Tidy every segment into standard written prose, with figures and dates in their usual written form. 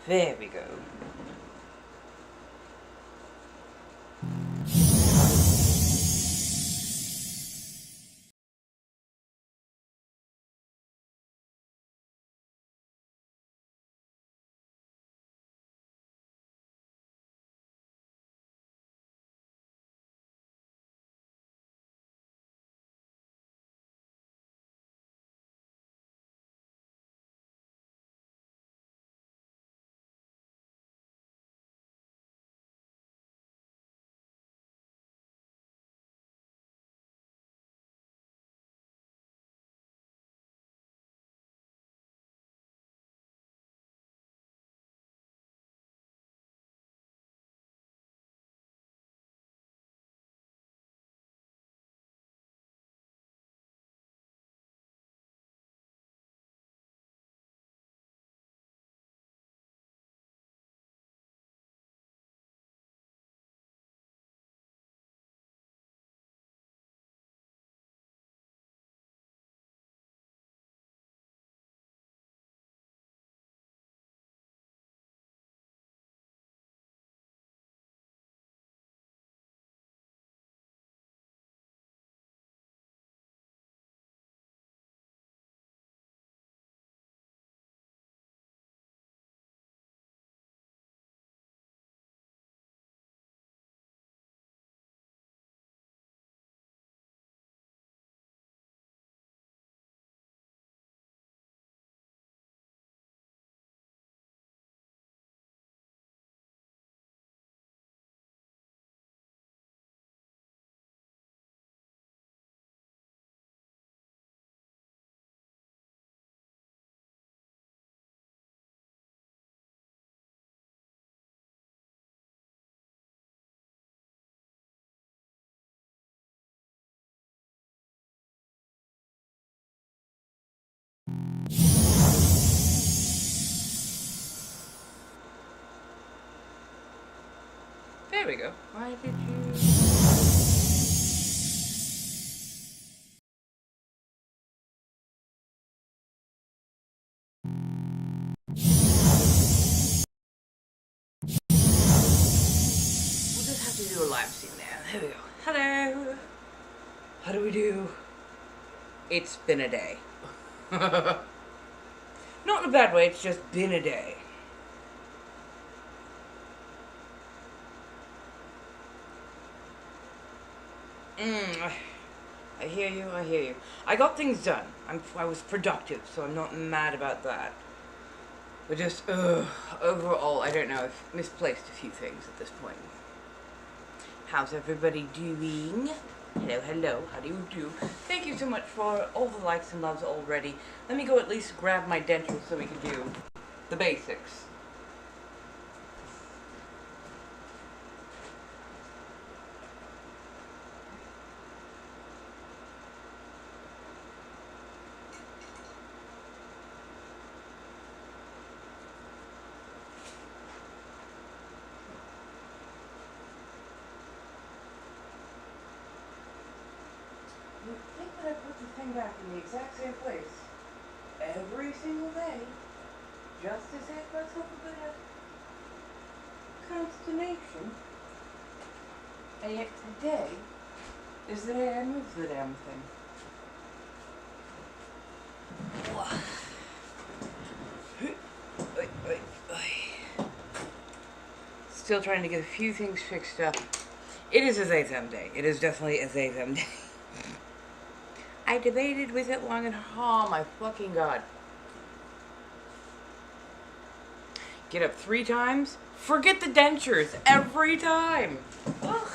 There we go. There we go. Why did you... We'll just have to do a live scene there. There we go. Hello. How do we do? It's been a day. Not in a bad way, it's just been a day. I hear you, I hear you. I got things done. I was productive, so I'm not mad about that. But just, overall, I don't know, I've misplaced a few things at this point. How's everybody doing? Hello, hello, how do you do? Thank you so much for all the likes and loves already. Let me go at least grab my dentures so we can do the basics. You'd think that I put the thing back in the exact same place every single day, just to save myself a bit of consternation. And yet today is the day I moved the damn thing. Still trying to get a few things fixed up. It is a Zayzam day. It is definitely a Zayzam day. I debated with it long and oh my fucking god. Get up 3 times? Forget the dentures every time. Ugh.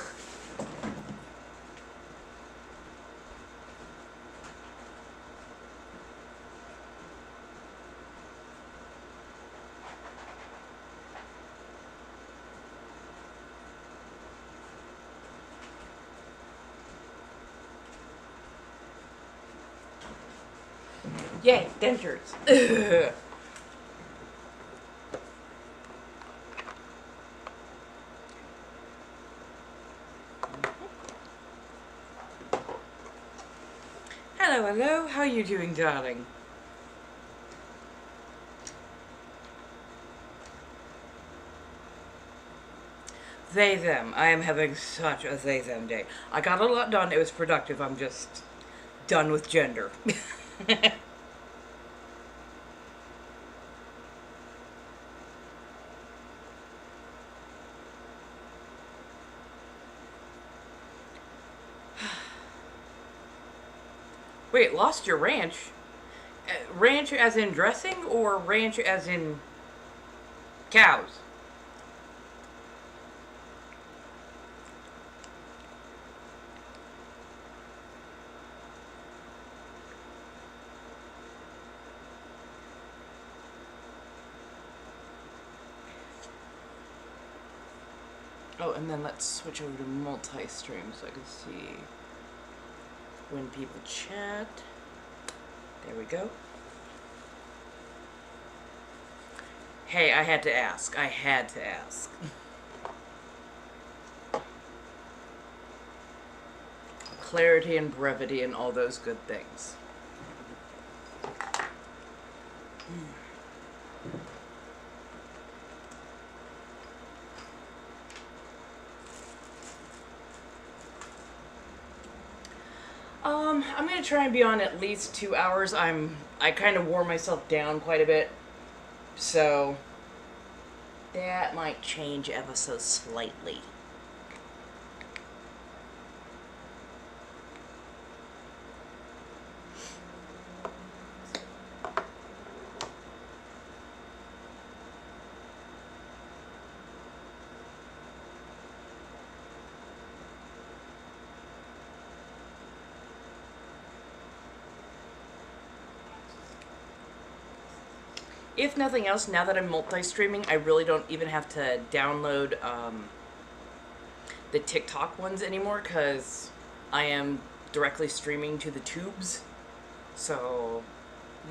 Yay, dentures. Ugh. Hello, hello. How are you doing, darling? They, them. I am having such a they, them day. I got a lot done. It was productive. I'm just done with gender. Wait, lost your ranch? Ranch as in dressing or ranch as in cows? Oh, and then let's switch over to multi-stream so I can see when people chat. There we go. Hey, I had to ask. I had to ask. Clarity and brevity and all those good things. I'm gonna try and be on at least 2 hours. I kind of wore myself down quite a bit, so that might change ever so slightly. If nothing else, now that I'm multi-streaming, I really don't even have to download the TikTok ones anymore because I am directly streaming to the tubes. So,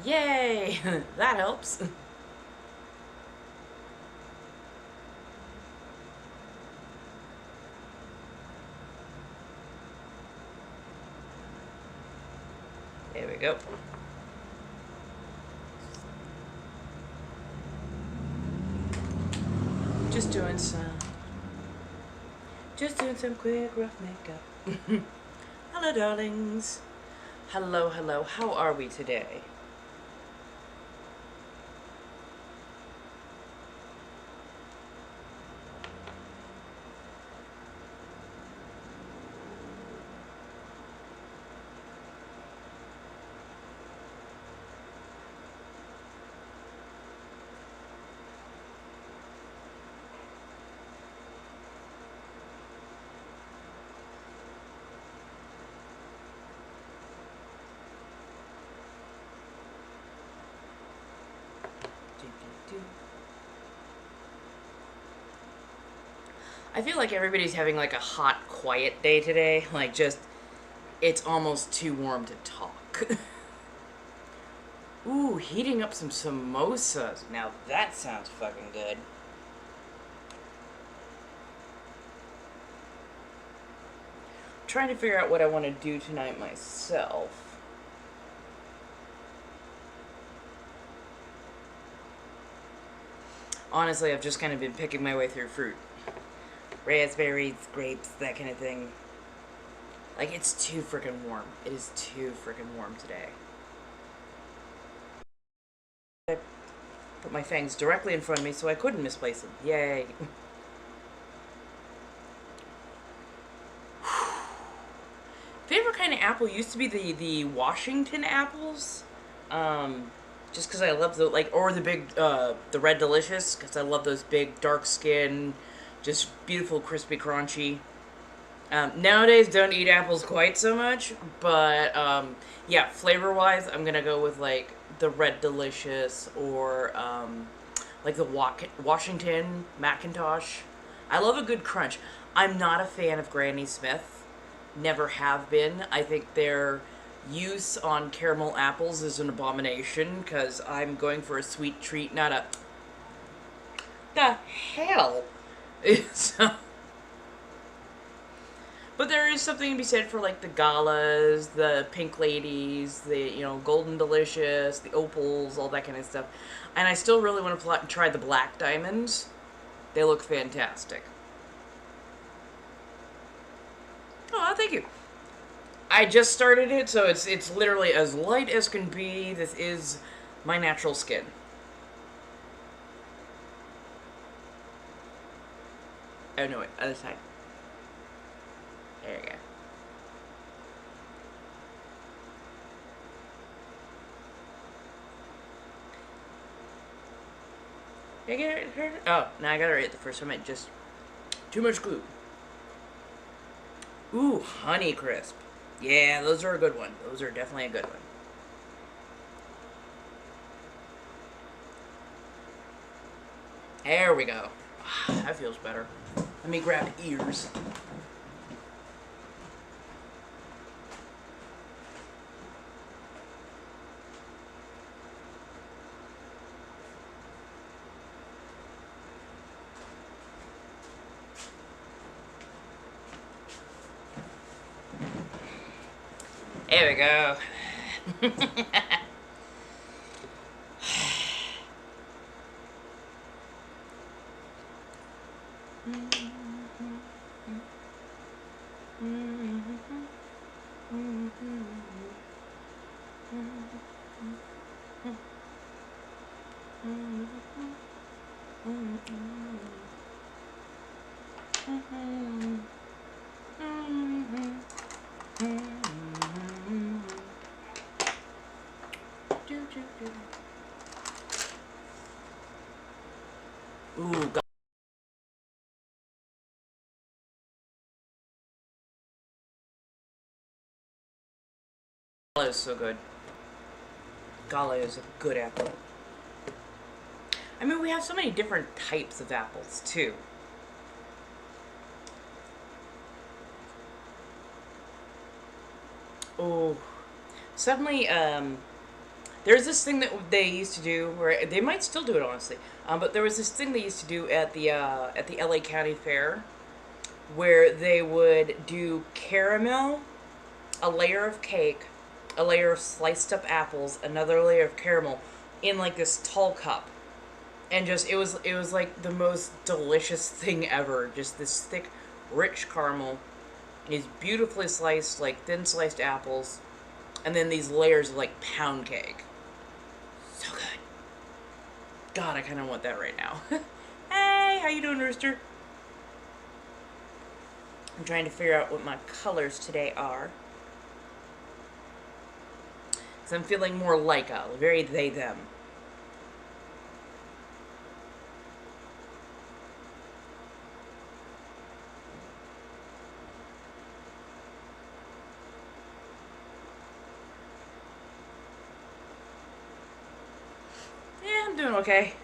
yay! That helps. There we go. Just doing some quick rough makeup. Hello, darlings. Hello, hello. How are we today? I feel like everybody's having like a hot, quiet day today. Like just, it's almost too warm to talk. Ooh, heating up some samosas. Now that sounds fucking good. I'm trying to figure out what I want to do tonight myself. Honestly, I've just kind of been picking my way through fruit. Raspberries, grapes, that kind of thing. Like, it's too freaking warm. It is too freaking warm today. I put my fangs directly in front of me so I couldn't misplace them. Yay. Favorite kind of apple used to be the Washington apples. Just because I love the, like, or the big, the Red Delicious, because I love those big, dark skin, just beautiful, crispy, crunchy. Nowadays, don't eat apples quite so much, but, yeah, flavor-wise, I'm gonna go with, like, the Red Delicious, or, like, the Washington Macintosh. I love a good crunch. I'm not a fan of Granny Smith. Never have been. I think their use on caramel apples is an abomination, because I'm going for a sweet treat, not a... The hell? So, but there is something to be said for, like, the galas, the pink ladies, the, you know, golden delicious, the opals, all that kind of stuff. And I still really want to try the black diamonds. They look fantastic. Oh, thank you. I just started it, so it's literally as light as can be. This is my natural skin. Oh no, wait, other side. There you go. Did I get it? Oh, now I got it right the first time. It just too much glue. Ooh, Honey Crisp. Yeah, those are a good one. Those are definitely a good one. There we go. That feels better. Let me grab ears. There we go. Ooh, Gala is so good. Gala is a good apple. I mean, we have so many different types of apples, too. Oh, suddenly, there's this thing that they used to do, where they might still do it, honestly. But there was this thing they used to do at the LA County Fair, where they would do caramel, a layer of cake, a layer of sliced up apples, another layer of caramel, in like this tall cup, and just it was like the most delicious thing ever. Just this thick, rich caramel, these beautifully sliced, like thin sliced apples, and then these layers of like pound cake. So good. God, I kind of want that right now. Hey, how you doing, Rooster? I'm trying to figure out what my colors today are. Because I'm feeling more like a very they, them. Yeah, I'm doing okay.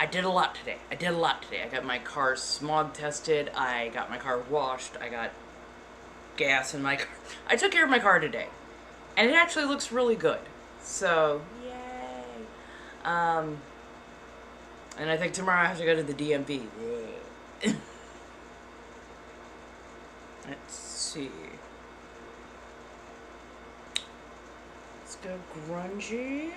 I did a lot today. I got my car smog tested. I got my car washed. I got gas in my car. I took care of my car today. And it actually looks really good. So, yay. And I think tomorrow I have to go to the DMV. Let's see. Let's go grungy.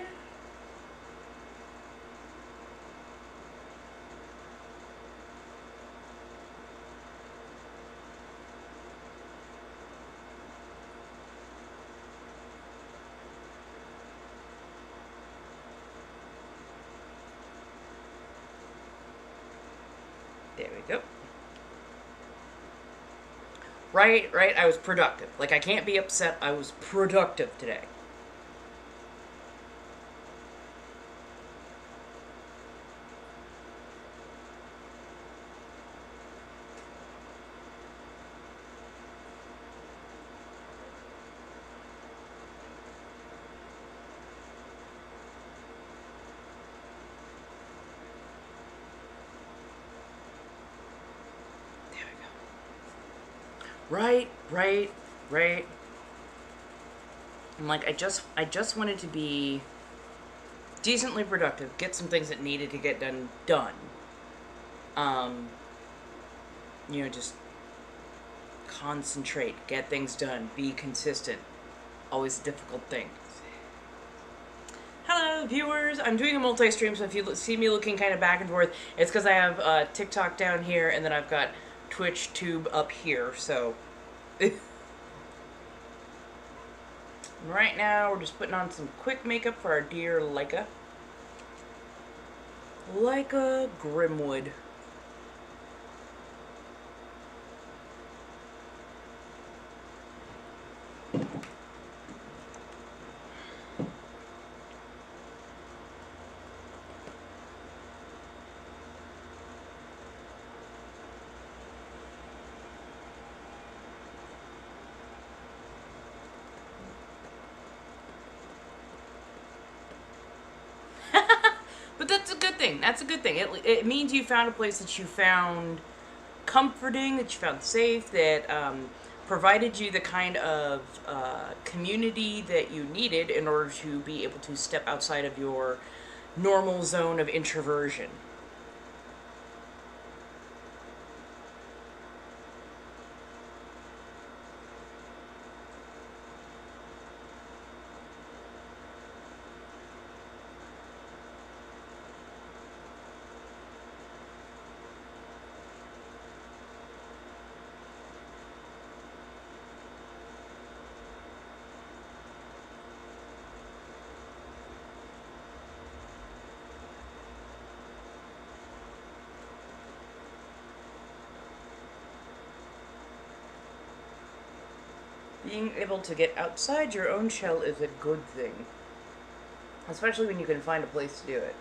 There we go. Right, I was productive. Like, I can't be upset. I was productive today. Right. I'm like, I just wanted to be decently productive, get some things that needed to get done. Um, just concentrate, get things done, be consistent. Always a difficult thing. Hello, viewers. I'm doing a multi-stream, so if you see me looking kind of back and forth, it's because I have TikTok down here, and then I've got Twitch Tube up here, so Right now, we're just putting on some quick makeup for our dear Leica. Leica Grimwood. But that's a good thing. That's a good thing. It means you found a place that you found comforting, that you found safe, that provided you the kind of community that you needed in order to be able to step outside of your normal zone of introversion. Being able to get outside your own shell is a good thing. Especially when you can find a place to do it.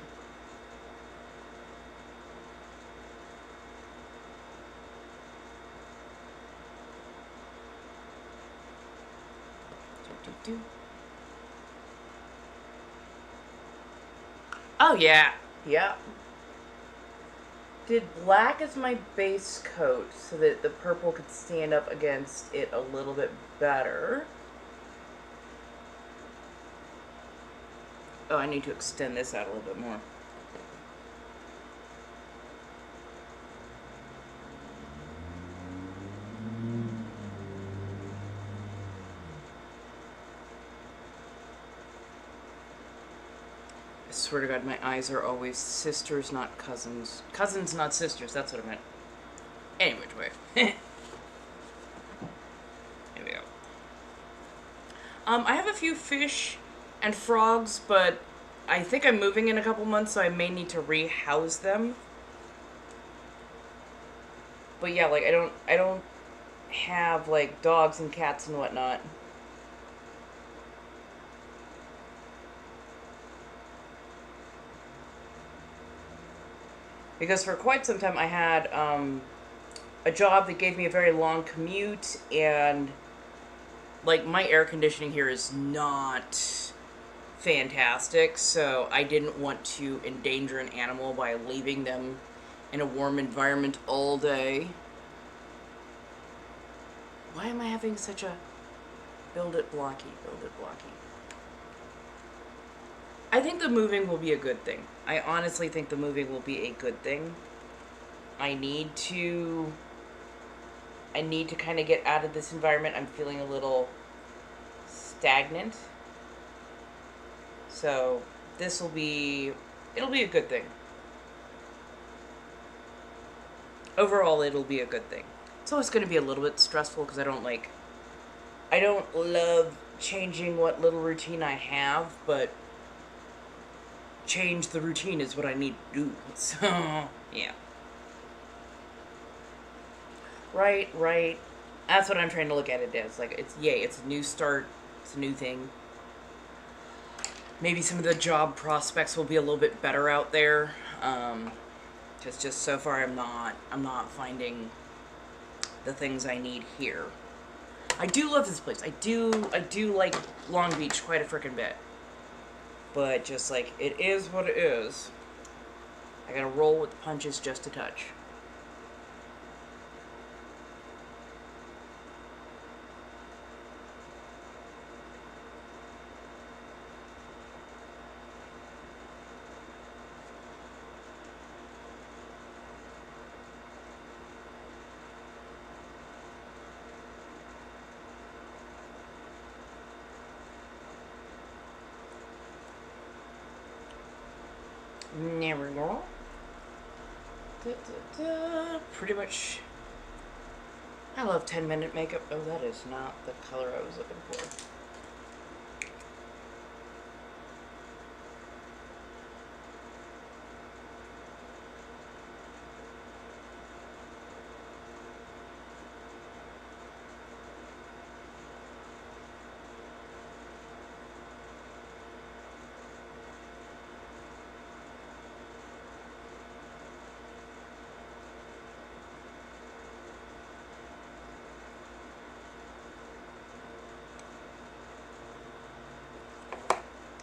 Oh yeah, yeah. Did black as my base coat so that the purple could stand up against it a little bit better. Oh, I need to extend this out a little bit more. I swear to God, my eyes are always sisters, not cousins. Cousins, not sisters. That's what I meant. Any which way. Here we go. I have a few fish and frogs, but I think I'm moving in a couple months, so I may need to rehouse them. But yeah, like I don't have like dogs and cats and whatnot. Because for quite some time I had a job that gave me a very long commute, and like my air conditioning here is not fantastic, so I didn't want to endanger an animal by leaving them in a warm environment all day. Why am I having such a build it blocky? I think the moving will be a good thing. I honestly think the moving will be a good thing. I need to kind of get out of this environment. I'm feeling a little stagnant. So, it'll be a good thing. Overall, it'll be a good thing. It's always going to be a little bit stressful because I don't love changing what little routine I have, but change the routine is what I need to do. So, yeah. Right. That's what I'm trying to look at it as. Like, it's a new start. It's a new thing. Maybe some of the job prospects will be a little bit better out there. Just so far I'm not finding the things I need here. I do love this place. I do like Long Beach quite a frickin' bit. But just like, it is what it is. I gotta roll with the punches just a touch. There we go. Pretty much I love 10-minute makeup. Oh, that is not the color I was looking for.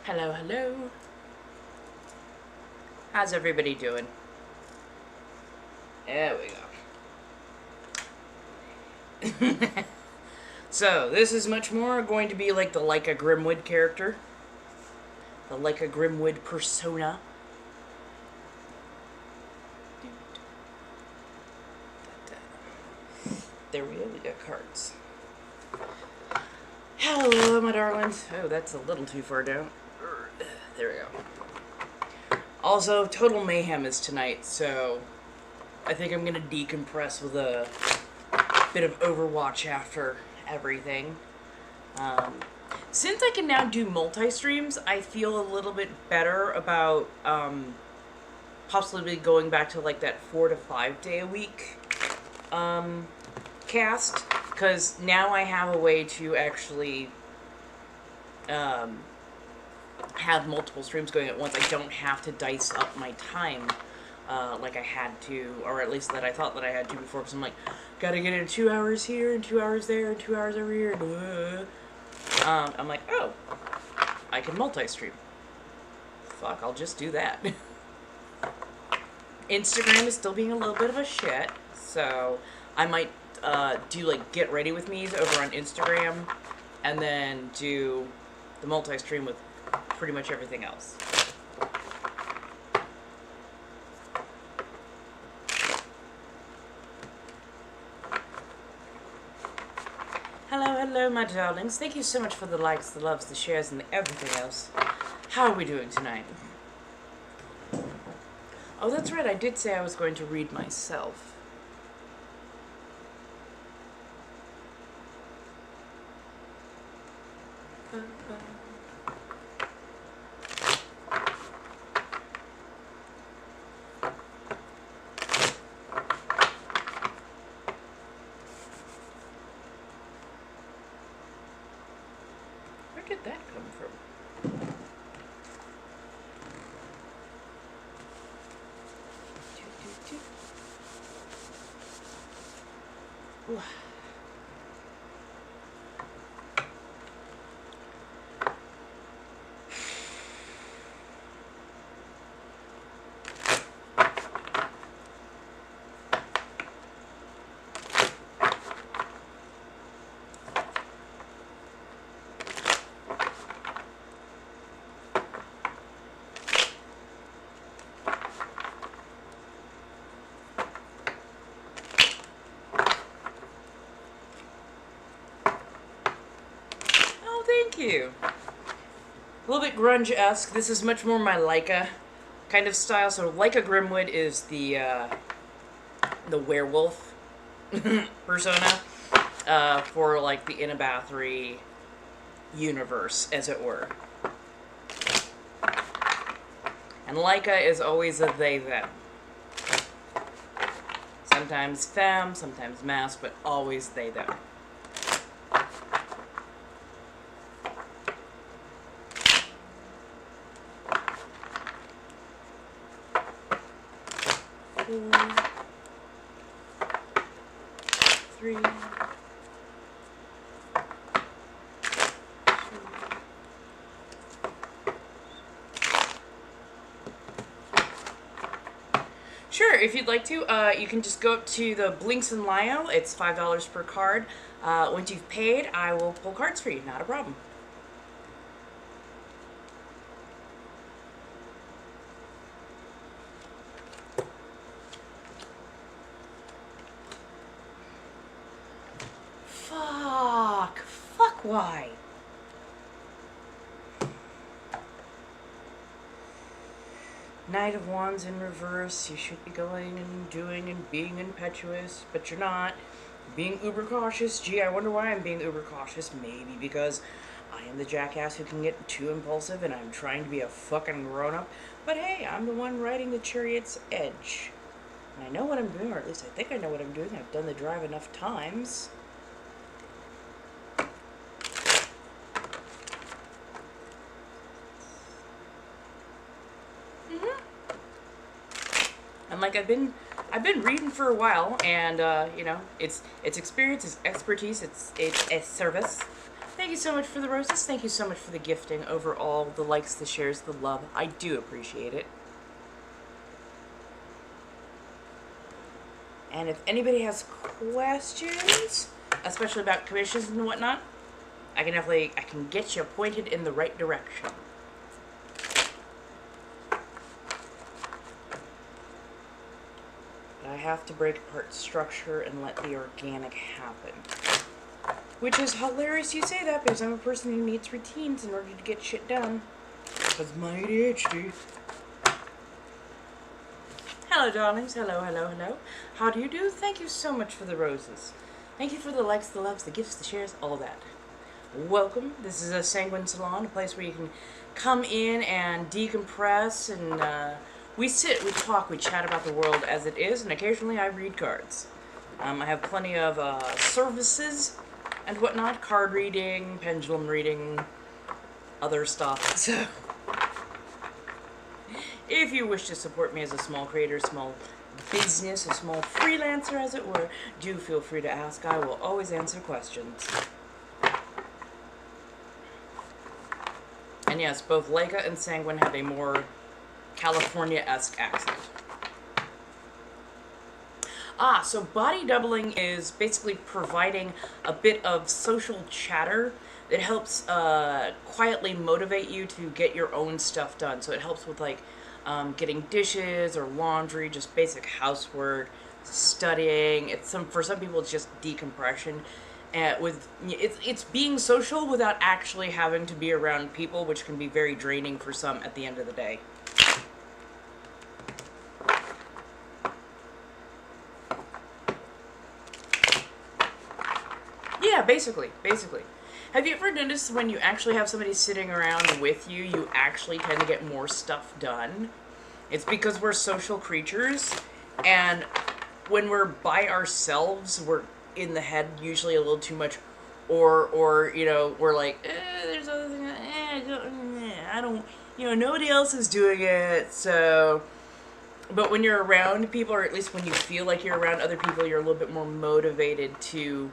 Hello, hello. How's everybody doing? There we go. So, this is much more going to be like the Leica Grimwood character. The Leica Grimwood persona. There we go, we got cards. Hello, my darlings. Oh, that's a little too far down. There we go. Also, Total Mayhem is tonight, so I think I'm gonna decompress with a bit of Overwatch after everything. Since I can now do multi-streams, I feel a little bit better about possibly going back to like that 4 to 5 day a week cast, because now I have a way to actually have multiple streams going at once. I don't have to dice up my time like I had to, or at least that I thought that I had to before, because I'm like, gotta get in 2 hours here, and 2 hours there, and 2 hours over here, and I'm like, oh, I can multi-stream. Fuck, I'll just do that. Instagram is still being a little bit of a shit, so I might do like get ready with me's over on Instagram, and then do the multi-stream with pretty much everything else. Hello, hello, my darlings. Thank you so much for the likes, the loves, the shares, and everything else. How are we doing tonight? Oh, that's right. I did say I was going to read myself. Where did that come from? Ooh. Thank you. A little bit grunge-esque. This is much more my Leica kind of style. So Leica Grimwood is the werewolf persona for like the In a Bathory universe, as it were. And Leica is always a they them. Sometimes femme, sometimes mass, but always they them. Three, sure, if you'd like to, you can just go up to the Blinks and Lio. It's $5 per card. Once you've paid, I will pull cards for you. Not a problem. Fuck, why? Knight of Wands in reverse. You should be going and doing and being impetuous, but you're not. Being uber cautious. Gee, I wonder why I'm being uber cautious. Maybe because I am the jackass who can get too impulsive and I'm trying to be a fucking grown-up. But hey, I'm the one riding the chariot's edge. And I know what I'm doing, or at least I think I know what I'm doing. I've done the drive enough times. And like I've been reading for a while, and you know, it's experience, it's expertise, it's a service. Thank you so much for the roses. Thank you so much for the gifting overall, the likes, the shares, the love. I do appreciate it. And if anybody has questions, especially about commissions and whatnot, I can get you pointed in the right direction. I have to break apart structure and let the organic happen. Which is hilarious you say that, because I'm a person who needs routines in order to get shit done. Because my ADHD. Hello, darlings. Hello, hello, hello. How do you do? Thank you so much for the roses. Thank you for the likes, the loves, the gifts, the shares, all that. Welcome. This is a Sanguine Salon, a place where you can come in and decompress, and we sit, we talk, we chat about the world as it is, and occasionally I read cards. I have plenty of services and whatnot, card reading, pendulum reading, other stuff. So, if you wish to support me as a small creator, small business, a small freelancer as it were, do feel free to ask. I will always answer questions. And yes, both Leica and Sanguine have a more California-esque accent. So body doubling is basically providing a bit of social chatter that helps quietly motivate you to get your own stuff done. So it helps with like getting dishes or laundry, just basic housework, studying. For some people it's just decompression. It's being social without actually having to be around people, which can be very draining for some at the end of the day. Yeah, basically. Have you ever noticed when you actually have somebody sitting around with you, you actually tend to get more stuff done? It's because we're social creatures, and when we're by ourselves, we're in the head usually a little too much, or you know, we're like, there's other things, I don't, you know, nobody else is doing it, so. But when you're around people, or at least when you feel like you're around other people, you're a little bit more motivated to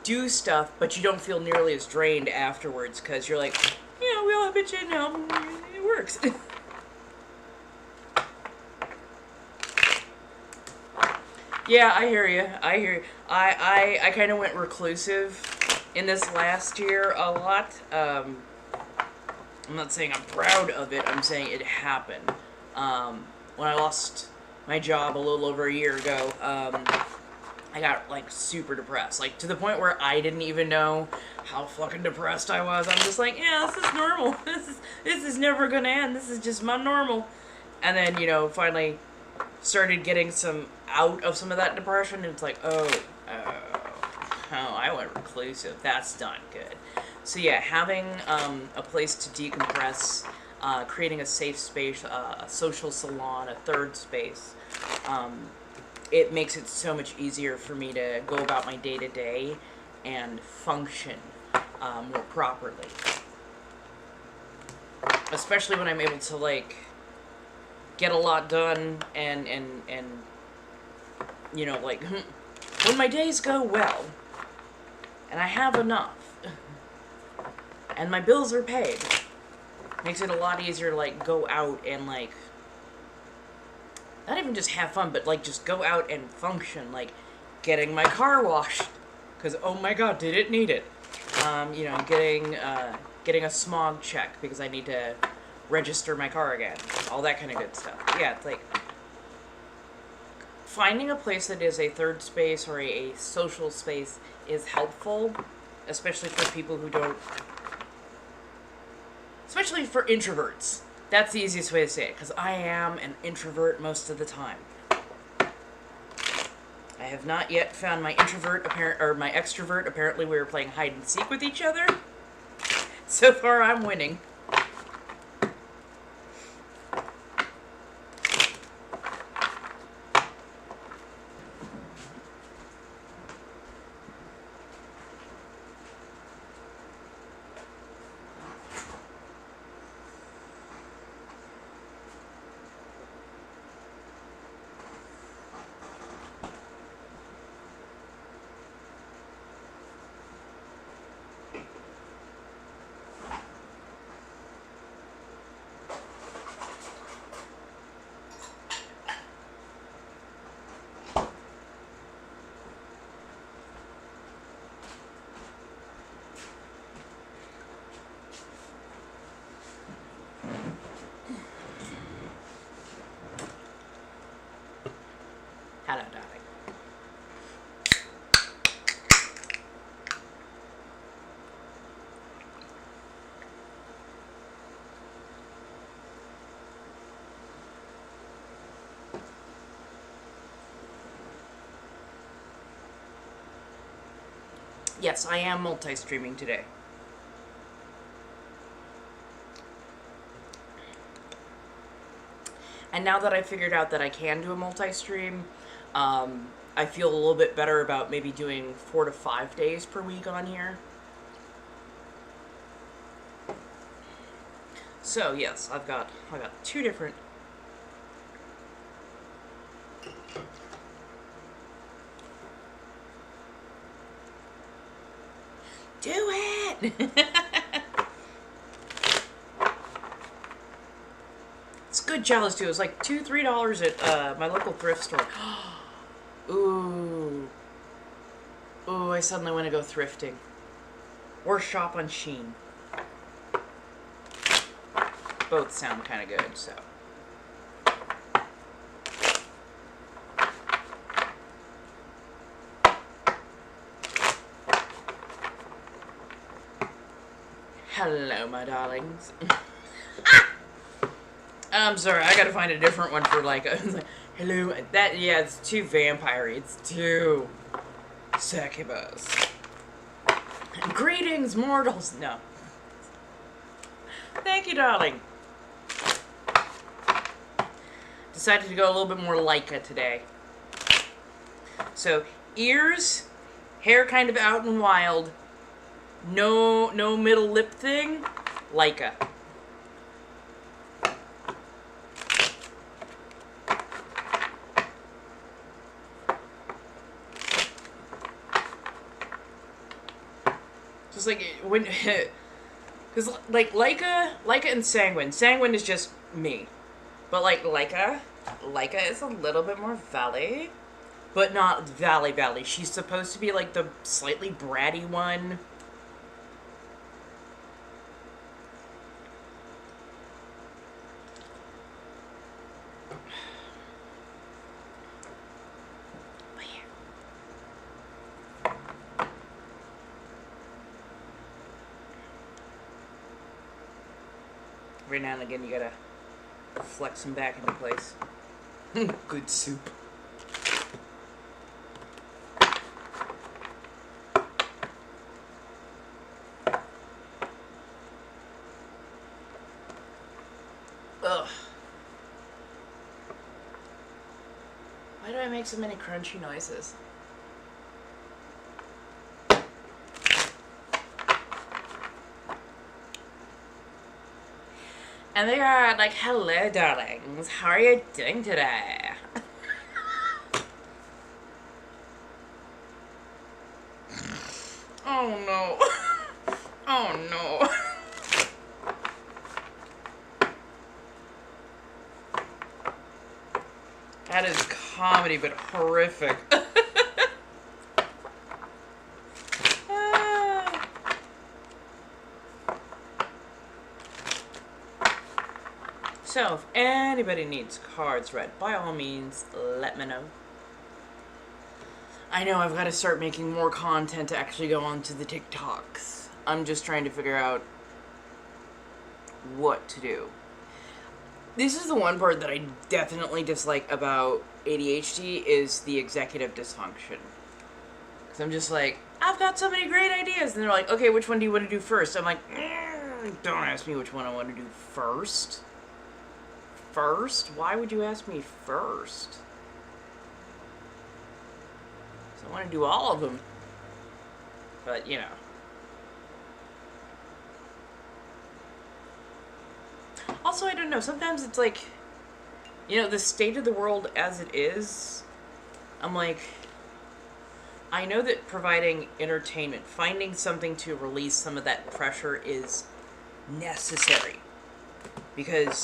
do stuff, but you don't feel nearly as drained afterwards, because you're like, yeah, we all bitch in now, it works. Yeah, I hear you. I kind of went reclusive in this last year a lot. I'm not saying I'm proud of it, I'm saying it happened. When I lost my job a little over a year ago, I got, like, super depressed. Like, to the point where I didn't even know how fucking depressed I was. I'm just like, yeah, this is normal. This is never gonna end. This is just my normal. And then, you know, finally started getting out of some of that depression, and it's like, oh, I went reclusive. That's not good. So yeah, having a place to decompress, creating a safe space, a social salon, a third space, it makes it so much easier for me to go about my day-to-day and function more properly. Especially when I'm able to, like, get a lot done and you know, like, when my days go well and I have enough and my bills are paid, makes it a lot easier to, like, go out and, like, not even just have fun, but, like, just go out and function, like getting my car washed, because, oh my god, did it need it. You know, getting a smog check because I need to register my car again, all that kind of good stuff. Yeah, it's like finding a place that is a third space or a social space is helpful, especially for people who don't, especially for introverts. That's the easiest way to say it, because I am an introvert most of the time. I I have not yet found my my extrovert. Apparently we were playing hide and seek with each other. So far I'm winning. Hello, darling. Yes, I am multi-streaming today. And now that I figured out that I can do a multi-stream, I feel a little bit better about maybe doing 4 to 5 days per week on here. So yes, I got 2 different. Do it! It's good jealous too. It was like $2-3 at my local thrift store. Ooh. Ooh, I suddenly want to go thrifting. Or shop on Shein. Both sound kind of good, so. Hello, my darlings. I'm sorry, I gotta find a different one for like, hello, that, yeah, it's too vampire-y, it's too succubus. Greetings, mortals, no. Thank you, darling. Decided to go a little bit more Leica today. So, ears, hair kind of out and wild, no middle lip thing, Leica. Just like when, because like Leica and Sanguine is just me, but like Leica is a little bit more valley, but not valley. She's supposed to be like the slightly bratty one. Every now and again, you gotta flex them back into place. Good soup. Ugh. Why do I make so many crunchy noises? And they are like, hello, darlings. How are you doing today? Oh, no. Oh, no. That is comedy, but horrific. So, if anybody needs cards read, by all means, let me know. I know I've got to start making more content to actually go onto the TikToks. I'm just trying to figure out what to do. This is the one part that I definitely dislike about ADHD is the executive dysfunction. Because I'm just like, I've got so many great ideas. And they're like, okay, which one do you want to do first? I'm like, don't ask me which one I want to do first. First? Why would you ask me first? So I want to do all of them. But, you know. Also, I don't know, sometimes it's like, you know, the state of the world as it is, I'm like, I know that providing entertainment, finding something to release some of that pressure is necessary. Because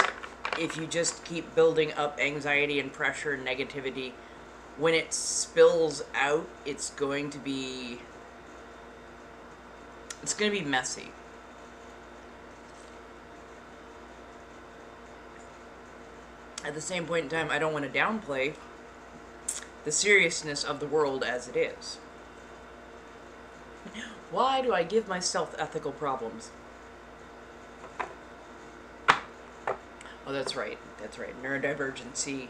if you just keep building up anxiety and pressure and negativity, when it spills out, it's going to be messy. At the same point in time, I don't want to downplay the seriousness of the world as it is. Why do I give myself ethical problems? Oh, that's right. That's right. Neurodivergency,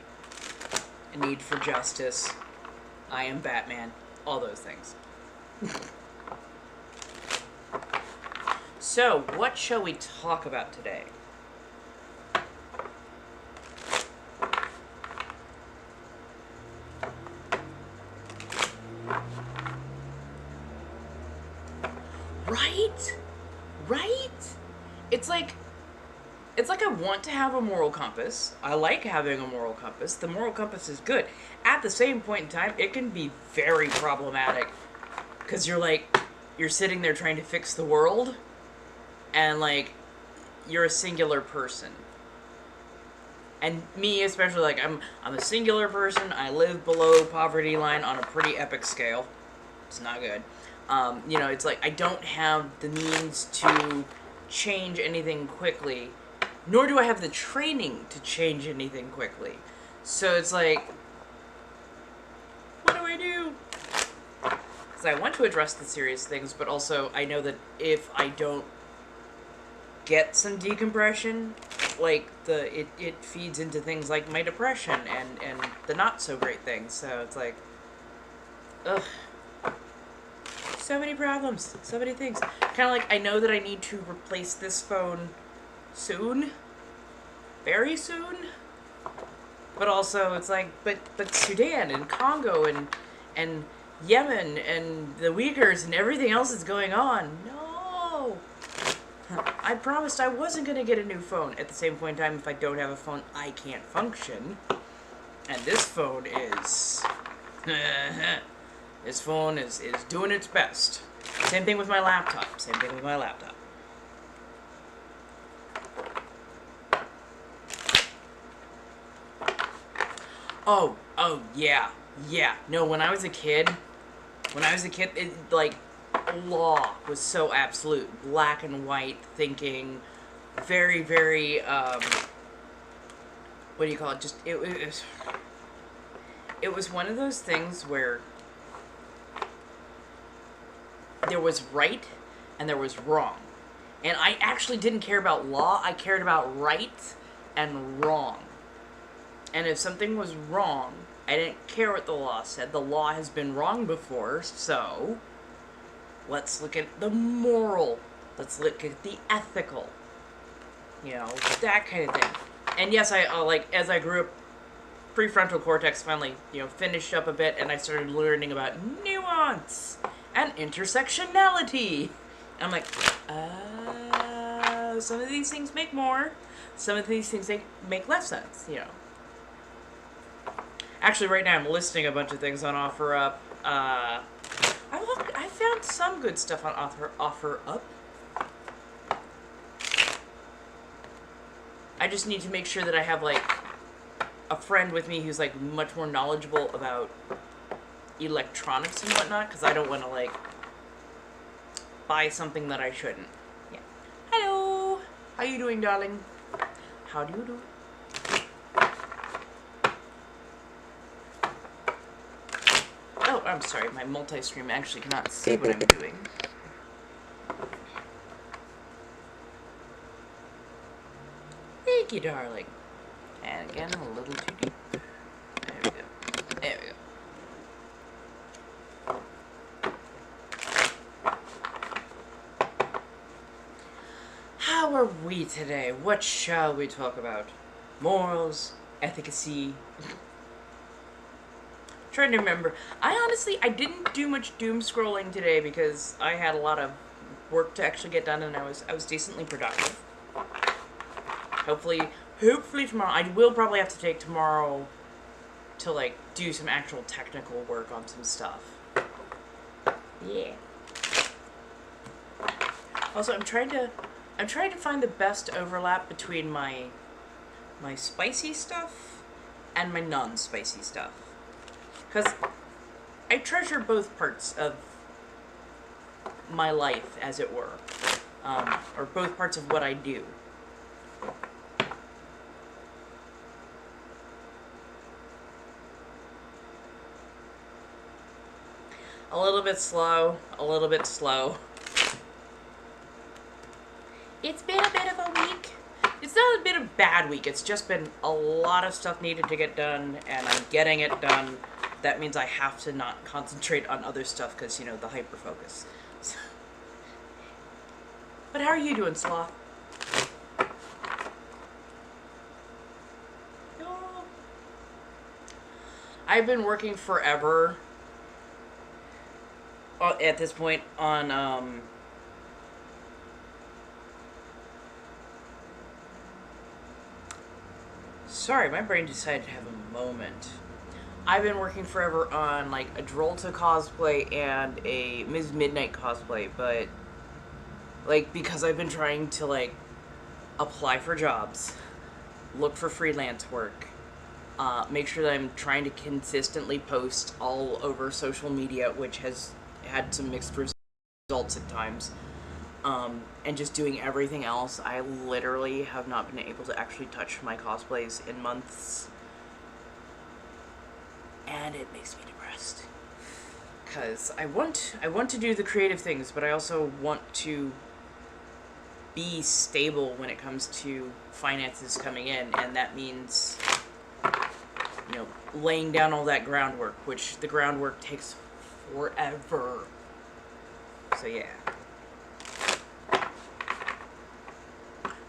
a need for justice, I am Batman, all those things. So, what shall we talk about today? Right? Right? It's like I want to have a moral compass. I like having a moral compass. The moral compass is good. At the same point in time, it can be very problematic. Because you're sitting there trying to fix the world, and, like, you're a singular person. And me, especially, like, I'm a singular person. I live below poverty line on a pretty epic scale. It's not good. You know, it's like I don't have the means to change anything quickly, nor do I have the training to change anything quickly. So it's like, what do I do? Because I want to address the serious things, but also I know that if I don't get some decompression, like, it feeds into things like my depression and the not so great things. So it's like, ugh. So many problems, so many things. Kind of like, I know that I need to replace this phone soon, very soon, but also it's like, but Sudan and Congo and Yemen and the Uyghurs and everything else that's going on. No, I promised I wasn't gonna get a new phone. At the same point in time, if I don't have a phone, I can't function, and this phone is. This phone is doing its best. Same thing with my laptop. Oh, yeah. No, when I was a kid, it, like, law was so absolute. Black and white thinking. Very, very, what do you call it? Just, it was one of those things where there was right and there was wrong. And I actually didn't care about law. I cared about right and wrong. And if something was wrong, I didn't care what the law said. The law has been wrong before, so let's look at the moral. Let's look at the ethical. You know, that kind of thing. And yes, I like, as I grew up, prefrontal cortex finally, you know, finished up a bit, and I started learning about nuance and intersectionality. And I'm like, some of these things make more, some of these things make less sense, you know. Actually, right now I'm listing a bunch of things on OfferUp. I found some good stuff on OfferUp. I just need to make sure that I have, like, a friend with me who's, like, much more knowledgeable about electronics and whatnot, because I don't want to, like, buy something that I shouldn't. Yeah. Hello! How you doing, darling? How do you do? Oh, I'm sorry, my multi-stream actually cannot see what I'm doing. Thank you, darling. And again, a little too deep. There we go. There we go. How are we today? What shall we talk about? Morals, efficacy. Trying to remember. I didn't do much doom scrolling today because I had a lot of work to actually get done, and I was decently productive. Hopefully tomorrow. I will probably have to take tomorrow to like do some actual technical work on some stuff. Yeah. Also, I'm trying to find the best overlap between my spicy stuff and my non-spicy stuff. Because I treasure both parts of my life, as it were. Or both parts of what I do. A little bit slow, a little bit slow. It's been a bit of a week. It's not a bit of a bad week, it's just been a lot of stuff needed to get done, and I'm getting it done. That means I have to not concentrate on other stuff because, you know, the hyper-focus. So. But how are you doing, Sloth? Oh. I've been working forever at this point on, sorry, my brain decided to have a moment. I've been working forever on, like, a Drolta cosplay and a Ms. Midnight cosplay, but, like, because I've been trying to, like, apply for jobs, look for freelance work, make sure that I'm trying to consistently post all over social media, which has had some mixed results at times, and just doing everything else, I literally have not been able to actually touch my cosplays in months. And it makes me depressed. Because I want to do the creative things, but I also want to be stable when it comes to finances coming in, and that means, you know, laying down all that groundwork, which the groundwork takes forever. So yeah.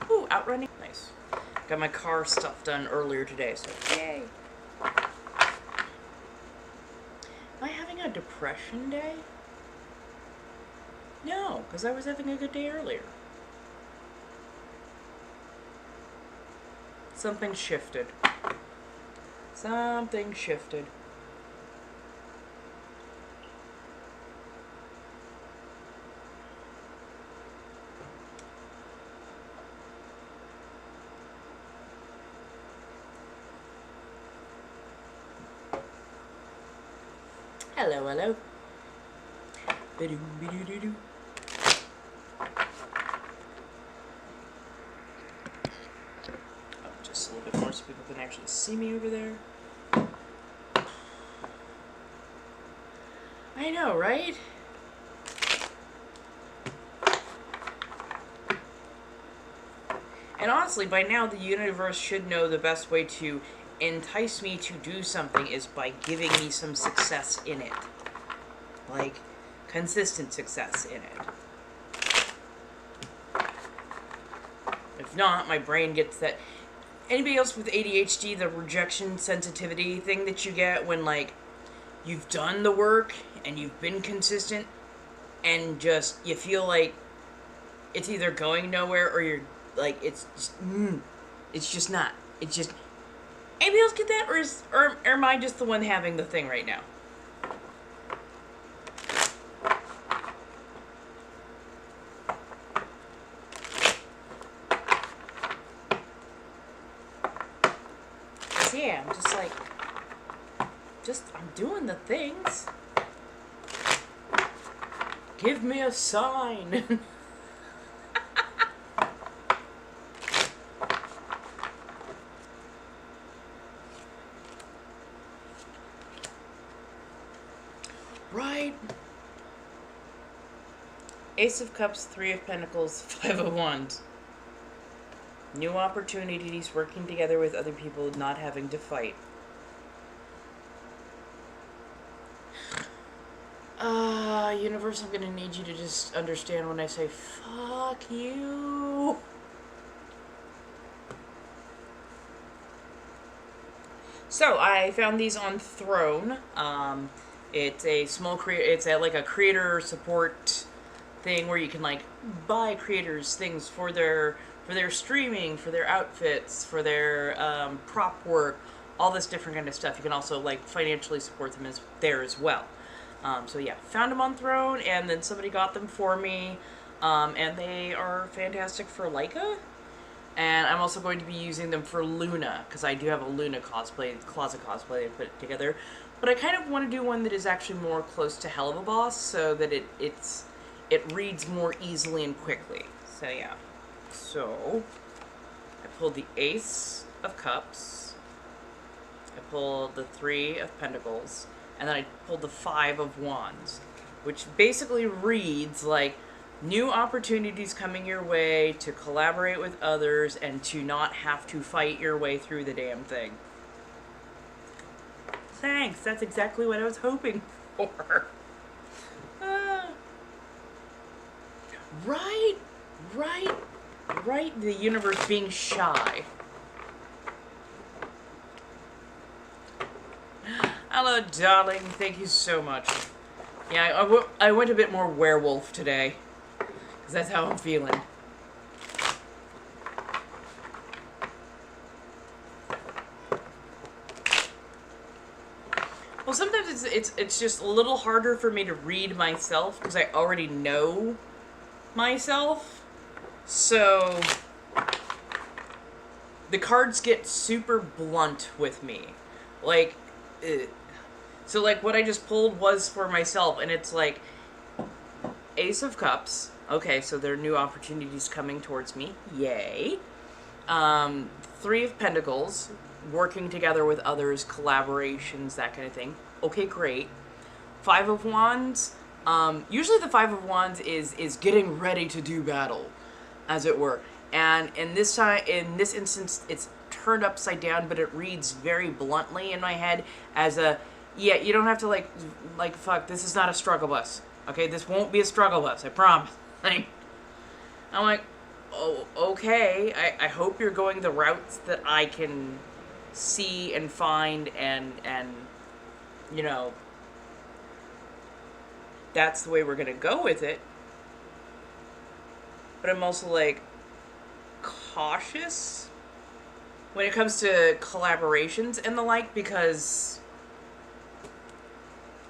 Ooh, outrunning. Nice. Got my car stuff done earlier today, so yay. Am I having a depression day? No, because I was having a good day earlier. Something shifted. Something shifted. Hello, hello. Ba-doom-ba-doo-doo-doo. Oh, just a little bit more so people can actually see me over there. I know, right? And honestly, by now the universe should know the best way to entice me to do something is by giving me some success in it. Like, consistent success in it. If not, my brain gets that. Anybody else with ADHD, the rejection sensitivity thing that you get when, like, you've done the work and you've been consistent and just, you feel like it's either going nowhere or you're, like, it's just not. It's just, anybody else get that, or am I just the one having the thing right now? Yeah, I'm just like, I'm doing the things. Give me a sign. Right. Ace of Cups, Three of Pentacles, Five of Wands. New opportunities, working together with other people, not having to fight. Universe, I'm gonna need you to just understand when I say, fuck you. So, I found these on Throne. It's a small it's like a creator support thing where you can like buy creators things for their streaming, for their outfits, for their prop work, all this different kind of stuff. You can also like financially support them there as well. So yeah, found them on Throne, and then somebody got them for me, and they are fantastic for Leica. And I'm also going to be using them for Luna, because I do have a Luna cosplay, closet cosplay, and put it together. But I kind of want to do one that is actually more close to Hell of a Boss, so that it reads more easily and quickly. So yeah. So, I pulled the Ace of Cups, I pulled the 3 of Pentacles, and then I pulled the 5 of Wands, which basically reads like, new opportunities coming your way to collaborate with others and to not have to fight your way through the damn thing. Thanks, that's exactly what I was hoping for. Right, the universe being shy. Hello, darling, thank you so much. Yeah, I went a bit more werewolf today. Because that's how I'm feeling. Well, sometimes it's just a little harder for me to read myself because I already know myself. So the cards get super blunt with me. Like, so like what I just pulled was for myself, and it's like Ace of Cups. Okay, so there are new opportunities coming towards me. Yay. 3 of Pentacles, working together with others, collaborations, that kind of thing. Okay, great. 5 of Wands. Usually the 5 of Wands is getting ready to do battle, as it were. And in this instance, it's turned upside down, but it reads very bluntly in my head as a, yeah, you don't have to like fuck, this is not a struggle bus. Okay, this won't be a struggle bus, I promise. Like, I'm like, oh, okay, I hope you're going the routes that I can see and find and you know, that's the way we're gonna go with it. But I'm also like cautious when it comes to collaborations and the like, because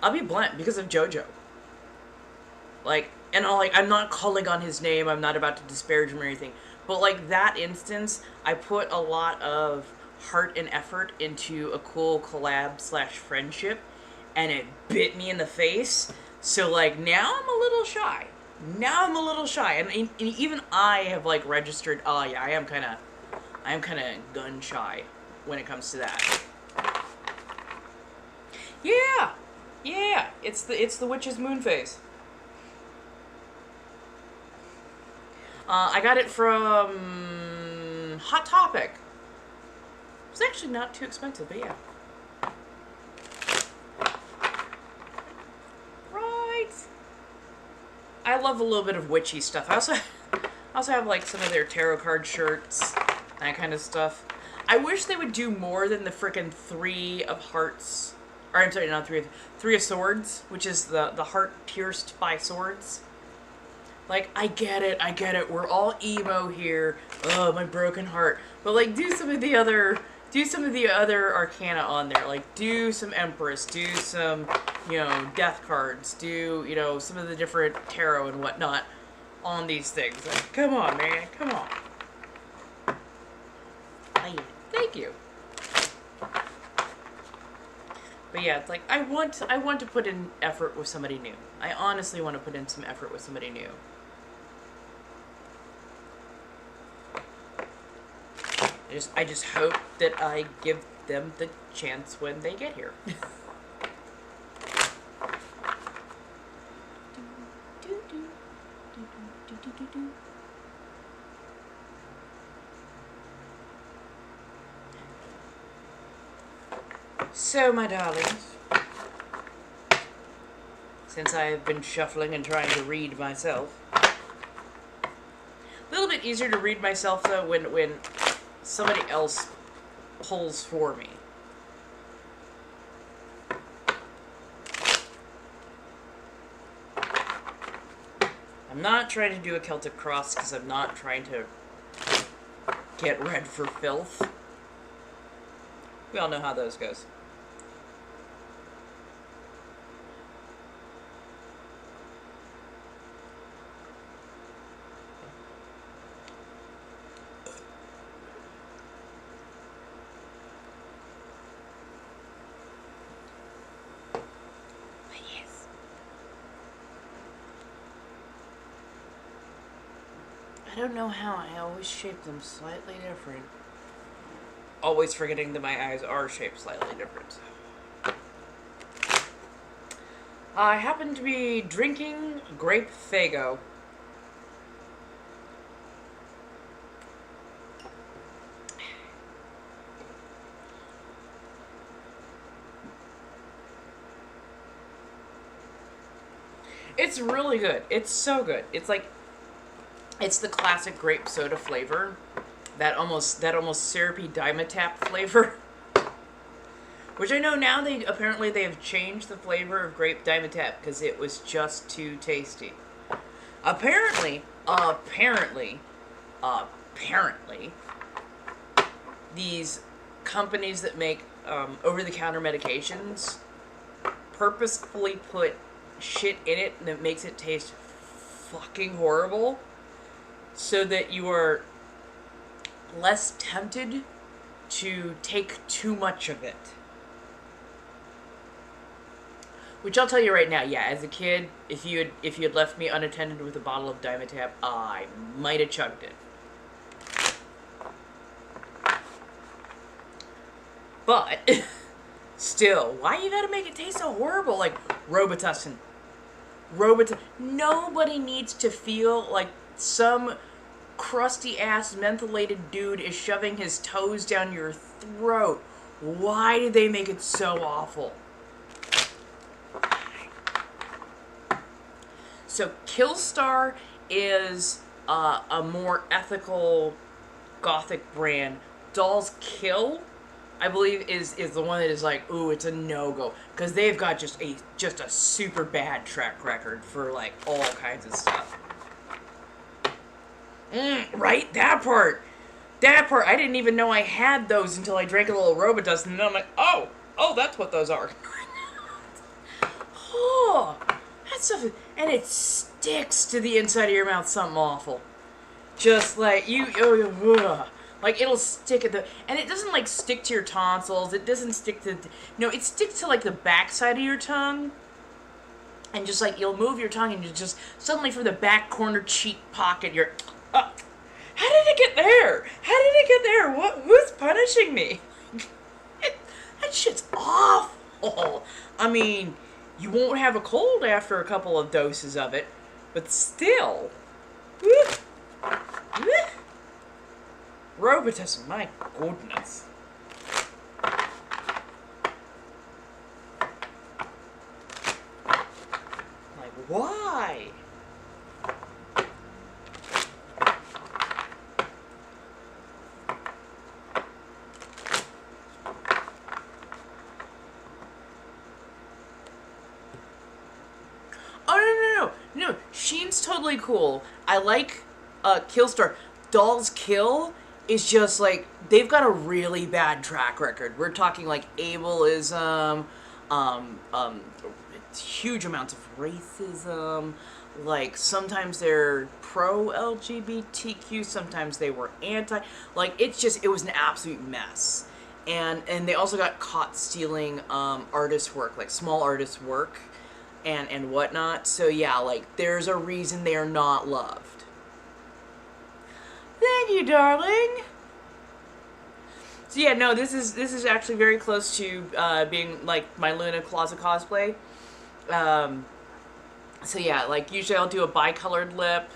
I'll be blunt, because of JoJo. Like, and I'm not calling on his name, I'm not about to disparage him or anything, but like that instance, I put a lot of heart and effort into a cool collab / friendship, and it bit me in the face. So like now I'm a little shy. And even I have like registered, oh yeah, I am kind of gun shy when it comes to that. Yeah, it's the witch's moon phase. I got it from Hot Topic. It's actually not too expensive, but yeah. Right. I love a little bit of witchy stuff. I also have like some of their tarot card shirts, that kind of stuff. I wish they would do more than the frickin' 3 of Hearts. Or I'm sorry, not 3 of Swords, which is the heart pierced by swords. Like, I get it, we're all emo here. Oh, my broken heart. But like, do some of the other arcana on there. Like, do some Empress, do some, you know, death cards, do, you know, some of the different tarot and whatnot on these things. Like, come on, man, come on. Thank you. But yeah, it's like, I want to put in effort with somebody new. I honestly want to put in some effort with somebody new. I just hope that I give them the chance when they get here. So, my darlings, since I have been shuffling and trying to read myself, a little bit easier to read myself, though, when somebody else pulls for me. I'm not trying to do a Celtic cross because I'm not trying to get read for filth. We all know how those goes. I don't know how, I always shape them slightly different. Always forgetting that my eyes are shaped slightly different. I happen to be drinking grape Faygo. It's really good. It's so good. It's like, it's the classic grape soda flavor. That almost syrupy Dimetap flavor. Which I know now apparently they have changed the flavor of grape Dimetap because it was just too tasty. Apparently, these companies that make over-the-counter medications purposefully put shit in it that makes it taste fucking horrible so that you are less tempted to take too much of it. Which I'll tell you right now, yeah, as a kid, if you had left me unattended with a bottle of Dimetap, I might have chugged it. But still, why you gotta make it taste so horrible? Like Robitussin. Nobody needs to feel like some crusty ass mentholated dude is shoving his toes down your throat. Why did they make it so awful? So Killstar is a more ethical gothic brand. Dolls Kill, I believe, is the one that is like, ooh, it's a no-go. Because they've got just a super bad track record for like all kinds of stuff. Right? That part, I didn't even know I had those until I drank a little Robitussin, and then I'm like, oh, that's what those are. Oh, that stuff, and it sticks to the inside of your mouth, something awful. Just like, like, it'll stick at and it doesn't, like, stick to your tonsils, it doesn't stick to, no, it sticks to, like, the back side of your tongue, and just, like, you'll move your tongue, and you just, suddenly from the back corner cheek pocket, you're, how did it get there? Who's punishing me? That shit's awful. I mean, you won't have a cold after a couple of doses of it, but still. Robitussin, my goodness. Like, why? No, Sheen's totally cool. I like Killstar. Dolls Kill is just like, they've got a really bad track record. We're talking like ableism, huge amounts of racism, like sometimes they're pro-LGBTQ, sometimes they were anti, like it was an absolute mess. And they also got caught stealing artist work, like small artist work and whatnot. So yeah, like there's a reason they are not loved. Thank you, darling. So yeah, no, this is actually very close to being like my Luna Closet cosplay. So yeah, like usually I'll do a bicolored lip,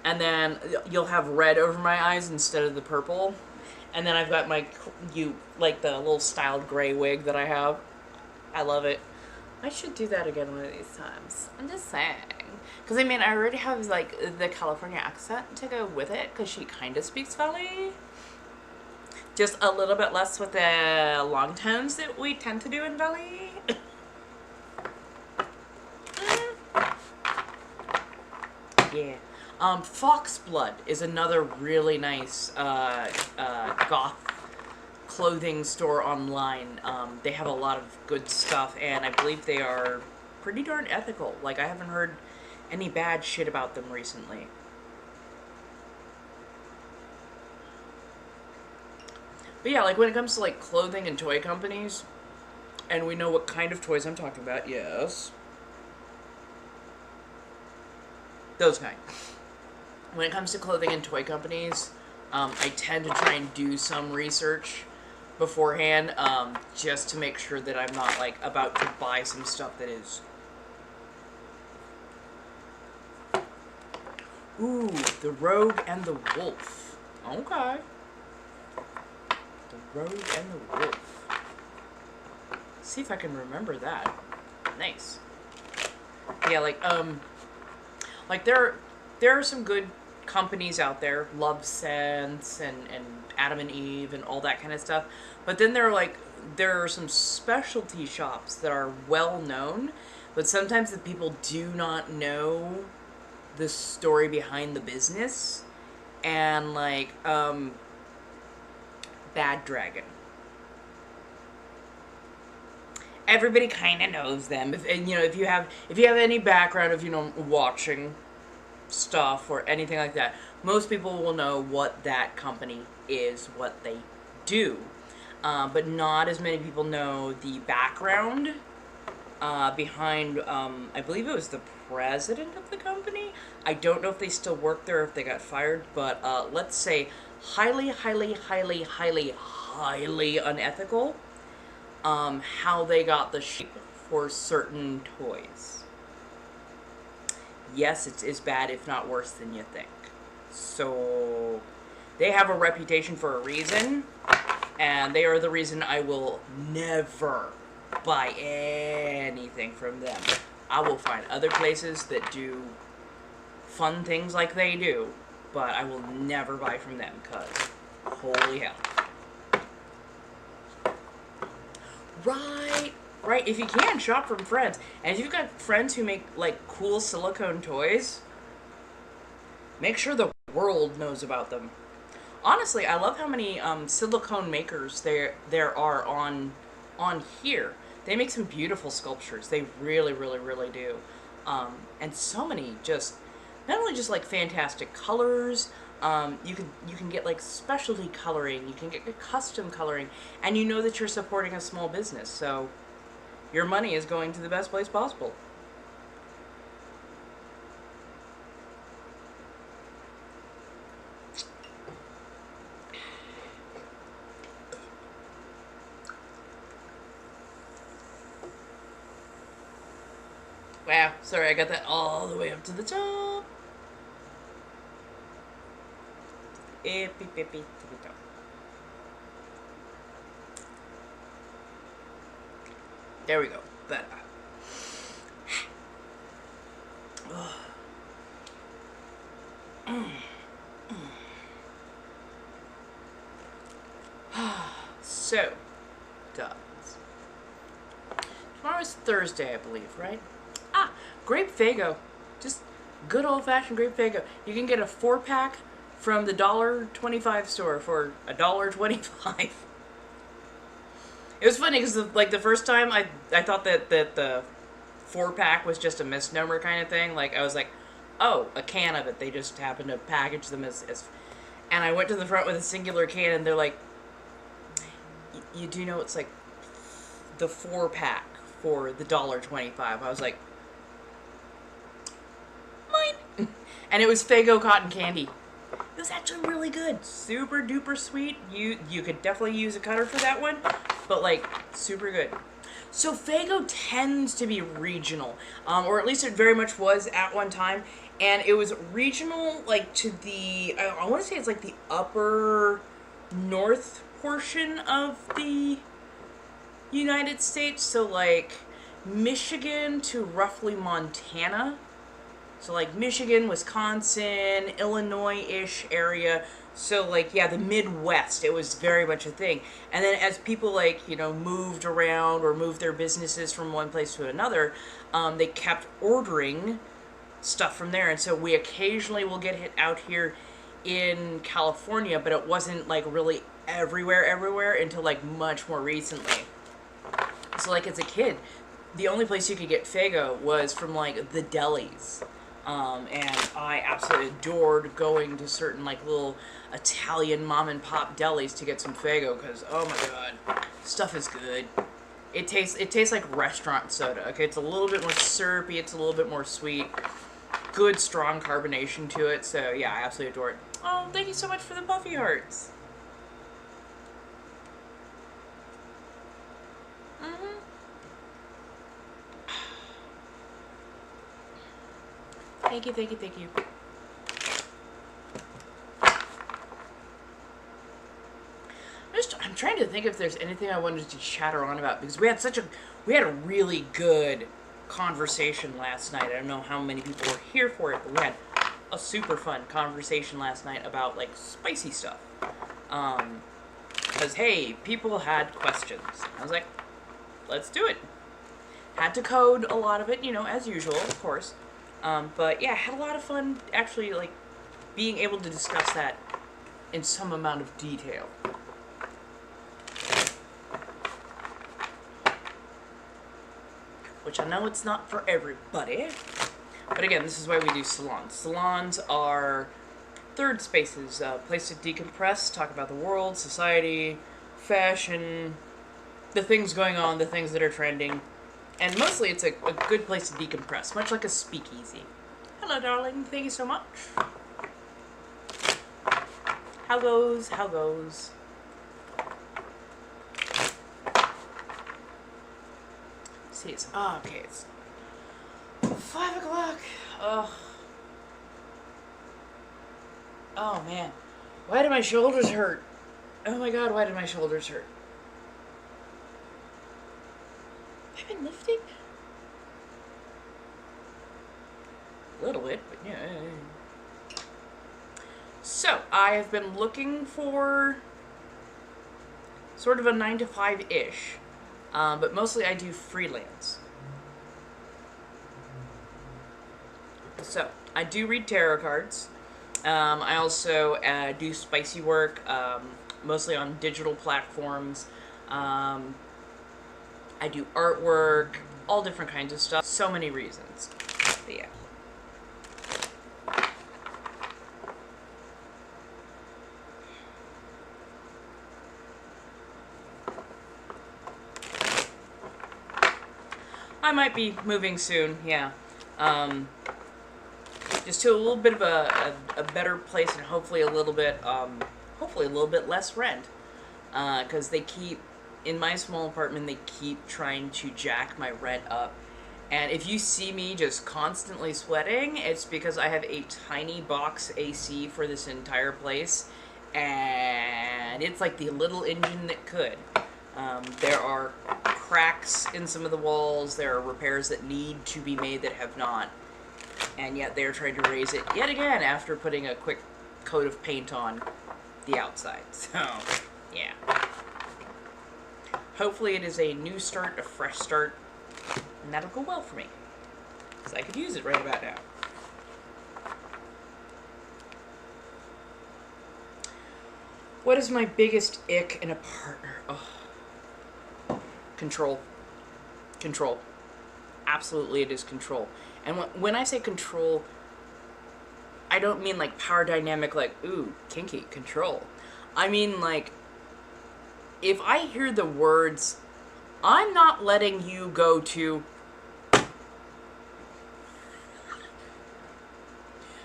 and then you'll have red over my eyes instead of the purple. And then I've got like the little styled gray wig that I have. I love it. I should do that again one of these times. I'm just saying. Because, I mean, I already have, like, the California accent to go with it, because she kind of speaks Valley. Just a little bit less with the long tones that we tend to do in Valley. Yeah. Foxblood is another really nice goth clothing store online. They have a lot of good stuff, and I believe they are pretty darn ethical. Like, I haven't heard any bad shit about them recently. But yeah, like when it comes to like clothing and toy companies, and we know what kind of toys I'm talking about, yes. Those kind. When it comes to clothing and toy companies, I tend to try and do some research beforehand, just to make sure that I'm not like about to buy some stuff that is. Ooh, the Rogue and the Wolf. Okay. The Rogue and the Wolf. See if I can remember that. Nice. Yeah, like there are some good companies out there, Love Sense and Adam and Eve and all that kind of stuff. But then there are some specialty shops that are well known, but sometimes the people do not know the story behind the business. And like Bad Dragon. Everybody kind of knows them. If you have any background of watching stuff or anything like that, most people will know what that company is, what they do. But not as many people know the background behind, I believe it was the president of the company. I don't know if they still work there or if they got fired, but let's say highly, highly, highly, highly, highly unethical. How they got the shape for certain toys. Yes, it's as bad, if not worse, than you think. So, they have a reputation for a reason, and they are the reason I will never buy anything from them. I will find other places that do fun things like they do, but I will never buy from them, because holy hell. Right, if you can, shop from friends. And if you've got friends who make, like, cool silicone toys, make sure the world knows about them. Honestly, I love how many silicone makers there are on here. They make some beautiful sculptures. They really, really, really do. And so many not only just, like, fantastic colors. You can get like specialty coloring, you can get custom coloring, and you know that you're supporting a small business, so your money is going to the best place possible. Wow, sorry, I got that all the way up to the top. There we go. Better. So, duds. Tomorrow's Thursday, I believe, right? Grape Faygo. Just good old-fashioned Grape Faygo. You can get a 4-pack from the $1.25 store for $1.25. It was funny because the first time I thought that the 4-pack was just a misnomer kind of thing. Like I was like, oh, a can of it. They just happened to package them as and I went to the front with a singular can, and they're like, you do know it's like the 4-pack for the $1.25. I was like, mine. And it was Faygo cotton candy. It was actually really good. Super duper sweet. You could definitely use a cutter for that one, but like super good. So Faygo tends to be regional, or at least it very much was at one time, and it was regional like to the I want to say it's like the upper north portion of the United States. So, like, Michigan to roughly Montana. So, like, Michigan, Wisconsin, Illinois-ish area. So, like, yeah, the Midwest, it was very much a thing. And then as people, like, you know, moved around or moved their businesses from one place to another, they kept ordering stuff from there. And so we occasionally will get hit out here in California, but it wasn't, like, really everywhere until, like, much more recently. So, like, as a kid, the only place you could get Faygo was from, like, the delis. And I absolutely adored going to certain, like, little Italian mom and pop delis to get some Faygo, because, oh my god, stuff is good. It tastes like restaurant soda, okay? It's a little bit more syrupy, it's a little bit more sweet. Good, strong carbonation to it, so yeah, I absolutely adore it. Oh, thank you so much for the Buffy hearts. Thank you. I'm trying to think if there's anything I wanted to chatter on about, because we had a really good conversation last night. I don't know how many people were here for it, but we had a super fun conversation last night about, like, spicy stuff. Because, hey, people had questions. I was like, let's do it. Had to code a lot of it, you know, as usual, of course. But yeah, had a lot of fun actually, like, being able to discuss that in some amount of detail. Which I know it's not for everybody. But again, this is why we do salons. Salons are third spaces, a place to decompress, talk about the world, society, fashion, the things going on, the things that are trending. And mostly it's a good place to decompress, much like a speakeasy. Hello, darling. Thank you so much. How goes? See, it's, okay, it's 5 o'clock. Oh, man. Why do my shoulders hurt? Oh my god, why did my shoulders hurt? I've been lifting? A little bit, but yeah. So, I have been looking for sort of a 9 to 5-ish, but mostly I do freelance. So, I do read tarot cards. I also do spicy work, mostly on digital platforms. I do artwork, all different kinds of stuff. So many reasons. But yeah. I might be moving soon, yeah. Just to a little bit of a better place, and hopefully a little bit less rent. Because they keep, in my small apartment, they keep trying to jack my rent up. And if you see me just constantly sweating, it's because I have a tiny box AC for this entire place. And it's like the little engine that could. There are cracks in some of the walls. There are repairs that need to be made that have not. And yet they're trying to raise it yet again after putting a quick coat of paint on the outside. So, yeah. Hopefully it is a new start, a fresh start, and that'll go well for me. Because I could use it right about now. What is my biggest ick in a partner? Oh. Control. Control. Absolutely it is control. And when I say control, I don't mean like power dynamic, like, ooh, kinky, control. I mean like, if I hear the words, I'm not letting you go to...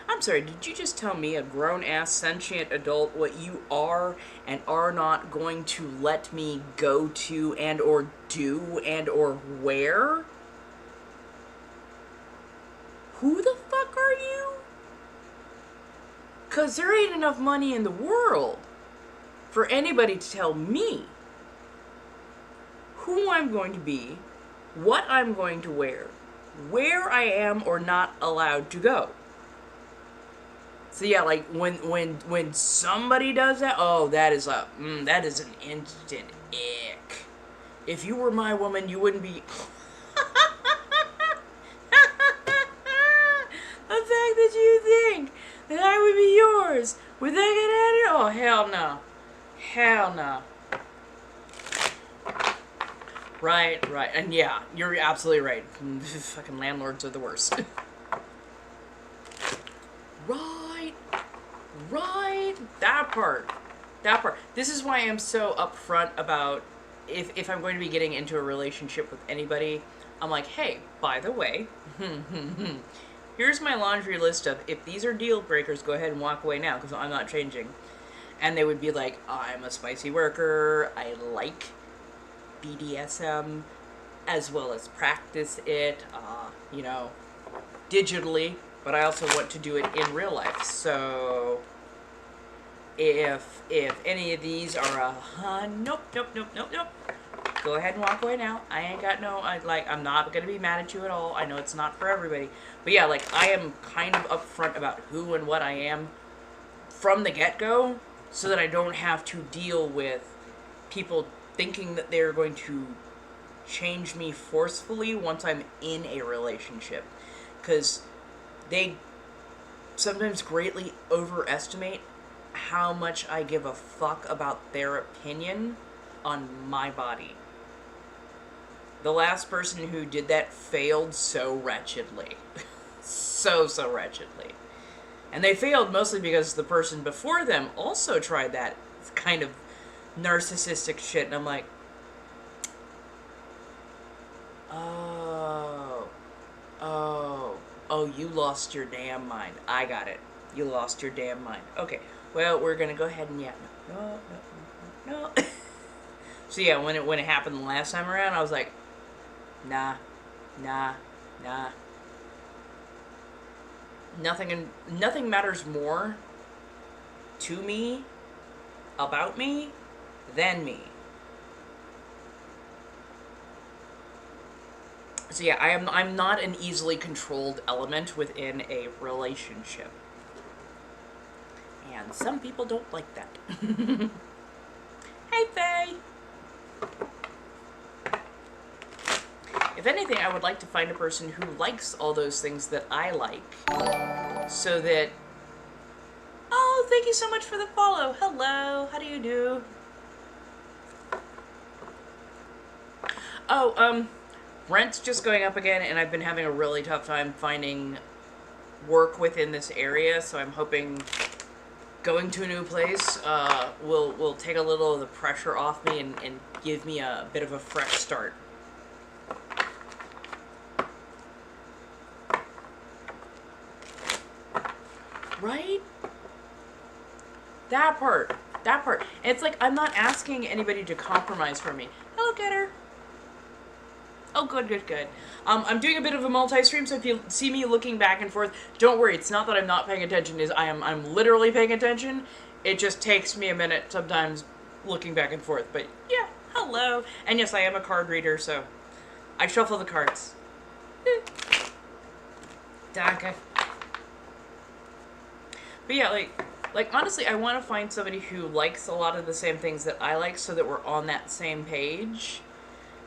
I'm sorry, did you just tell me, a grown-ass sentient adult, what you are and are not going to let me go to and or do and or where? Who the fuck are you? 'Cause there ain't enough money in the world for anybody to tell me who I'm going to be, what I'm going to wear, where I am or not allowed to go. So yeah, like when somebody does that, oh, that is that is an instant ick. If you were my woman, you wouldn't be. The fact that you think that I would be yours with that get at it, oh hell no, hell no. Right, and yeah, you're absolutely right. Fucking landlords are the worst. Right, that part. This is why I'm so upfront about if I'm going to be getting into a relationship with anybody, I'm like, hey, by the way, here's my laundry list of, if these are deal breakers, go ahead and walk away now, because I'm not changing. And they would be like, I'm a spicy worker, I like BDSM, as well as practice it, digitally, but I also want to do it in real life. So if any of these are nope, go ahead and walk away now. I ain't got I'm not gonna be mad at you at all. I know it's not for everybody, but yeah, like, I am kind of upfront about who and what I am from the get-go, so that I don't have to deal with people thinking that they're going to change me forcefully once I'm in a relationship. Because they sometimes greatly overestimate how much I give a fuck about their opinion on my body. The last person who did that failed so wretchedly. so wretchedly. And they failed mostly because the person before them also tried that kind of narcissistic shit, and I'm like, oh, you lost your damn mind. I got it. You lost your damn mind. Okay, well, we're gonna go ahead and no. So yeah, when it happened the last time around, I was like, nah. Nothing matters more to me, about me, than me. So yeah, I'm not an easily controlled element within a relationship. And some people don't like that. Hey, Faye! If anything, I would like to find a person who likes all those things that I like. So that... Oh, thank you so much for the follow. Hello, how do you do? Oh, rent's just going up again, and I've been having a really tough time finding work within this area, so I'm hoping going to a new place will take a little of the pressure off me and give me a bit of a fresh start. Right? That part. And it's like, I'm not asking anybody to compromise for me. Hello, Getter. Oh, good. I'm doing a bit of a multi-stream, so if you see me looking back and forth, don't worry. It's not that I'm not paying attention. I'm literally paying attention. It just takes me a minute sometimes looking back and forth. But yeah, hello. And yes, I am a card reader, so I shuffle the cards. Danke. But yeah, like honestly, I want to find somebody who likes a lot of the same things that I like, so that we're on that same page.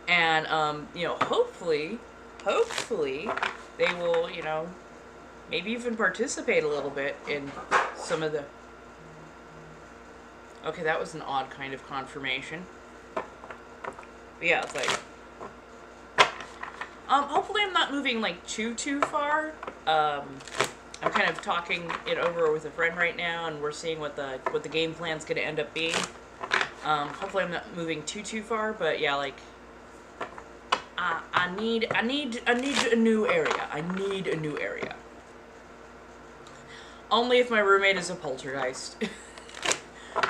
And, hopefully, they will, maybe even participate a little bit in some of the... Okay, that was an odd kind of confirmation. But yeah, it's like... hopefully I'm not moving, too far. I'm kind of talking it over with a friend right now, and we're seeing what the game plan's gonna end up being. Hopefully I'm not moving too far, but yeah, I need a new area. I need a new area. Only if my roommate is a poltergeist.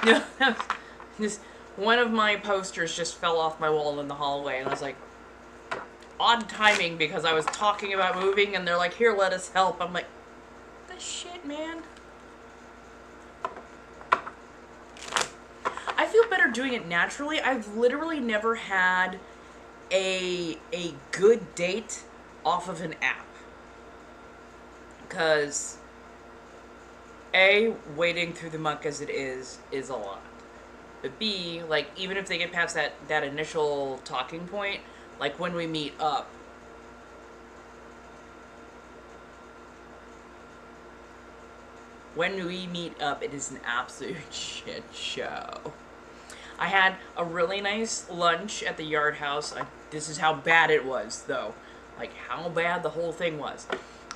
No, just one of my posters just fell off my wall in the hallway, and I was like, odd timing, because I was talking about moving, and they're like, here, let us help. I'm like, the shit, man. I better doing it naturally. I've literally never had a good date off of an app. Because A, wading through the muck as it is a lot. But B, like, even if they get past that initial talking point, like when we meet up, it is an absolute shit show. I had a really nice lunch at the Yard House. This is how bad it was, though. Like, how bad the whole thing was.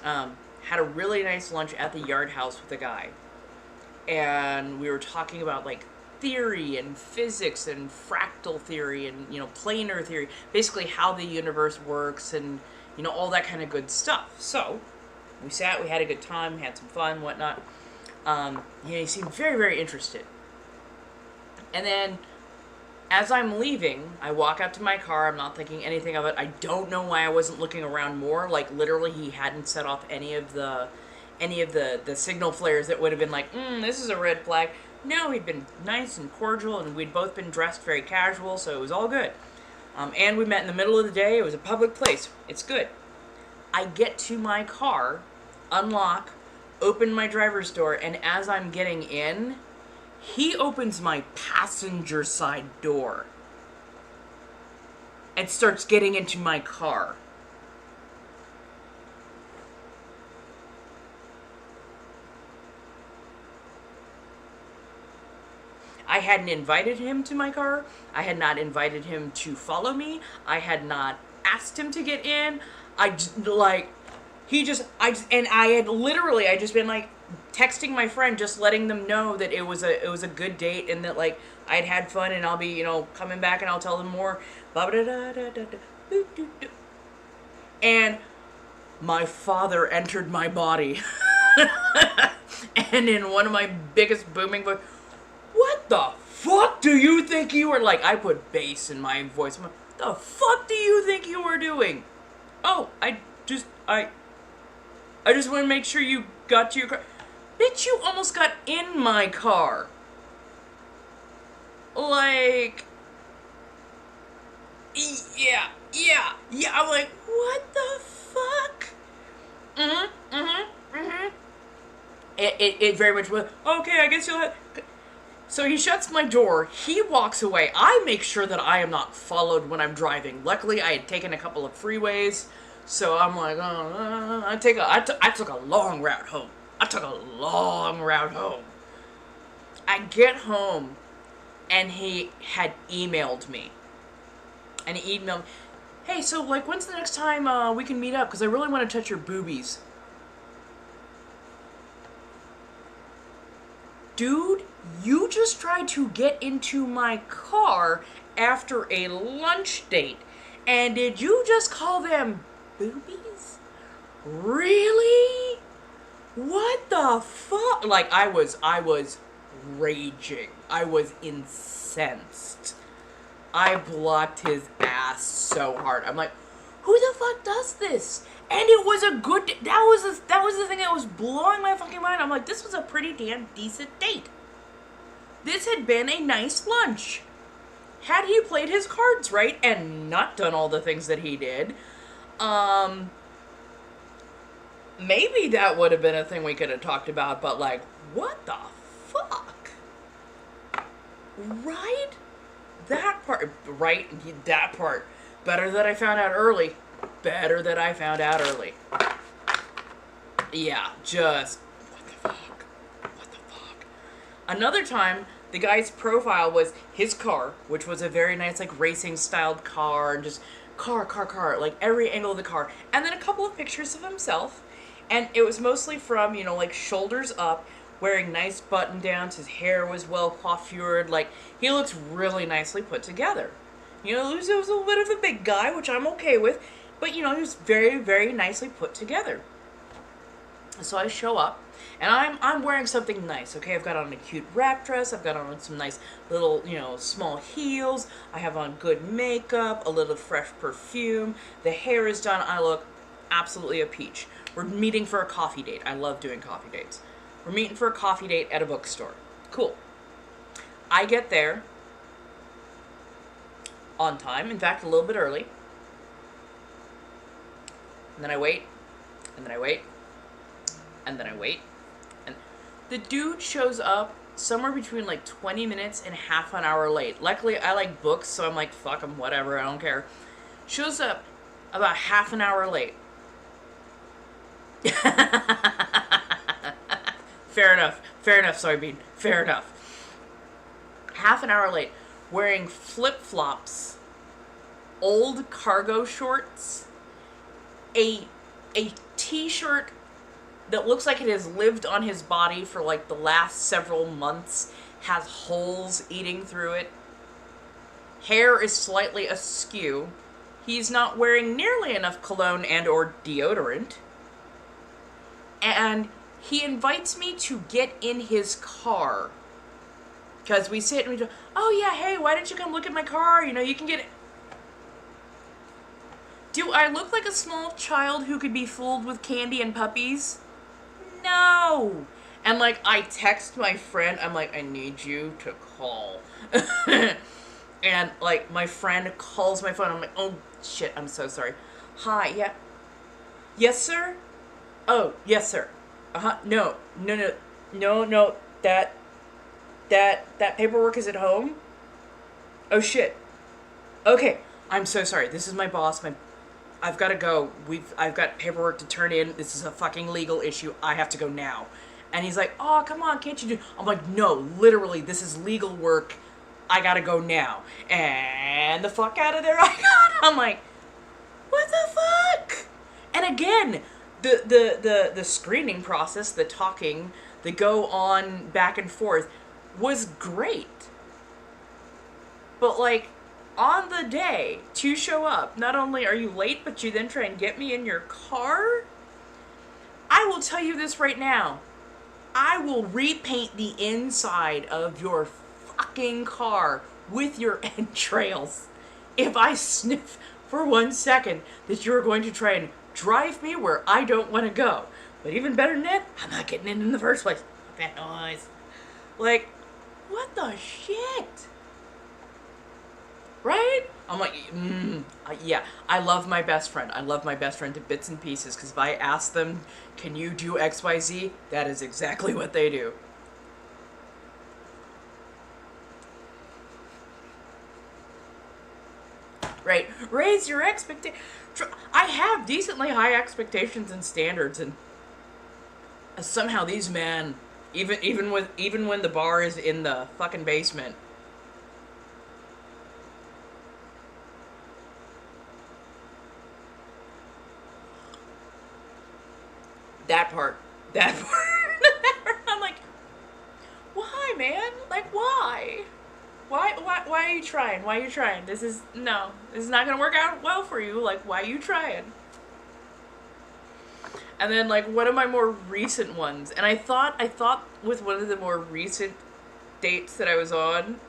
Had a really nice lunch at the Yard House with a guy. And we were talking about, like, theory and physics and fractal theory and, planar theory. Basically how the universe works and, all that kind of good stuff. So, we sat, we had a good time, had some fun, whatnot. He seemed very, very interested. And then, as I'm leaving, I walk out to my car. I'm not thinking anything of it. I don't know why I wasn't looking around more. Like, literally, he hadn't set off any of the signal flares that would have been like, this is a red flag. No, he'd been nice and cordial, and we'd both been dressed very casual, so it was all good. And we met in the middle of the day. It was a public place. It's good. I get to my car, unlock, open my driver's door, and as I'm getting in, he opens my passenger side door and starts getting into my car. I hadn't invited him to my car. I had not invited him to follow me. I had not asked him to get in. I had just been like texting my friend, just letting them know that it was a good date and that like I'd had fun and I'll be, coming back and I'll tell them more. And my father entered my body. And in one of my biggest booming voice, what the fuck do you think you were like? I put bass in my voice. I'm like, the fuck do you think you were doing? Oh, I just want to make sure you got to your car. Bitch, you almost got in my car. Like, yeah. I'm like, what the fuck? It very much was, okay, I guess you'll have... So he shuts my door, he walks away. I make sure that I am not followed when I'm driving. Luckily, I had taken a couple of freeways, so I'm like, I took a long route home. I get home, and he had emailed me. And he emailed me, hey, so, like, when's the next time we can meet up? Because I really want to touch your boobies. Dude, you just tried to get into my car after a lunch date. And did you just call them boobies? Really? What the fuck? Like, I was raging. I was incensed. I blocked his ass so hard. I'm like, who the fuck does this? And it was a good, that was the thing that was blowing my fucking mind. I'm like, this was a pretty damn decent date. This had been a nice lunch. Had he played his cards right and not done all the things that he did, maybe that would have been a thing we could have talked about, but like, what the fuck? Right? That part. Better that I found out early. Yeah, just, what the fuck? Another time, the guy's profile was his car, which was a very nice, like, racing-styled car, and just car, like, every angle of the car. And then a couple of pictures of himself, and it was mostly from, like, shoulders up, wearing nice button-downs, his hair was well coiffured, like, he looks really nicely put together. He was a little bit of a big guy, which I'm okay with, but, he was very, very nicely put together. So I show up, and I'm wearing something nice, okay? I've got on a cute wrap dress, I've got on some nice little, small heels, I have on good makeup, a little fresh perfume, the hair is done, I look absolutely a peach. We're meeting for a coffee date. I love doing coffee dates. We're meeting for a coffee date at a bookstore. Cool. I get there, on time. In fact, a little bit early. And then I wait, and then I wait, and then I wait. And the dude shows up somewhere between like 20 minutes and half an hour late. Luckily, I like books, so I'm like, fuck him, whatever, I don't care. Shows up about half an hour late. Fair enough, soybean, fair enough. Half an hour late, wearing flip-flops, old cargo shorts, a t-shirt that looks like it has lived on his body for like the last several months, has holes eating through it. Hair is slightly askew. He's not wearing nearly enough cologne and or deodorant. And he invites me to get in his car. Because we sit and we go, oh yeah, hey, why didn't you come look at my car? You know, you can get it. Do I look like a small child who could be fooled with candy and puppies? No. And like, I text my friend, I'm like, I need you to call. And like, my friend calls my phone, I'm like, oh shit, I'm so sorry. Hi, yeah. Yes, sir? Oh, yes, sir. No, that paperwork is at home? Oh shit. Okay, I'm so sorry. This is my boss, I've got to go. I've got paperwork to turn in. This is a fucking legal issue. I have to go now. And he's like, oh, come on, can't you do... I'm like, no, literally, this is legal work. I gotta go now. And the fuck out of there I got. I'm like, what the fuck? And again, the screening process, the talking, the go on back and forth was great. But like, on the day to show up, not only are you late, but you then try and get me in your car? I will tell you this right now. I will repaint the inside of your fucking car with your entrails if I sniff for 1 second that you're going to try and drive me where I don't want to go. But even better than that, I'm not getting in the first place. That noise. Like, what the shit? Right? I'm like, yeah, I love my best friend. I love my best friend to bits and pieces, because if I ask them, can you do XYZ? That is exactly what they do. Right? Raise your expectations. I have decently high expectations and standards, and somehow these men, even when the bar is in the fucking basement, that part, I'm like, why, man? Like, why? Why are you trying? Why are you trying? This is not gonna work out well for you. Like, why are you trying? And then, like, one of my more recent ones, and I thought with one of the more recent dates that I was on,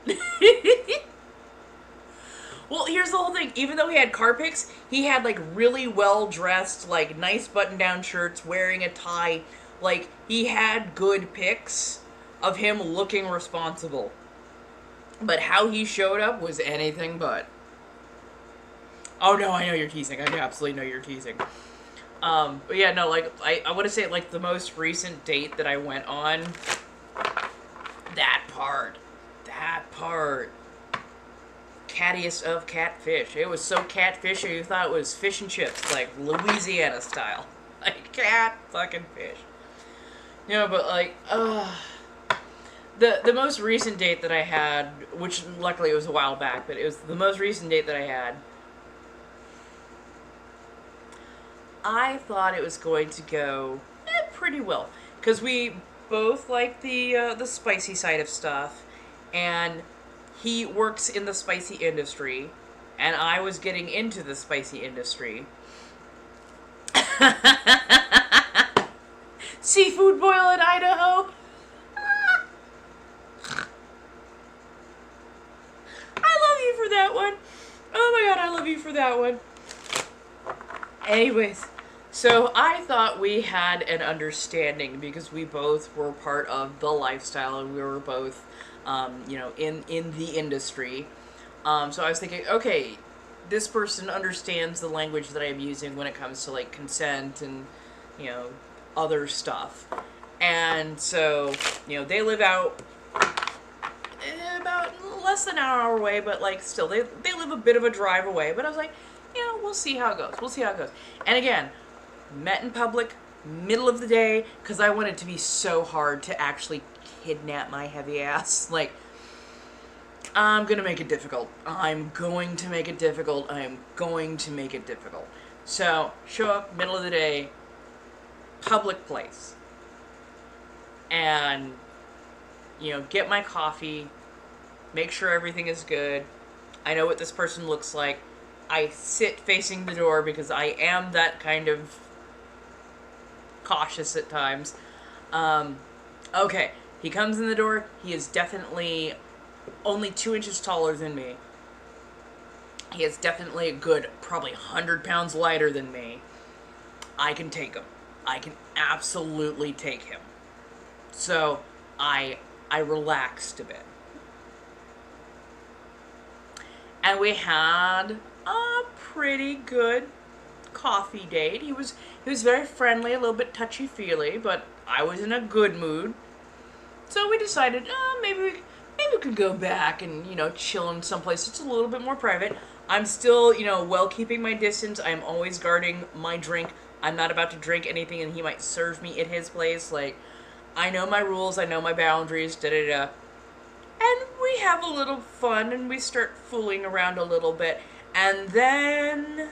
well, here's the whole thing. Even though he had car pics, he had, like, really well-dressed, like, nice button-down shirts, wearing a tie. Like, he had good pics of him looking responsible. But how he showed up was anything but. Oh, no, I know you're teasing. I absolutely know you're teasing. But yeah, no, like, I want to say, like, the most recent date that I went on, that part. Cattiest of catfish. It was so catfishy you thought it was fish and chips, like Louisiana style. Like, cat fucking fish. You know, but like, the most recent date that I had, which luckily it was a while back, but it was the most recent date that I had, I thought it was going to go pretty well, because we both like the spicy side of stuff, and he works in the spicy industry, and I was getting into the spicy industry. Seafood boil in Idaho. I love you for that one. Oh my god, I love you for that one. Anyways, so I thought we had an understanding because we both were part of the lifestyle and we were both, you know, in the industry. So I was thinking, okay, this person understands the language that I'm using when it comes to like consent and, you know, other stuff. And so, you know, they live out about less than an hour away, but like still, they live a bit of a drive away. But I was like, you know, we'll see how it goes. We'll see how it goes. And again, met in public, middle of the day, because I want it to be so hard to actually kidnap my heavy ass. Like, I'm gonna make it difficult. I'm going to make it difficult. I'm going to make it difficult. So, show up, middle of the day, public place. And, you know, get my coffee, make sure everything is good. I know what this person looks like. I sit facing the door because I am that kind of cautious at times. Okay, he comes in the door. He is definitely only 2 inches taller than me. He is definitely a good, probably 100 pounds lighter than me. I can take him. I can absolutely take him. So I relaxed a bit. And we had a pretty good coffee date. He was very friendly, a little bit touchy-feely, but I was in a good mood. So we decided, maybe we could go back and, you know, chill in someplace that's a little bit more private. I'm still, you know, well keeping my distance. I'm always guarding my drink. I'm not about to drink anything and he might serve me at his place. Like, I know my rules, I know my boundaries, da-da-da. And we have a little fun and we start fooling around a little bit. And then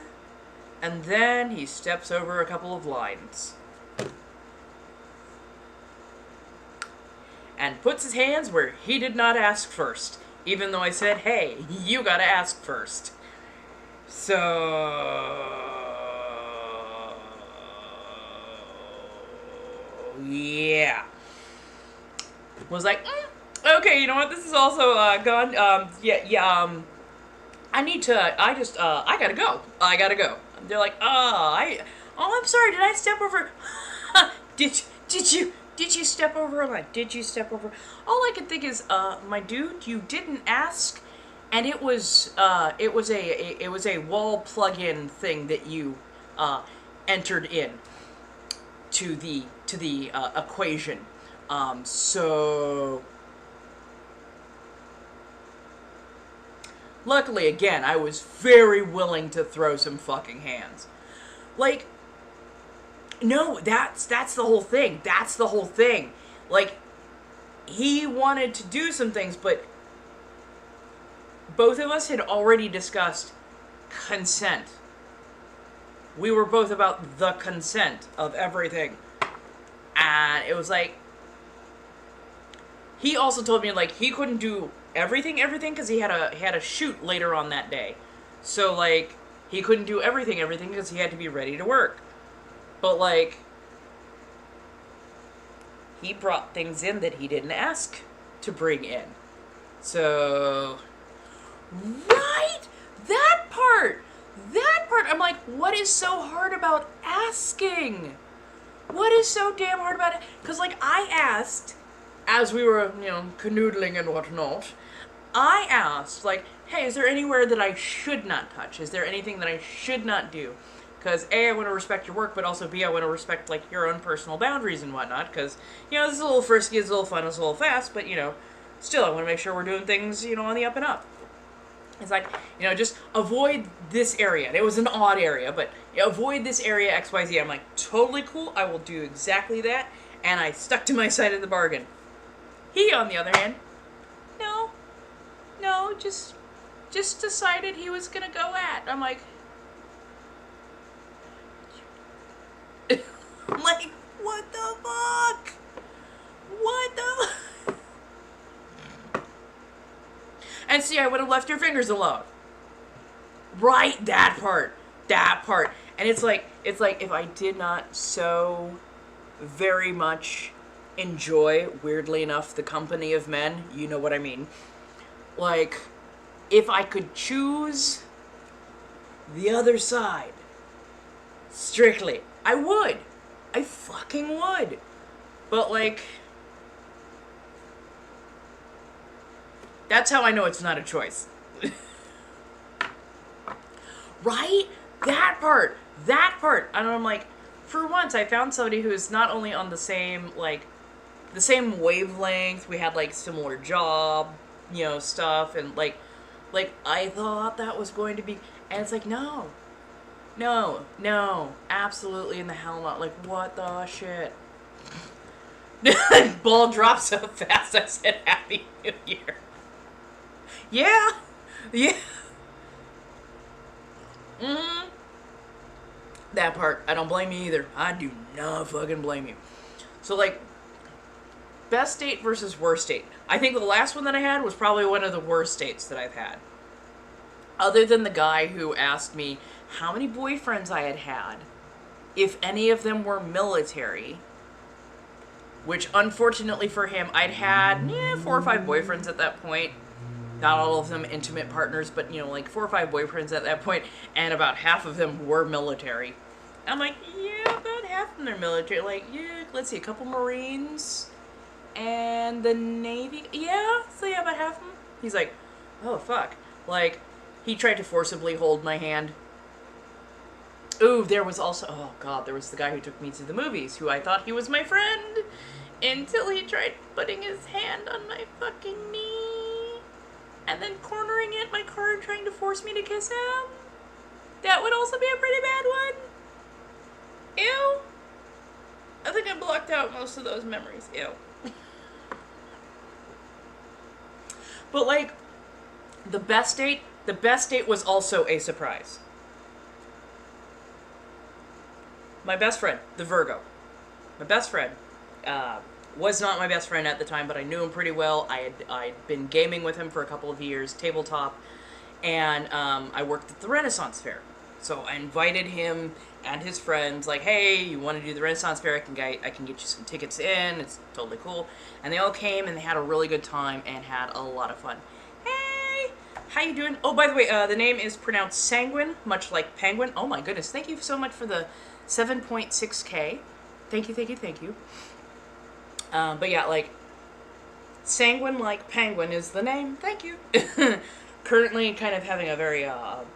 he steps over a couple of lines. And puts his hands where he did not ask first. Even though I said, hey, you gotta ask first. So... yeah. Was like, okay, you know what, this is also, gone, I gotta go. They're like, I'm sorry, did I step over? Did you step over a line? Did you step over? All I can think is, my dude, you didn't ask, and it was a wall plug-in thing that you, entered in to the equation. So luckily, again, I was very willing to throw some fucking hands. Like, no, that's the whole thing. That's the whole thing. Like, he wanted to do some things, but both of us had already discussed consent. We were both about the consent of everything. And it was like, he also told me, like, he couldn't do everything, because he had a shoot later on that day. So, like, he couldn't do everything, because he had to be ready to work. But, like, he brought things in that he didn't ask to bring in. So, right? That part, I'm like, what is so hard about asking? What is so damn hard about it? Because, like, I asked, as we were, you know, canoodling and whatnot, I asked, like, hey, is there anywhere that I should not touch? Is there anything that I should not do? Because, A, I want to respect your work, but also, B, I want to respect, like, your own personal boundaries and whatnot. Because, you know, this is a little frisky, it's a little fun, it's a little fast, but, you know, still, I want to make sure we're doing things, you know, on the up and up. It's like, you know, just avoid this area. And it was an odd area, but you know, avoid this area, XYZ. I'm like, totally cool, I will do exactly that. And I stuck to my side of the bargain. He, on the other hand, no, just decided he was gonna go at. I'm like, what the fuck? What the? And see, I would have left your fingers alone. Right, that part. And it's like if I did not so very much enjoy, weirdly enough, the company of men, you know what I mean. Like, if I could choose the other side, strictly, I would. I fucking would. But, like, that's how I know it's not a choice. Right? That part. And I'm like, for once, I found somebody who's not only on the same, like, the same wavelength. We had, like, similar job, stuff. And, like, I thought that was going to be, and it's like, no, absolutely in the hell not. Like, what the shit? Ball dropped so fast, I said Happy New Year. Yeah. That part, I don't blame you either. I do not fucking blame you. So, like, best date versus worst date. I think the last one that I had was probably one of the worst dates that I've had. Other than the guy who asked me how many boyfriends I had, if any of them were military, which unfortunately for him, I'd had 4 or 5 boyfriends at that point. Not all of them intimate partners, but, like 4 or 5 boyfriends at that point, and about half of them were military. I'm like, yeah, about half of them are military. Like, yeah, let's see, a couple Marines, and the Navy. Yeah, so yeah, about half of them. He's like, oh, fuck. Like, he tried to forcibly hold my hand. Ooh, there was also, oh god, there was the guy who took me to the movies, who I thought he was my friend, until he tried putting his hand on my fucking knee, and then cornering it, my car, trying to force me to kiss him. That would also be a pretty bad one. Ew. I think I blocked out most of those memories. Ew. But, like, the best date was also a surprise. My best friend, the Virgo. My best friend was not my best friend at the time, but I knew him pretty well. I'd been gaming with him for a couple of years, tabletop, and I worked at the Renaissance Fair. So I invited him and his friends, like, hey, you want to do the Renaissance Fair? I can get you some tickets in. It's totally cool. And they all came, and they had a really good time and had a lot of fun. Hey, how you doing? Oh, by the way, the name is pronounced Sanguine, much like penguin. Oh my goodness, thank you so much for the 7.6K. Thank you. But yeah, like, Sanguine like penguin is the name. Thank you. Currently kind of having a very,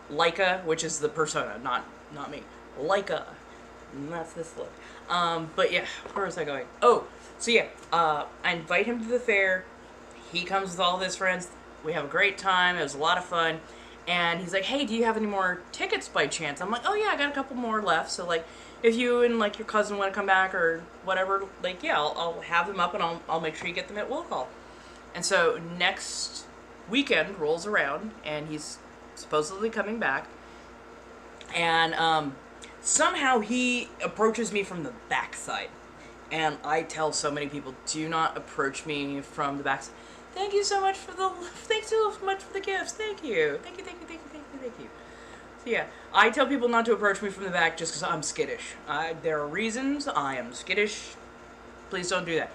Leica, which is the persona, not me. Leica. And that's this look. But yeah, where was I going? Oh, so yeah, I invite him to the fair. He comes with all of his friends. We have a great time. It was a lot of fun. And he's like, hey, do you have any more tickets by chance? I'm like, oh yeah, I got a couple more left. So, like, if you and, like, your cousin want to come back or whatever, like, yeah, I'll have them up, and I'll make sure you get them at will call. And so next weekend rolls around, and he's supposedly coming back. And somehow he approaches me from the backside. And I tell so many people, do not approach me from the backside. Thanks so much for the gifts. Thank you. So yeah, I tell people not to approach me from the back just because I'm skittish. There are reasons I am skittish. Please don't do that.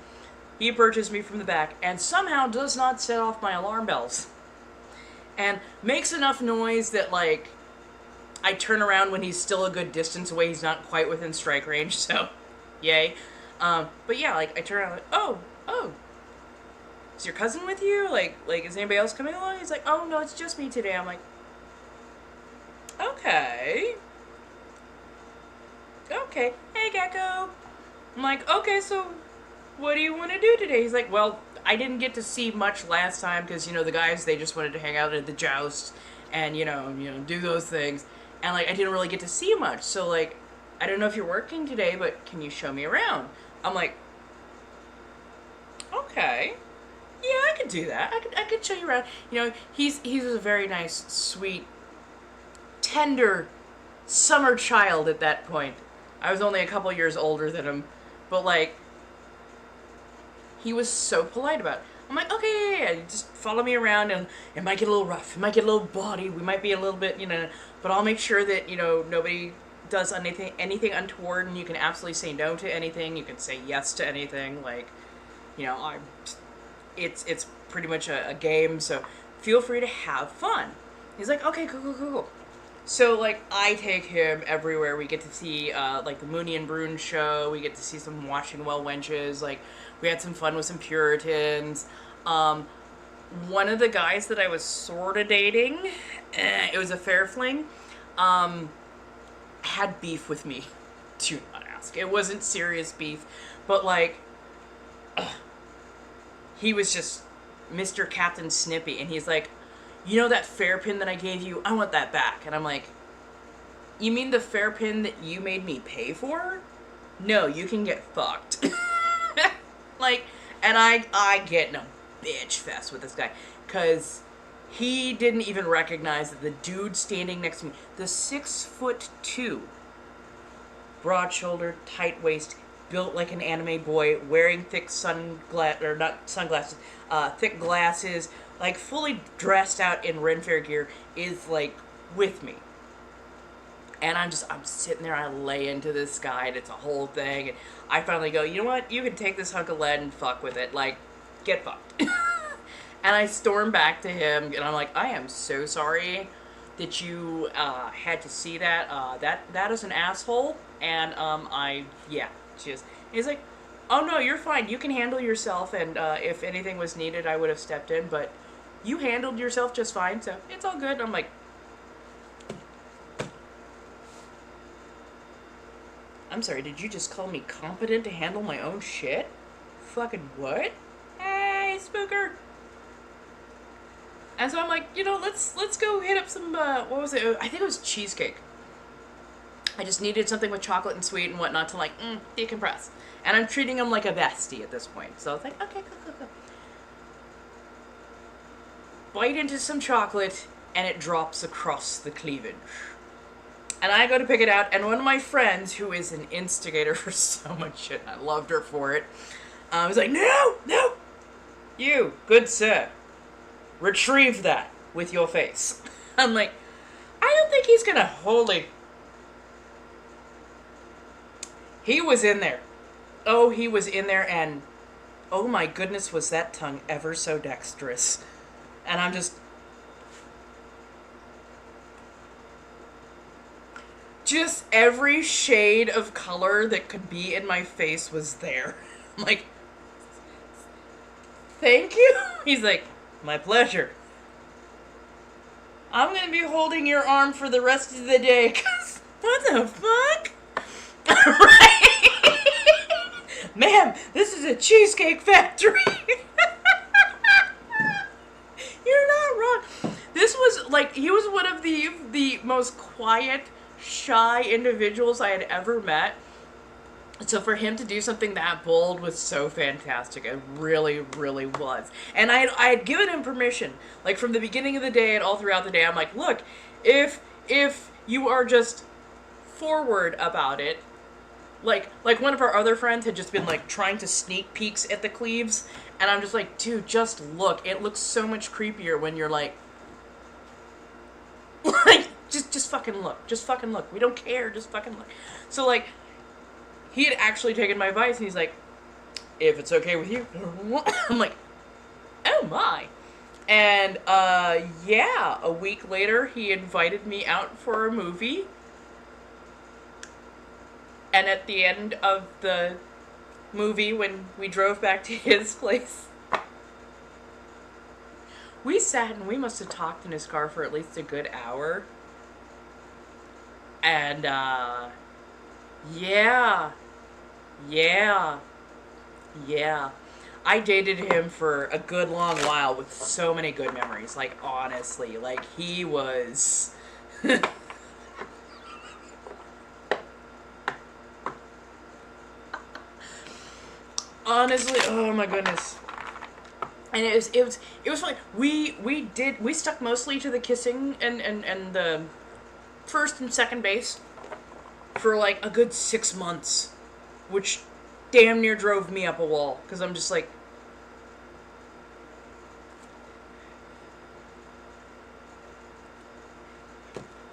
He approaches me from the back and somehow does not set off my alarm bells. And makes enough noise that, like, I turn around when he's still a good distance away. He's not quite within strike range, so yay. But yeah, like, I turn around, like, oh. Is your cousin with you? Like, is anybody else coming along? He's like, oh, no, it's just me today. I'm like, okay. Hey, Gecko. I'm like, okay, so what do you want to do today? He's like, well, I didn't get to see much last time because, the guys, they just wanted to hang out at the joust and, do those things. And, like, I didn't really get to see much. So, like, I don't know if you're working today, but can you show me around? I'm like, okay. Yeah, I could do that. I could show you around. He's a very nice, sweet, tender, summer child at that point. I was only a couple years older than him, but, like, he was so polite about it. I'm like, okay, yeah, just follow me around, and it might get a little rough. It might get a little bawdy. We might be a little bit, but I'll make sure that, nobody does anything untoward, and you can absolutely say no to anything. You can say yes to anything. Like, it's pretty much a game, so feel free to have fun. He's like, okay, cool. So, like, I take him everywhere. We get to see, like, the Mooney and Brune show. We get to see some Washing Well wenches. Like, we had some fun with some Puritans. One of the guys that I was sort of dating, it was a fair fling. had beef with me. Do not ask. It wasn't serious beef, but like, he was just Mr. Captain Snippy, and he's like, you know that fair pin that I gave you? I want that back. And I'm like, you mean the fair pin that you made me pay for? No, you can get fucked. Like, and I get in a bitch fest with this guy, because he didn't even recognize that the dude standing next to me, the 6'2", broad shouldered, tight waist, built like an anime boy, wearing thick thick glasses, like fully dressed out in Ren Fair gear, is like with me. And I'm sitting there, I lay into this guy, and it's a whole thing, and I finally go, you know what, you can take this hunk of lead and fuck with it, like, get fucked. And I storm back to him, and I'm like, I am so sorry that you had to see that. That is an asshole, and he's like, oh no, you're fine, you can handle yourself, and if anything was needed, I would have stepped in, but you handled yourself just fine, so it's all good. And I'm like, I'm sorry, did you just call me competent to handle my own shit? Fucking what? Hey, spooker! And so I'm like, you know, let's go hit up some, what was it? I think it was cheesecake. I just needed something with chocolate and sweet and whatnot to, like, decompress. And I'm treating him like a bestie at this point. So I was like, okay, cool. Bite into some chocolate, and it drops across the cleavage. And I go to pick it out, and one of my friends, who is an instigator for so much shit, and I loved her for it, was like, no! You, good sir, retrieve that with your face. I'm like, I don't think he's gonna wholly... He was in there. Oh, he was in there, and oh my goodness, was that tongue ever so dexterous. And I'm just every shade of color that could be in my face was there. I'm like, thank you? He's like, my pleasure. I'm gonna be holding your arm for the rest of the day, 'cause what the fuck? Right? Ma'am, this is a cheesecake factory. You're not wrong. This was, like, he was one of the most quiet, shy individuals I had ever met. So for him to do something that bold was so fantastic. It really, really was. And I had given him permission. Like, from the beginning of the day and all throughout the day, I'm like, look, if you are just forward about it, like one of our other friends had just been, like, trying to sneak peeks at the cleaves, and I'm just like, dude, just look. It looks so much creepier when you're like, just fucking look. Just fucking look. We don't care. Just fucking look. So, like, he had actually taken my advice, and he's like, if it's okay with you. I'm like, oh my. And, yeah, a week later, he invited me out for a movie. And at the end of the movie, when we drove back to his place, we sat and we must have talked in his car for at least a good hour. And, yeah. I dated him for a good long while with so many good memories. Like, honestly, like, he was... Honestly, oh my goodness. And it was funny. We stuck mostly to the kissing and the first and second base for like a good 6 months, which damn near drove me up a wall, because I'm just like,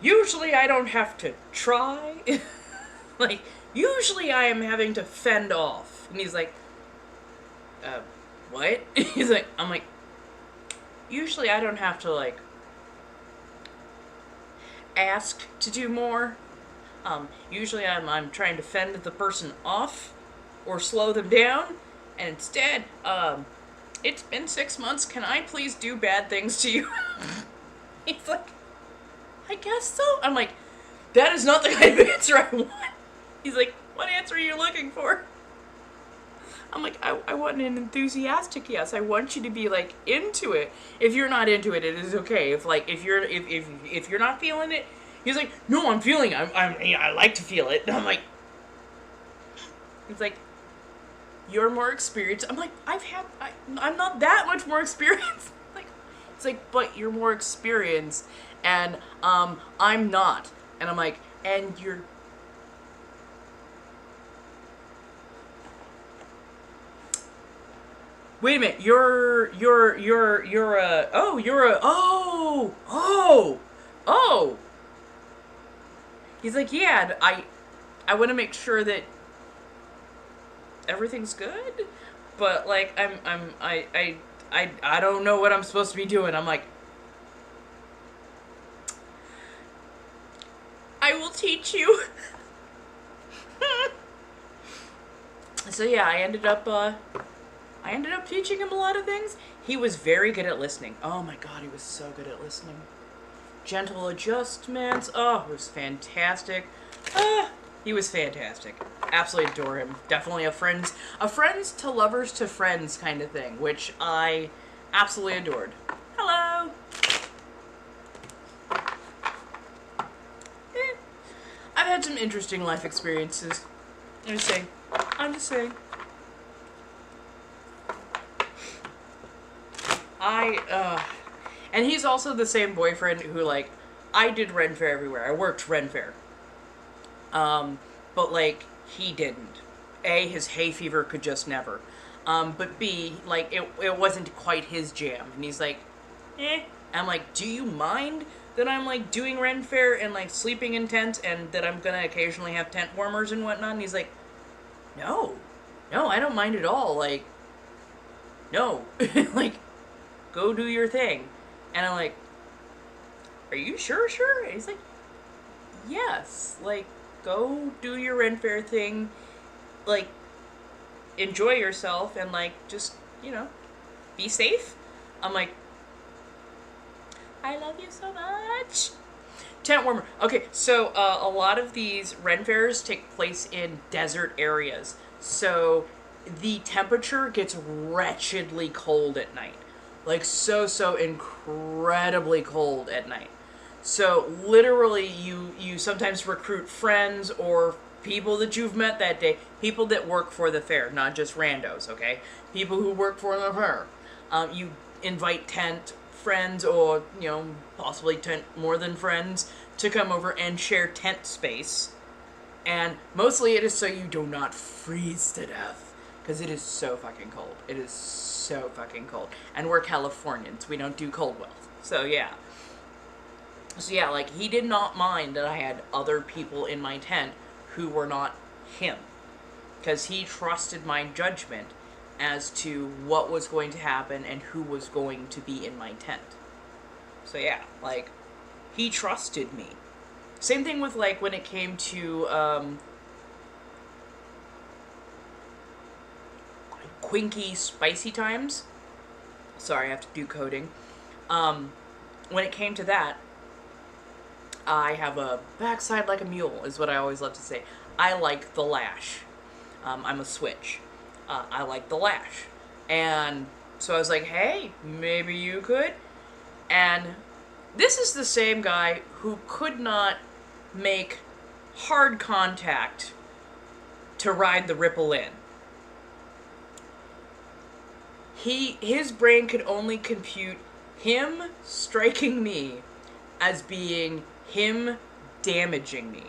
usually I don't have to try. Like, usually I am having to fend off. And he's like, what? He's like, I'm like, usually I don't have to, like, ask to do more. Usually I'm trying to fend the person off or slow them down, and instead, it's been 6 months, can I please do bad things to you? He's like, I guess so. I'm like, that is not the kind of answer I want. He's like, what answer are you looking for? I'm like, I want an enthusiastic yes. I want you to be like into it. If you're not into it, it is okay. If you're not feeling it, he's like, no, I'm feeling it. I like to feel it. And I'm like, it's like, you're more experienced. I'm like, I'm not that much more experienced. Like, it's like, but you're more experienced, and I'm not. And I'm like, and you're. Wait a minute, you're oh. He's like, yeah, I want to make sure that everything's good, but like I don't know what I'm supposed to be doing. I'm like, I will teach you. So yeah, I ended up teaching him a lot of things. He was very good at listening. Oh my god, he was so good at listening. Gentle adjustments. Oh, it was fantastic. He was fantastic. Absolutely adore him. Definitely a friends to lovers to friends kind of thing, which I absolutely adored. Hello. I've had some interesting life experiences. I'm just saying. And he's also the same boyfriend who, like, I did Ren Fair everywhere. I worked Ren Fair. But, like, he didn't. A, his hay fever could just never. But B, like, it wasn't quite his jam. And he's like, eh. I'm like, do you mind that I'm, like, doing Ren Fair and, like, sleeping in tents and that I'm gonna occasionally have tent warmers and whatnot? And he's like, no, I don't mind at all. Like, no. Like, go do your thing. And I'm like, are you sure? And he's like, yes. Like, go do your Ren Fair thing. Like, enjoy yourself and, like, just, you know, be safe. I'm like, I love you so much. Tent warmer. Okay, so a lot of these Ren Fairs take place in desert areas. So the temperature gets wretchedly cold at night. Like, so incredibly cold at night. So, literally, you sometimes recruit friends or people that you've met that day. People that work for the fair, not just randos, okay? People who work for the fair. You invite tent friends or, you know, possibly tent more than friends to come over and share tent space. And mostly it is so you do not freeze to death. Because it is so fucking cold. It is so fucking cold. And we're Californians. We don't do cold well. So, yeah. So, yeah, like, he did not mind that I had other people in my tent who were not him. Because he trusted my judgment as to what was going to happen and who was going to be in my tent. So, yeah, like, he trusted me. Same thing with, like, when it came to, Quinky spicy times. Sorry, I have to do coding. When it came to that, I have a backside like a mule, is what I always love to say. I like the lash. I'm a switch. I like the lash. And so I was like, hey, maybe you could. And this is the same guy who could not make hard contact to ride the ripple in. His brain could only compute him striking me as being him damaging me.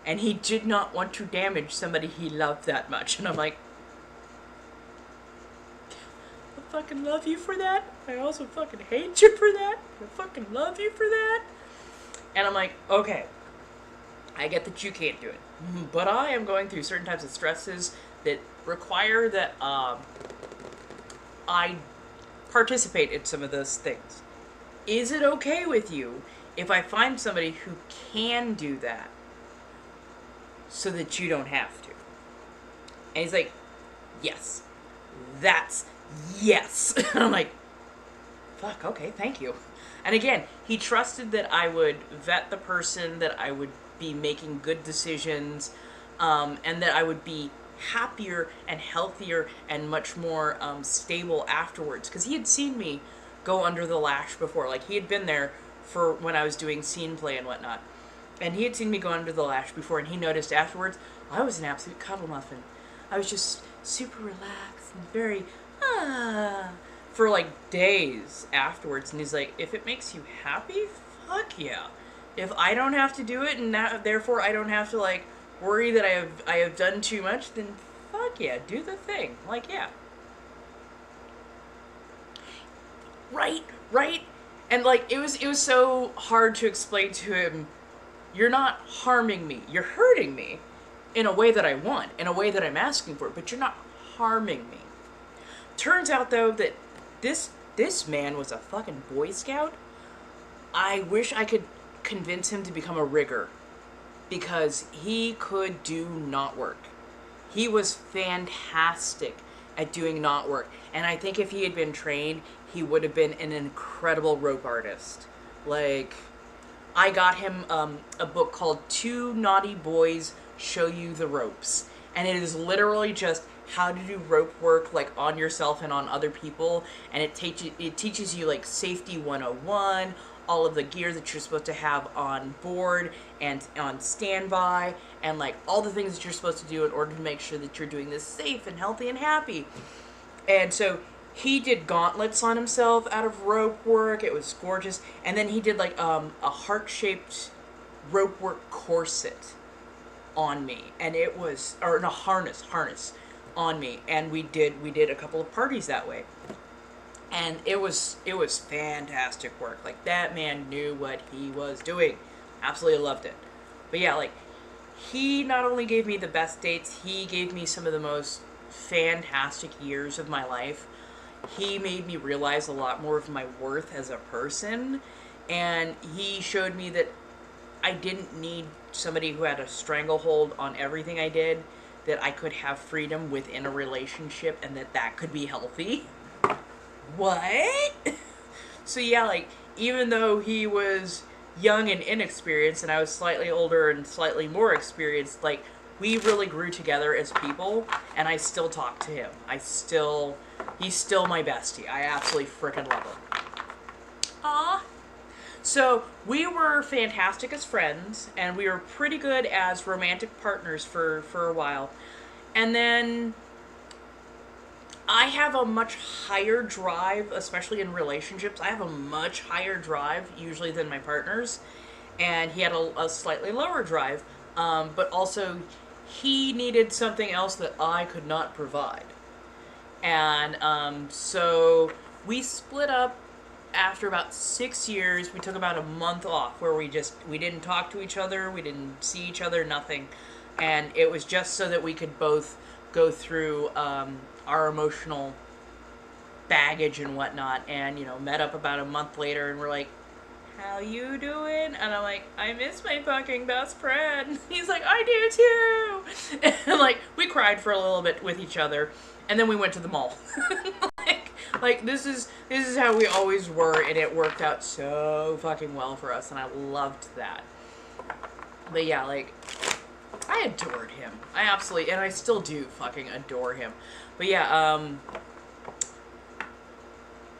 And he did not want to damage somebody he loved that much. And I'm like, I fucking love you for that. I also fucking hate you for that. I fucking love you for that. And I'm like, okay, I get that you can't do it. But I am going through certain types of stresses that require that, I participate in some of those things. Is it okay with you if I find somebody who can do that so that you don't have to? And he's like, yes. That's yes. And I'm like, fuck, okay, thank you. And again, he trusted that I would vet the person, that I would be making good decisions, and that I would be happier and healthier and much more stable afterwards. Because he had seen me go under the lash before. Like, he had been there for when I was doing scene play and whatnot. And he had seen me go under the lash before, and he noticed afterwards I was an absolute cuddle muffin. I was just super relaxed and very, for like days afterwards. And he's like, if it makes you happy, fuck yeah. If I don't have to do it, and therefore I don't have to like worry that I have done too much, then fuck yeah, do the thing. Like, yeah. Right? And like, it was so hard to explain to him, you're not harming me, you're hurting me in a way that I want, in a way that I'm asking for, but you're not harming me. Turns out though that this man was a fucking Boy Scout. I wish I could convince him to become a rigger, because he could do knot work. He was fantastic at doing knot work, and I think if he had been trained, he would have been an incredible rope artist. Like, I got him a book called Two Naughty Boys Show You the Ropes, and it is literally just how to do rope work like on yourself and on other people, and it teaches you like safety 101, all of the gear that you're supposed to have on board and on standby, and like all the things that you're supposed to do in order to make sure that you're doing this safe and healthy and happy. And so he did gauntlets on himself out of rope work. It was gorgeous. And then he did like a heart-shaped rope work corset on me, and it was, or no, harness on me, and we did a couple of parties that way. And it was fantastic work. Like, that man knew what he was doing. Absolutely loved it. But yeah, like, he not only gave me the best dates, he gave me some of the most fantastic years of my life. He made me realize a lot more of my worth as a person, and he showed me that I didn't need somebody who had a stranglehold on everything I did, that I could have freedom within a relationship, and that could be healthy. What? So yeah, like, even though he was young and inexperienced, and I was slightly older and slightly more experienced, like, we really grew together as people, and I still talk to him. He's still my bestie. I absolutely frickin' love him. Aww. So, we were fantastic as friends, and we were pretty good as romantic partners for a while. And then I have a much higher drive, especially in relationships. I have a much higher drive, usually, than my partners. And he had a slightly lower drive. But also, he needed something else that I could not provide. And so we split up after about 6 years. We took about a month off where we didn't talk to each other, we didn't see each other, nothing. And it was just so that we could both go through our emotional baggage and whatnot. And, you know, met up about a month later, and we're like, how you doing? And I'm like, I miss my fucking best friend. He's like, I do too. And like, we cried for a little bit with each other, and then we went to the mall. like this is how we always were, and it worked out so fucking well for us, and I loved that. But yeah, like, I adored him. I absolutely, and I still do fucking adore him. But yeah,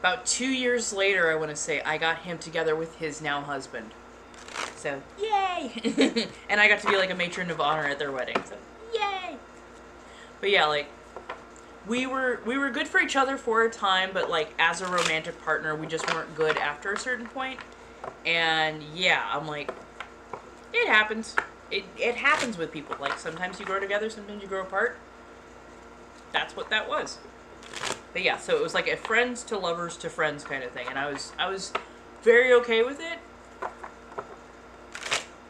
about 2 years later, I want to say, I got him together with his now husband. So, yay! And I got to be like a matron of honor at their wedding. So, yay! But yeah, like, we were good for each other for a time, but like, as a romantic partner, we just weren't good after a certain point. And yeah, I'm like, it happens. It happens with people. Like, sometimes you grow together, sometimes you grow apart. That's what that was. But yeah, so it was like a friends to lovers to friends kind of thing, and I was very okay with it.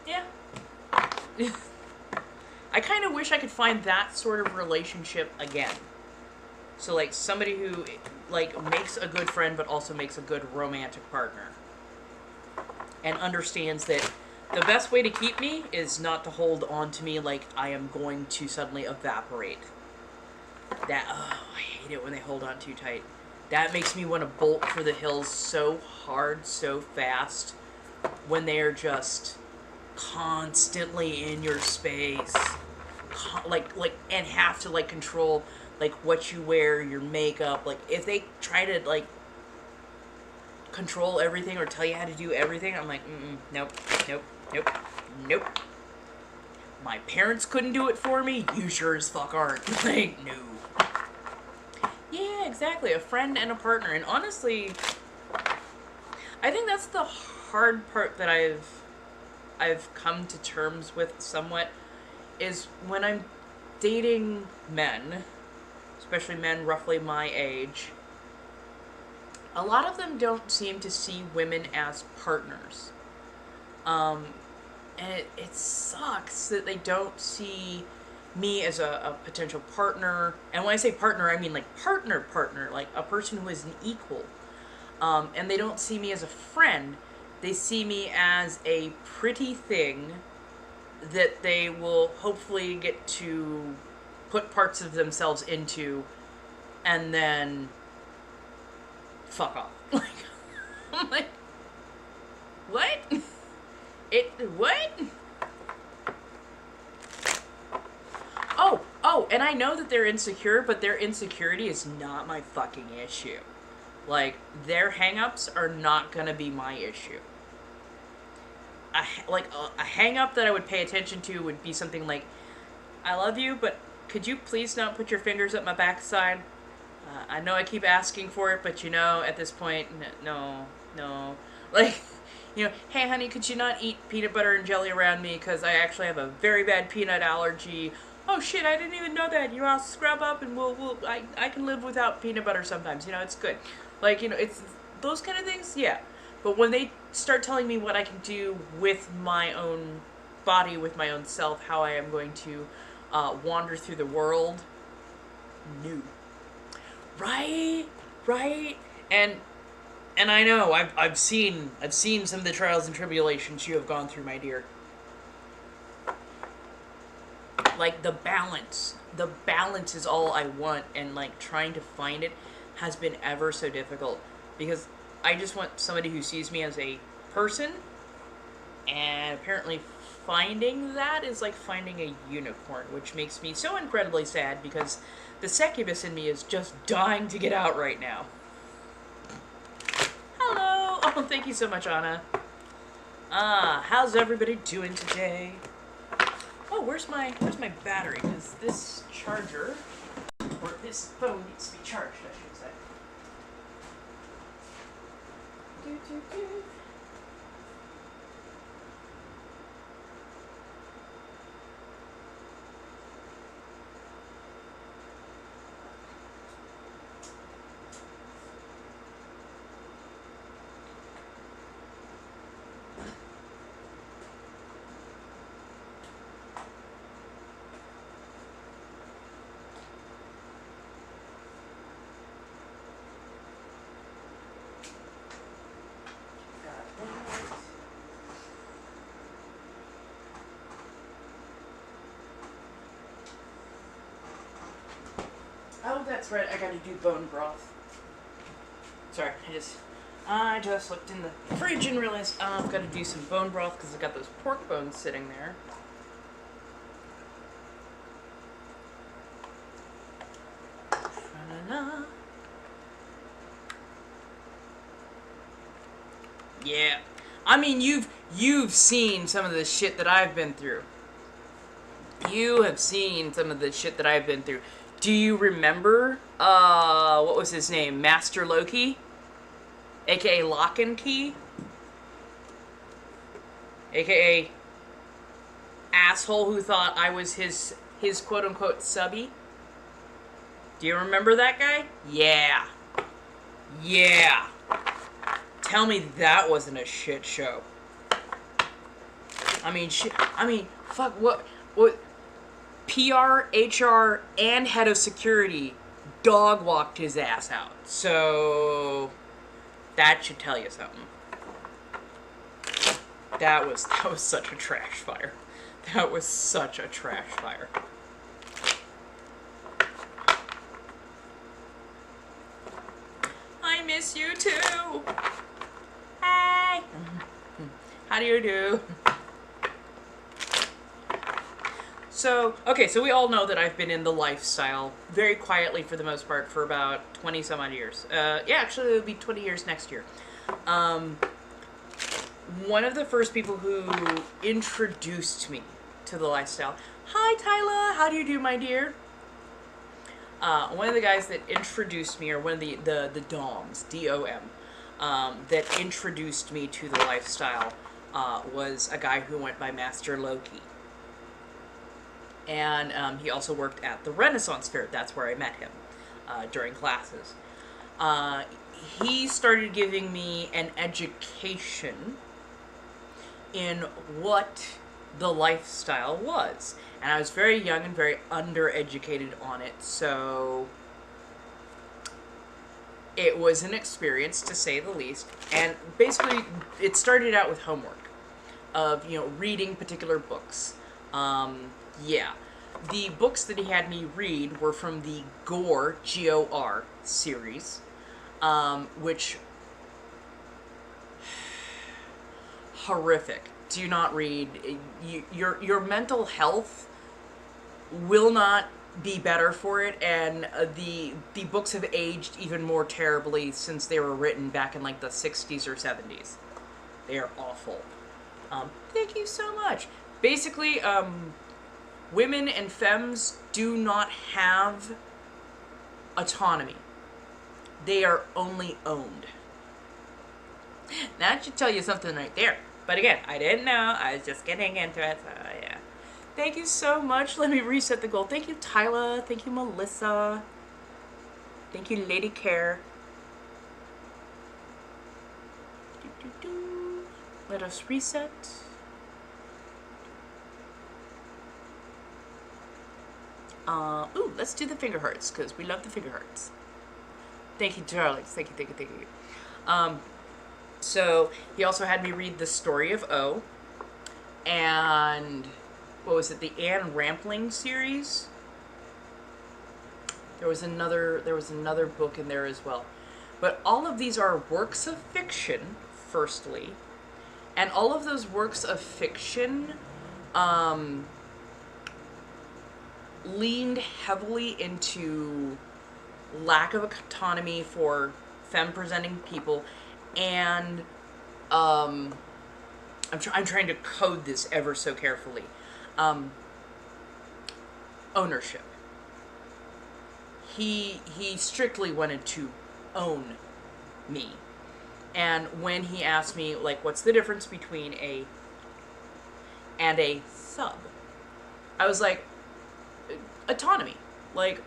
Yeah. I kind of wish I could find that sort of relationship again. So like, somebody who like makes a good friend but also makes a good romantic partner, and understands that the best way to keep me is not to hold on to me like I am going to suddenly evaporate. I hate it when they hold on too tight. That makes me want to bolt for the hills so hard, so fast, when they are just constantly in your space, and have to like control like what you wear, your makeup. Like if they try to like control everything or tell you how to do everything, I'm like, nope, nope, nope, nope. My parents couldn't do it for me. You sure as fuck aren't. Like, no. Yeah, exactly. A friend and a partner. And honestly, I think that's the hard part that I've come to terms with somewhat, is when I'm dating men, especially men roughly my age, a lot of them don't seem to see women as partners. And it sucks that they don't see me as a potential partner. And when I say partner, I mean like partner, like a person who is an equal. And they don't see me as a friend. They see me as a pretty thing that they will hopefully get to put parts of themselves into and then fuck off. Like, I'm like, what? What? Oh, and I know that they're insecure, but their insecurity is not my fucking issue. Like, their hang-ups are not gonna be my issue. A hang-up that I would pay attention to would be something like, I love you, but could you please not put your fingers up my backside? I know I keep asking for it, but you know, at this point, no. Like, you know, hey honey, could you not eat peanut butter and jelly around me because I actually have a very bad peanut allergy. Oh shit, I didn't even know that. You know, I'll scrub up and I can live without peanut butter sometimes. You know, it's good. Like, you know, it's those kind of things, yeah. But when they start telling me what I can do with my own body, with my own self, how I am going to wander through the world, no. Right? And I know I've seen some of the trials and tribulations you have gone through, my dear. Like the balance is all I want, and like trying to find it has been ever so difficult because I just want somebody who sees me as a person, and apparently finding that is like finding a unicorn, which makes me so incredibly sad because the succubus in me is just dying to get out right now. Hello! Oh, thank you so much, Anna. How's everybody doing today? Oh, where's my battery? Because this charger, or this phone needs to be charged, I should say. Oh, that's right, I gotta do bone broth. Sorry, I just looked in the fridge and realized I've gotta do some bone broth because I've got those pork bones sitting there. Na-na-na. Yeah. I mean, you've seen some of the shit that I've been through. You have seen some of the shit that I've been through. Do you remember, what was his name? Master Loki? AKA Lock and Key? AKA asshole who thought I was his quote-unquote subby? Do you remember that guy? Yeah. Yeah. Tell me that wasn't a shit show. I mean, fuck, what, PR, HR, and head of security dog walked his ass out. So that should tell you something. That was such a trash fire. That was such a trash fire. I miss you too. Hey. How do you do? So, okay, so we all know that I've been in the lifestyle very quietly for the most part for about 20 some odd years. Yeah, actually, it'll be 20 years next year. One of the first people who introduced me to the lifestyle. Hi, Tyla. How do you do, my dear? One of the guys that introduced me, or one of the DOMs, D-O-M, that introduced me to the lifestyle was a guy who went by Master Loki. And he also worked at the Renaissance Fair. That's where I met him during classes. He started giving me an education in what the lifestyle was. And I was very young and very undereducated on it, so it was an experience, to say the least. And basically, it started out with homework of, reading particular books. Yeah. The books that he had me read were from the Gore, G-O-R, series, which... horrific. Do not read. Your mental health will not be better for it, and the books have aged even more terribly since they were written back in like the 60s or 70s. They are awful. Thank you so much. Basically, women and femmes do not have autonomy. They are only owned. That should tell you something right there. But again, I didn't know. I was just getting into it, so yeah. Thank you so much. Let me reset the goal. Thank you, Tyla. Thank you, Melissa. Thank you, Lady Care. Let us reset. Ooh, let's do the finger hearts, because we love the finger hearts. Thank you, darlings. Thank you, thank you, thank you. So, he also had me read The Story of O, and, what was it, the Anne Rampling series? There was another book in there as well. But all of these are works of fiction, firstly, and all of those works of fiction, leaned heavily into lack of autonomy for femme-presenting people, and I'm trying to code this ever so carefully. Ownership. He strictly wanted to own me. And when he asked me, like, what's the difference between a sub? I was like, autonomy. Like,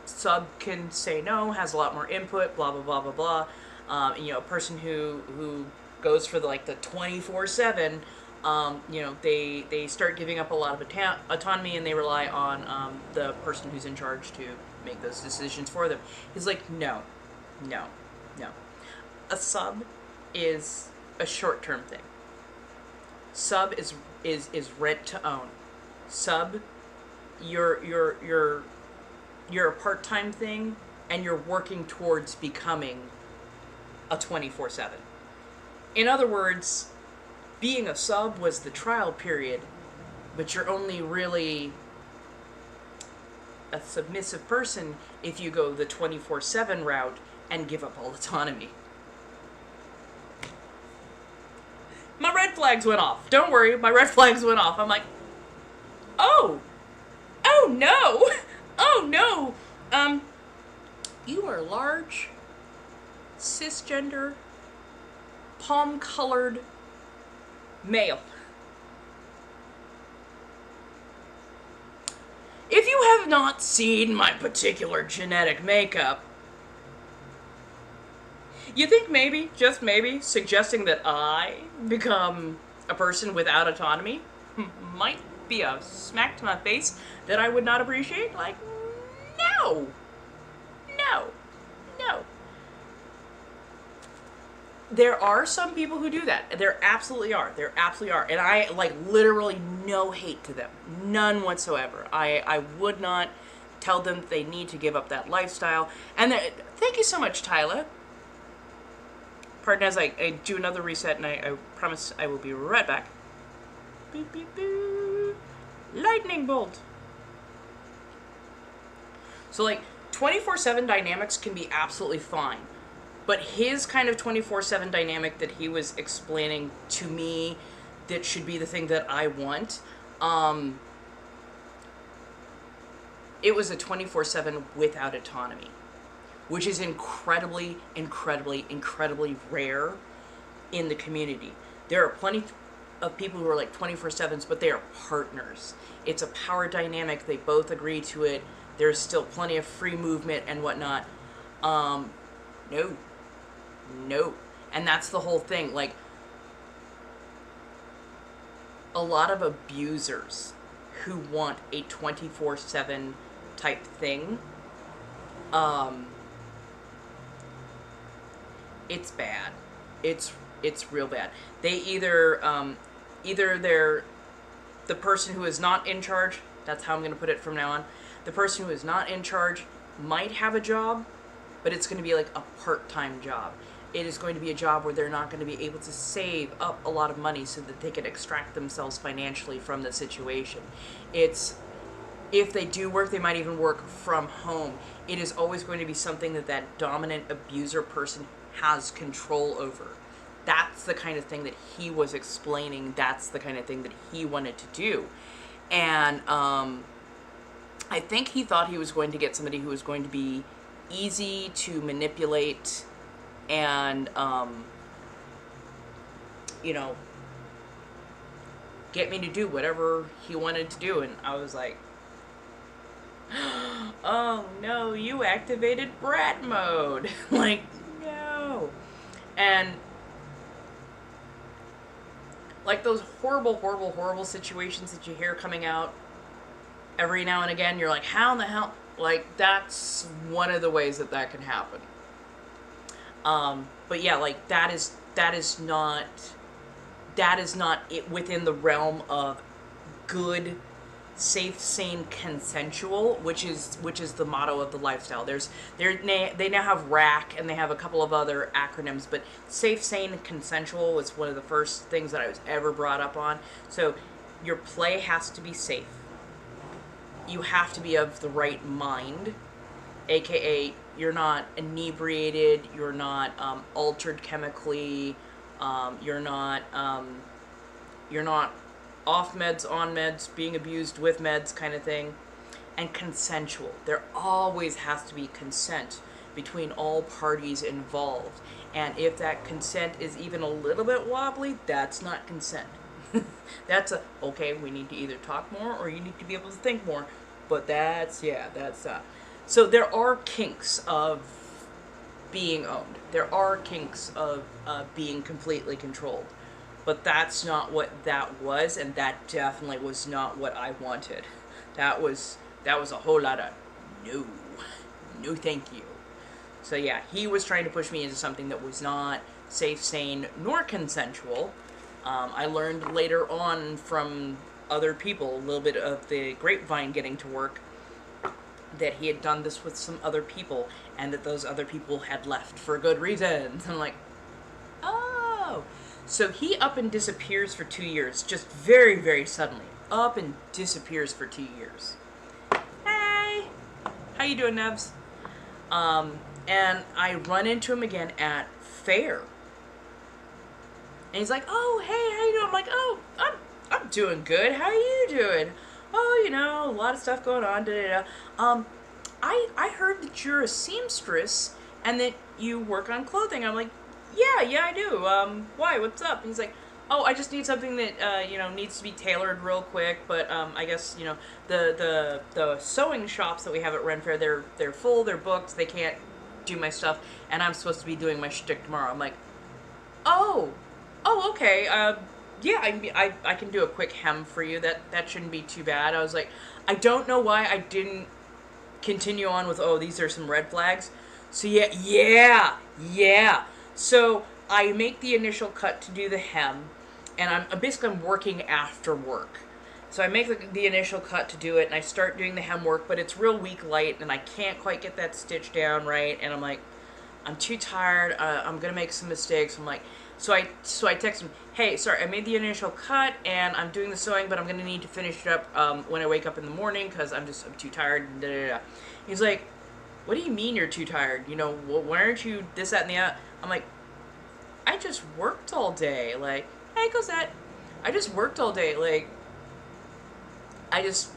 sub can say no, has a lot more input, blah, blah, blah, blah, blah. A person who goes for the 24/7, they start giving up a lot of autonomy, and they rely on the person who's in charge to make those decisions for them. He's like, no. A sub is a short-term thing. Sub is rent to own. Sub, you're a part-time thing, and you're working towards becoming a 24/7. In other words, being a sub was the trial period, but you're only really a submissive person if you go the 24/7 route and give up all autonomy. My red flags went off. Don't worry, my red flags went off. I'm like, oh no, oh no. You are large, cisgender, palm-colored male. If you have not seen my particular genetic makeup, you think maybe, just maybe, suggesting that I become a person without autonomy might be a smack to my face that I would not appreciate? Like, no. There are some people who do that. There absolutely are. And I, literally no hate to them. None whatsoever. I would not tell them that they need to give up that lifestyle. And thank you so much, Tyla. Pardon as I do another reset, and I promise I will be right back. Beep, beep, beep. Lightning bolt. So, like, 24/7 dynamics can be absolutely fine. But his kind of 24/7 dynamic that he was explaining to me that should be the thing that I want, it was a 24/7 without autonomy, which is incredibly, incredibly, incredibly rare in the community. There are plenty of people who are like 24/7s, but they are partners. It's a power dynamic. They both agree to it. There's still plenty of free movement and whatnot. No. No. And that's the whole thing. Like, a lot of abusers who want a 24/7 type thing, it's bad. It's real bad. They either they're the person who is not in charge. That's how I'm going to put it from now on. The person who is not in charge might have a job, but it's going to be like a part-time job. It is going to be a job where they're not going to be able to save up a lot of money so that they can extract themselves financially from the situation. It's, if they do work, they might even work from home. It is always going to be something that that dominant abuser person has control over. That's the kind of thing that he was explaining. That's the kind of thing that he wanted to do. And I think he thought he was going to get somebody who was going to be easy to manipulate and, you know, get me to do whatever he wanted to do. And I was like, oh no, you activated brat mode. Like, no. And like those horrible, horrible, horrible situations that you hear coming out every now and again, you're like, how in the hell? Like, that's one of the ways that that can happen. But yeah, like, that is not it within the realm of good, safe, sane, consensual, which is the motto of the lifestyle. They now have RAC, and they have a couple of other acronyms, but safe, sane, and consensual was one of the first things that I was ever brought up on. So your play has to be safe. You have to be of the right mind, aka you're not inebriated, you're not altered chemically, you're not off meds, on meds, being abused with meds kind of thing, and consensual. There always has to be consent between all parties involved, and if that consent is even a little bit wobbly, that's not consent. That's okay, we need to either talk more or you need to be able to think more, but that's so there are kinks of being owned. There are kinks of being completely controlled. But that's not what that was, and that definitely was not what I wanted. That was a whole lot of no thank you. So yeah, he was trying to push me into something that was not safe, sane, nor consensual. I learned later on from other people, a little bit of the grapevine getting to work, that he had done this with some other people, and that those other people had left for good reasons. I'm like, oh. So he up and disappears for 2 years, just very, very suddenly. Up and disappears for 2 years. Hey! How you doing, Nebs? And I run into him again at fair. And he's like, oh, hey, how you doing? I'm like, oh, I'm doing good. How are you doing? Oh, you know, a lot of stuff going on. I heard that you're a seamstress and that you work on clothing. I'm like, yeah, I do. Why? What's up? And he's like, oh, I just need something that, needs to be tailored real quick. But I guess, the sewing shops that we have at Ren Fair, they're full, they're booked, they can't do my stuff, and I'm supposed to be doing my shtick tomorrow. I'm like, oh, okay. Yeah, I can do a quick hem for you. That shouldn't be too bad. I was like, I don't know why I didn't continue on with, oh, these are some red flags. So yeah. So I make the initial cut to do the hem, and I'm working after work. So I make the initial cut to do it, and I start doing the hem work, but it's real weak light, and I can't quite get that stitch down right, and I'm like, I'm too tired, I'm going to make some mistakes. I'm like, So I text him, hey, sorry, I made the initial cut and I'm doing the sewing, but I'm gonna need to finish it up when I wake up in the morning because I'm too tired. Da, da, da. He's like, what do you mean you're too tired? You know, why aren't you this, that, and the other? I'm like, I just worked all day. Like, hey, Cosette, I just worked all day. Like, I just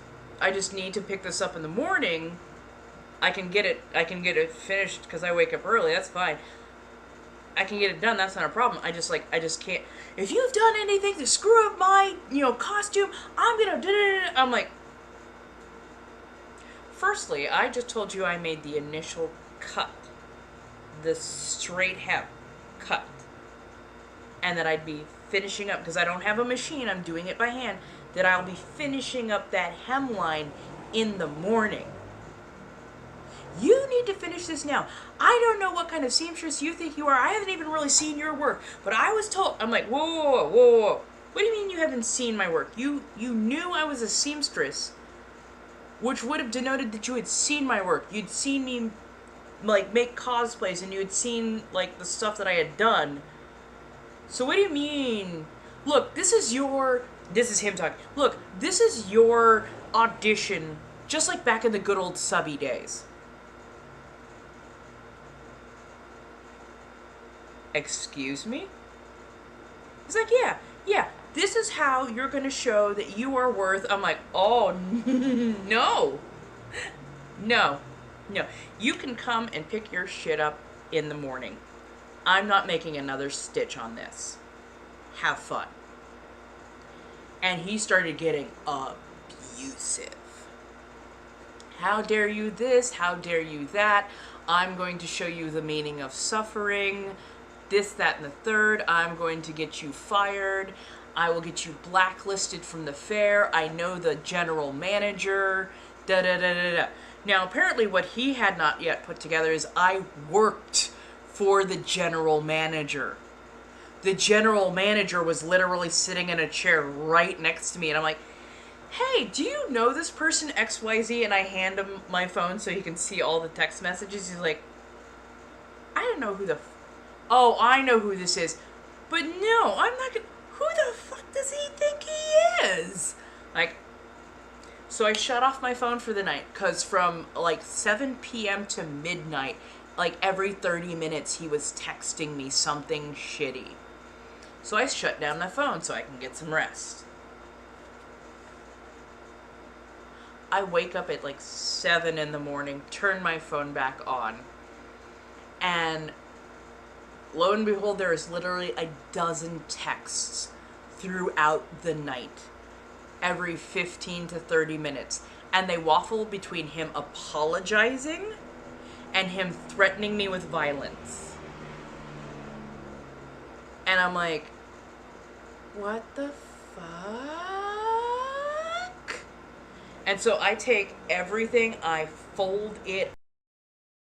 need to pick this up in the morning. I can get it finished because I wake up early. That's fine. I can get it done. That's not a problem. I just can't. If you've done anything to screw up my, costume, I'm gonna. I'm like. Firstly, I just told you I made the initial cut, the straight hem cut, and that I'd be finishing up because I don't have a machine. I'm doing it by hand. That I'll be finishing up that hemline in the morning. You need to finish this now. I don't know what kind of seamstress you think you are. I haven't even really seen your work. But I was told, I'm like, whoa. What do you mean you haven't seen my work? You knew I was a seamstress, which would have denoted that you had seen my work. You'd seen me, like, make cosplays, and you had seen, like, the stuff that I had done. So what do you mean? Look, this is him talking. Look, this is your audition, just like back in the good old subby days. Excuse me? He's like, yeah, this is how you're gonna show that you are worth. I'm like, oh, no. You can come and pick your shit up in the morning. I'm not making another stitch on this. Have fun. And he started getting abusive. How dare you this? How dare you that? I'm going to show you the meaning of suffering. This, that, and the third. I'm going to get you fired. I will get you blacklisted from the fair. I know the general manager. Da da da da da. Now, apparently what he had not yet put together is I worked for the general manager. The general manager was literally sitting in a chair right next to me, and I'm like, hey, do you know this person XYZ? And I hand him my phone so he can see all the text messages. He's like, I don't know who oh, I know who this is. But no, I'm not gonna... Who the fuck does he think he is? Like, so I shut off my phone for the night, because from, like, 7 p.m. to midnight, like, every 30 minutes he was texting me something shitty. So I shut down my phone so I can get some rest. I wake up at, like, 7 in the morning, turn my phone back on, and lo and behold, there is literally a dozen texts throughout the night, every 15 to 30 minutes. And they waffle between him apologizing and him threatening me with violence. And I'm like, what the fuck? And so I take everything, I fold it.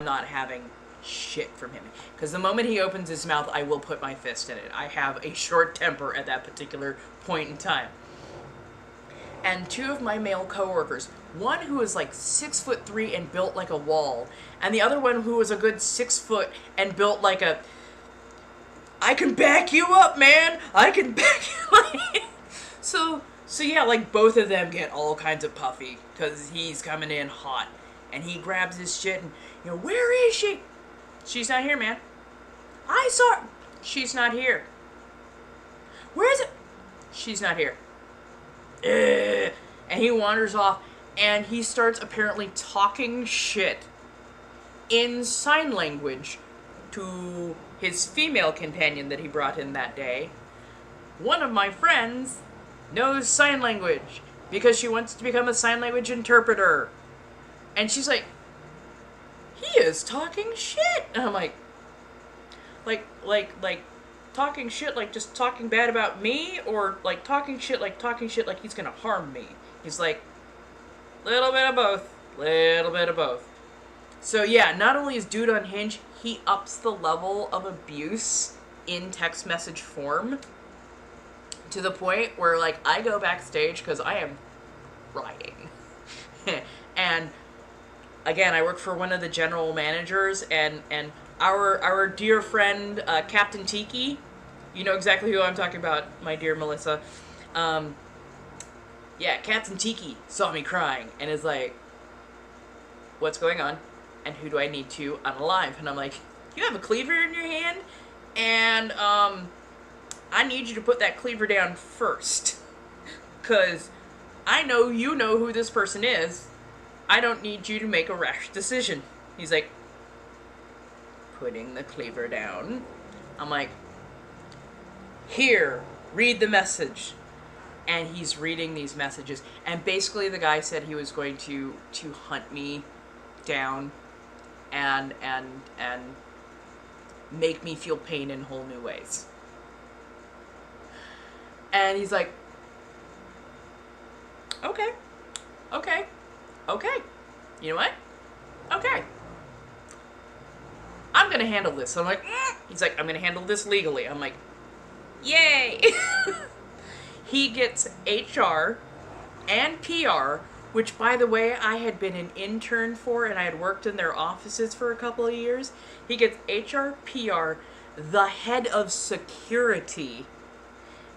I'm not having shit from him, because the moment he opens his mouth, I will put my fist in it. I have a short temper at that particular point in time. And two of my male coworkers, one who is like 6'3" and built like a wall, and the other one who was a good 6 foot and built like a, I can back you up, man, I can back you up. so yeah, like, both of them get all kinds of puffy because he's coming in hot, and he grabs his shit and, where is she? She's not here, man. I saw her. She's not here. Where is it? She's not here. And he wanders off, and he starts apparently talking shit in sign language to his female companion that he brought in that day. One of my friends knows sign language because she wants to become a sign language interpreter. And she's like, he is talking shit. And I'm like talking shit, like just talking bad about me, or like talking shit like he's gonna harm me. He's like, little bit of both. So yeah, not only is dude unhinged, he ups the level of abuse in text message form to the point where, like, I go backstage because I am crying. And again, I work for one of the general managers, and our dear friend, Captain Tiki, You know exactly who I'm talking about, my dear Melissa. Yeah, Cats and Tiki saw me crying and is like, what's going on? And who do I need to unalive? And I'm like, you have a cleaver in your hand? And, I need you to put that cleaver down first. Because I know you know who this person is. I don't need you to make a rash decision. He's like, putting the cleaver down. I'm like, here, read the message. And he's reading these messages. And basically the guy said he was going to hunt me down and make me feel pain in whole new ways. And he's like, okay. You know what? Okay. I'm gonna handle this. So I'm like, he's like, I'm gonna handle this legally. I'm like, yay! He gets HR and PR, which, by the way, I had been an intern for, and I had worked in their offices for a couple of years. He gets HR, PR, the head of security,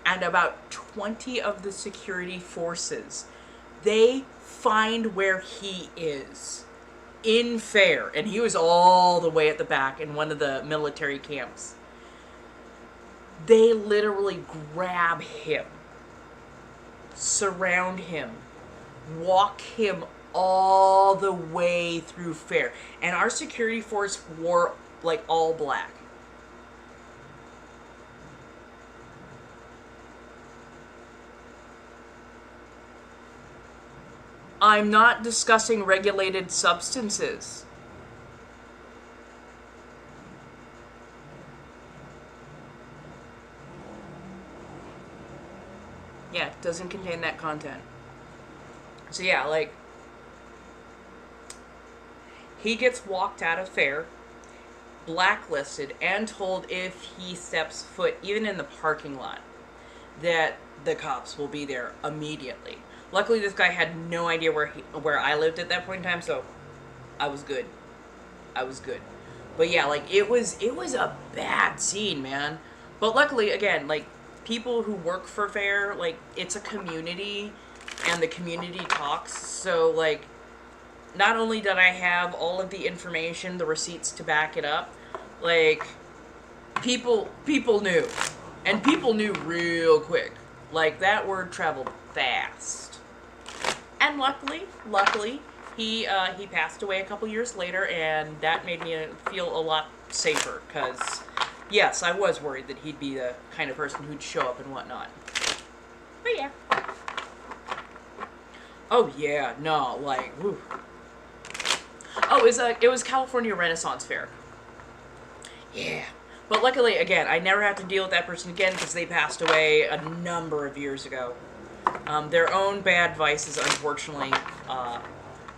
and about 20 of the security forces. They find where he is in Fair, and he was all the way at the back in one of the military camps. They literally grab him, surround him, walk him all the way through Fair. And our security force wore like all black. I'm not discussing regulated substances. Yeah, it doesn't contain that content. So yeah, like, he gets walked out of Fair, blacklisted, and told if he steps foot even in the parking lot that the cops will be there immediately. Luckily, this guy had no idea where I lived at that point in time, so I was good. But yeah, like, it was a bad scene, man. But luckily, again, like, people who work for Fair, like, it's a community, and the community talks, so, like, not only did I have all of the information, the receipts to back it up, like, people knew. And people knew real quick. Like, that word traveled fast. And luckily, he passed away a couple years later, and that made me feel a lot safer, because, yes, I was worried that he'd be the kind of person who'd show up and whatnot. But yeah. Oh yeah, no, like, whew. Oh, it was California Renaissance Fair. Yeah. But luckily, again, I never had to deal with that person again because they passed away a number of years ago. Their own bad vices, unfortunately,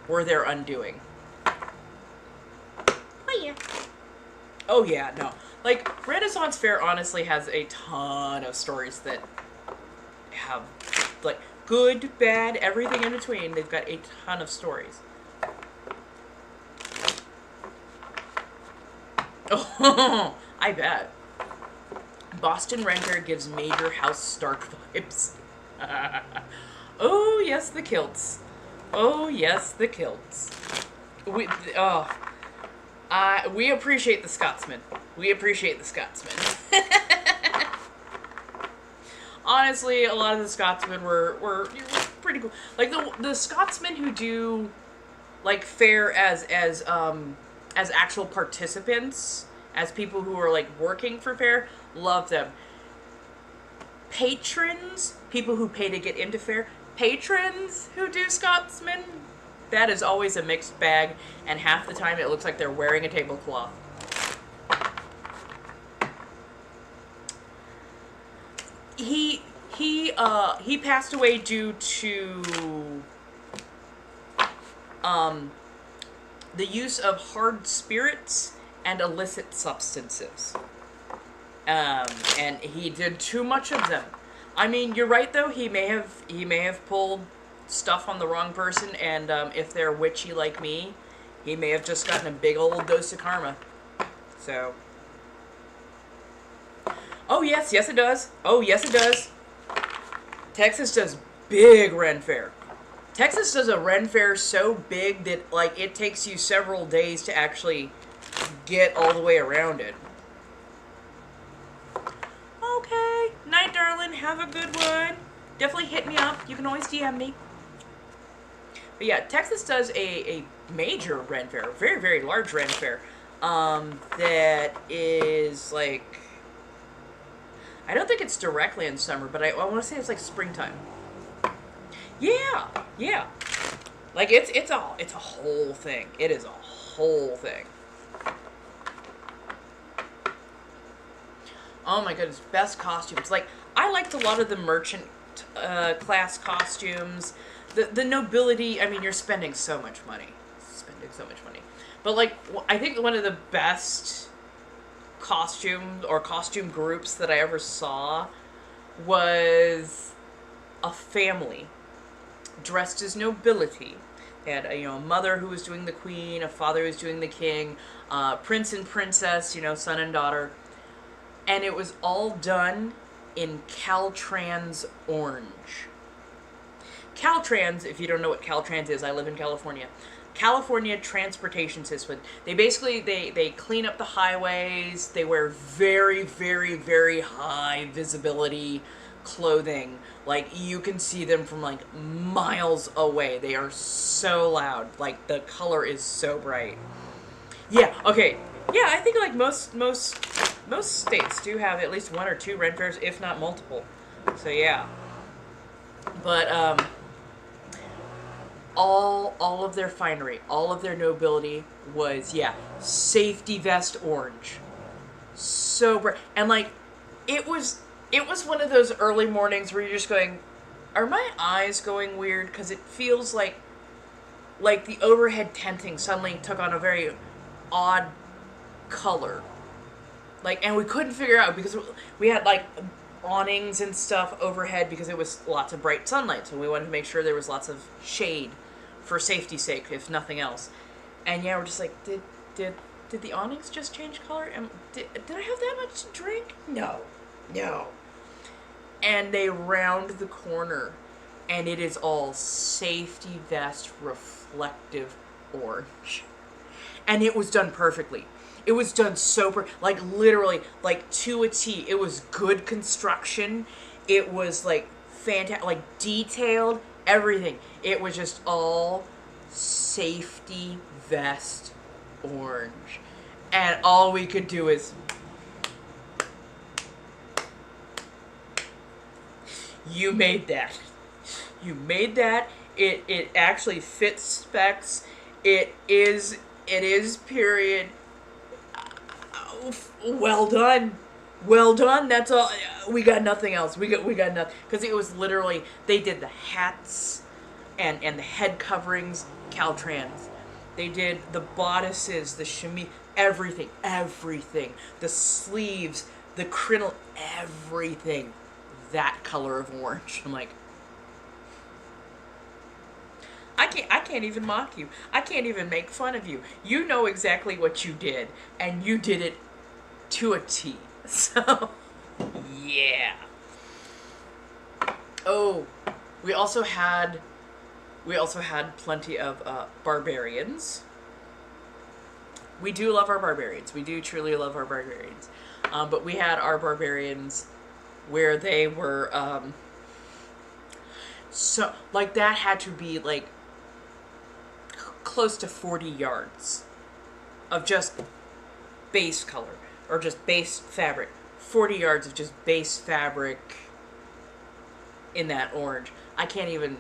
were their undoing. Oh, yeah. Oh, yeah, no. Like, Renaissance Fair honestly has a ton of stories that have, like, good, bad, everything in between. They've got a ton of stories. Oh, I bet. Boston Renter gives major House Stark vibes. Oh, yes, the kilts. Oh, yes, the kilts. We appreciate the Scotsman. We appreciate the Scotsman. Honestly, a lot of the Scotsmen were pretty cool. Like, the Scotsmen who do, like, Fair as actual participants, as people who are, like, working for Fair, love them. Patrons, people who pay to get into Fair, patrons who do Scotsmen, that is always a mixed bag, and half the time it looks like they're wearing a tablecloth. He passed away due to the use of hard spirits and illicit substances. And he did too much of them. I mean, you're right though. He may have pulled stuff on the wrong person, and if they're witchy like me, he may have just gotten a big old dose of karma. So, Oh, yes, yes it does. Oh, yes it does. Texas does big Ren Fair. Texas does a Ren Fair so big that, like, it takes you several days to actually get all the way around it. Okay. Night, darling. Have a good one. Definitely hit me up. You can always DM me. But yeah, Texas does a major Ren Fair. Very, very large Ren Fair. That is, like... I don't think it's directly in summer, but I want to say it's, like, springtime. Yeah. Yeah. Like, it's a whole thing. It is a whole thing. Oh my goodness, best costumes. Like, I liked a lot of the merchant class costumes. The nobility, I mean, you're spending so much money. But, like, I think one of the best costumes or costume groups that I ever saw was a family dressed as nobility. They had a mother who was doing the queen, a father who was doing the king, prince and princess, son and daughter. And it was all done in Caltrans orange. Caltrans, if you don't know what Caltrans is, I live in California. California transportation system. They basically, they clean up the highways. They wear very, very, very high visibility clothing. Like, you can see them from, like, miles away. They are so loud. Like, the color is so bright. Yeah, okay. Yeah, I think, like, most states do have at least one or two Ren Fairs, if not multiple. So, yeah. But, all of their finery, all of their nobility was, yeah, safety vest orange. So bright. And, like, it was one of those early mornings where you're just going, are my eyes going weird? Because it feels like the overhead tenting suddenly took on a very odd color. Like, and we couldn't figure out because we had, like, awnings and stuff overhead because it was lots of bright sunlight. So we wanted to make sure there was lots of shade for safety's sake, if nothing else. And yeah, we're just like, did the awnings just change color? Did I have that much to drink? No. And they round the corner, and it is all safety vest reflective orange. And it was done perfectly. It was done so like, literally, like, to a T. It was good construction. It was, like, fantastic, like, detailed, everything. It was just all safety vest orange. And all we could do is... You made that. You made that. It actually fits specs. It is period. Well done. That's all. We got nothing else. We got nothing. Because it was literally, they did the hats and the head coverings, Caltrans. They did the bodices, the chemise, everything. The sleeves, the crinoline, everything. That color of orange. I'm like, I can't even mock you. I can't even make fun of you. You know exactly what you did, and you did it to a T. So, yeah. Oh, we also had plenty of barbarians. We do love our barbarians. We do truly love our barbarians. But we had our barbarians where they were, so, like, that had to be, like, close to 40 yards of just base color, or just base fabric. 40 yards of just base fabric in that orange. I can't even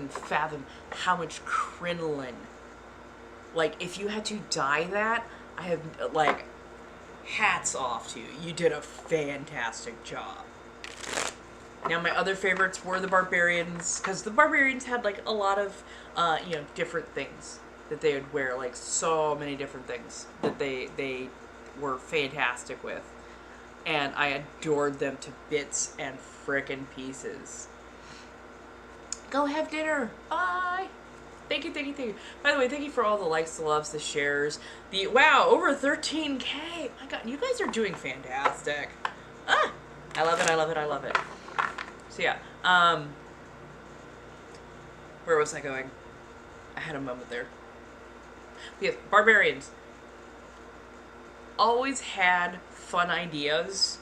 fathom how much crinoline. Like, if you had to dye that, I have, like, hats off to you. You did a fantastic job. Now, my other favorites were the barbarians, because the barbarians had, like, a lot of, different things that they would wear, like, so many different things that they were fantastic with. And I adored them to bits and frickin' pieces. Go have dinner. Bye. Thank you. By the way, thank you for all the likes, the loves, the shares. Wow, over 13K. My God, you guys are doing fantastic. Ah, I love it. I love it. I love it. So yeah, where was I going? I had a moment there. Yes, barbarians always had fun ideas.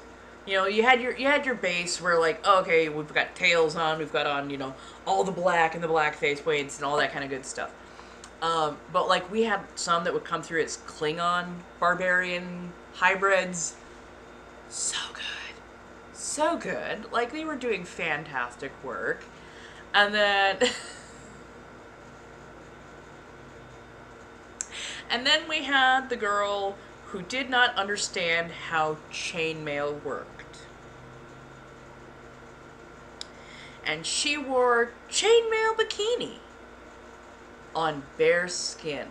You know, you had your base where like, oh, okay, we've got tails on, we've got on, you know, all the black and the black face paints and all that kind of good stuff. But like we had some that would come through as Klingon barbarian hybrids. So good. So good. Like they were doing fantastic work. And then and then we had the girl who did not understand how chainmail worked. And she wore chainmail bikini on bare skin.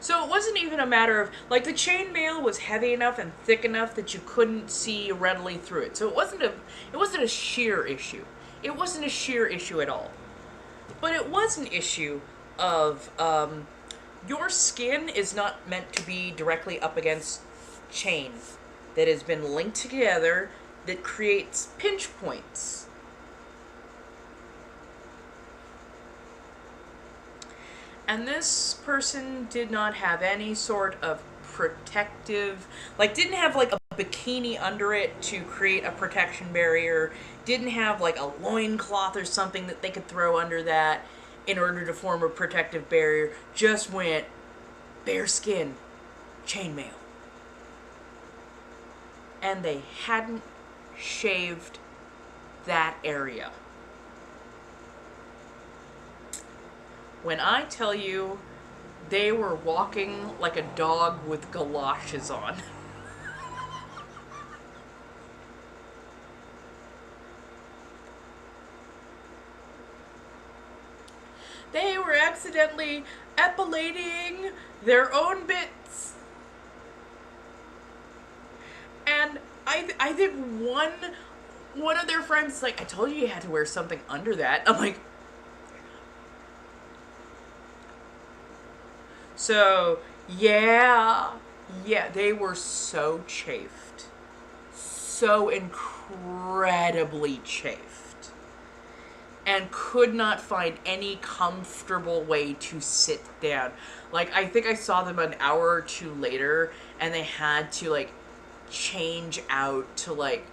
So it wasn't even a matter of, like, the chainmail was heavy enough and thick enough that you couldn't see readily through it. So it wasn't a sheer issue. It wasn't a sheer issue at all. But it was an issue of, your skin is not meant to be directly up against chain that has been linked together that creates pinch points. And this person did not have any sort of protective, like didn't have like a bikini under it to create a protection barrier, didn't have like a loincloth or something that they could throw under that in order to form a protective barrier, just went bare skin, chainmail. And they hadn't shaved that area. When I tell you they were walking like a dog with galoshes on. They were accidentally epilating their own bits. And I think one of their friends is like, I told you had to wear something under that. I'm like, so yeah, they were so chafed. So incredibly chafed. And could not find any comfortable way to sit down. Like, I think I saw them an hour or two later, and they had to, like, change out to, like,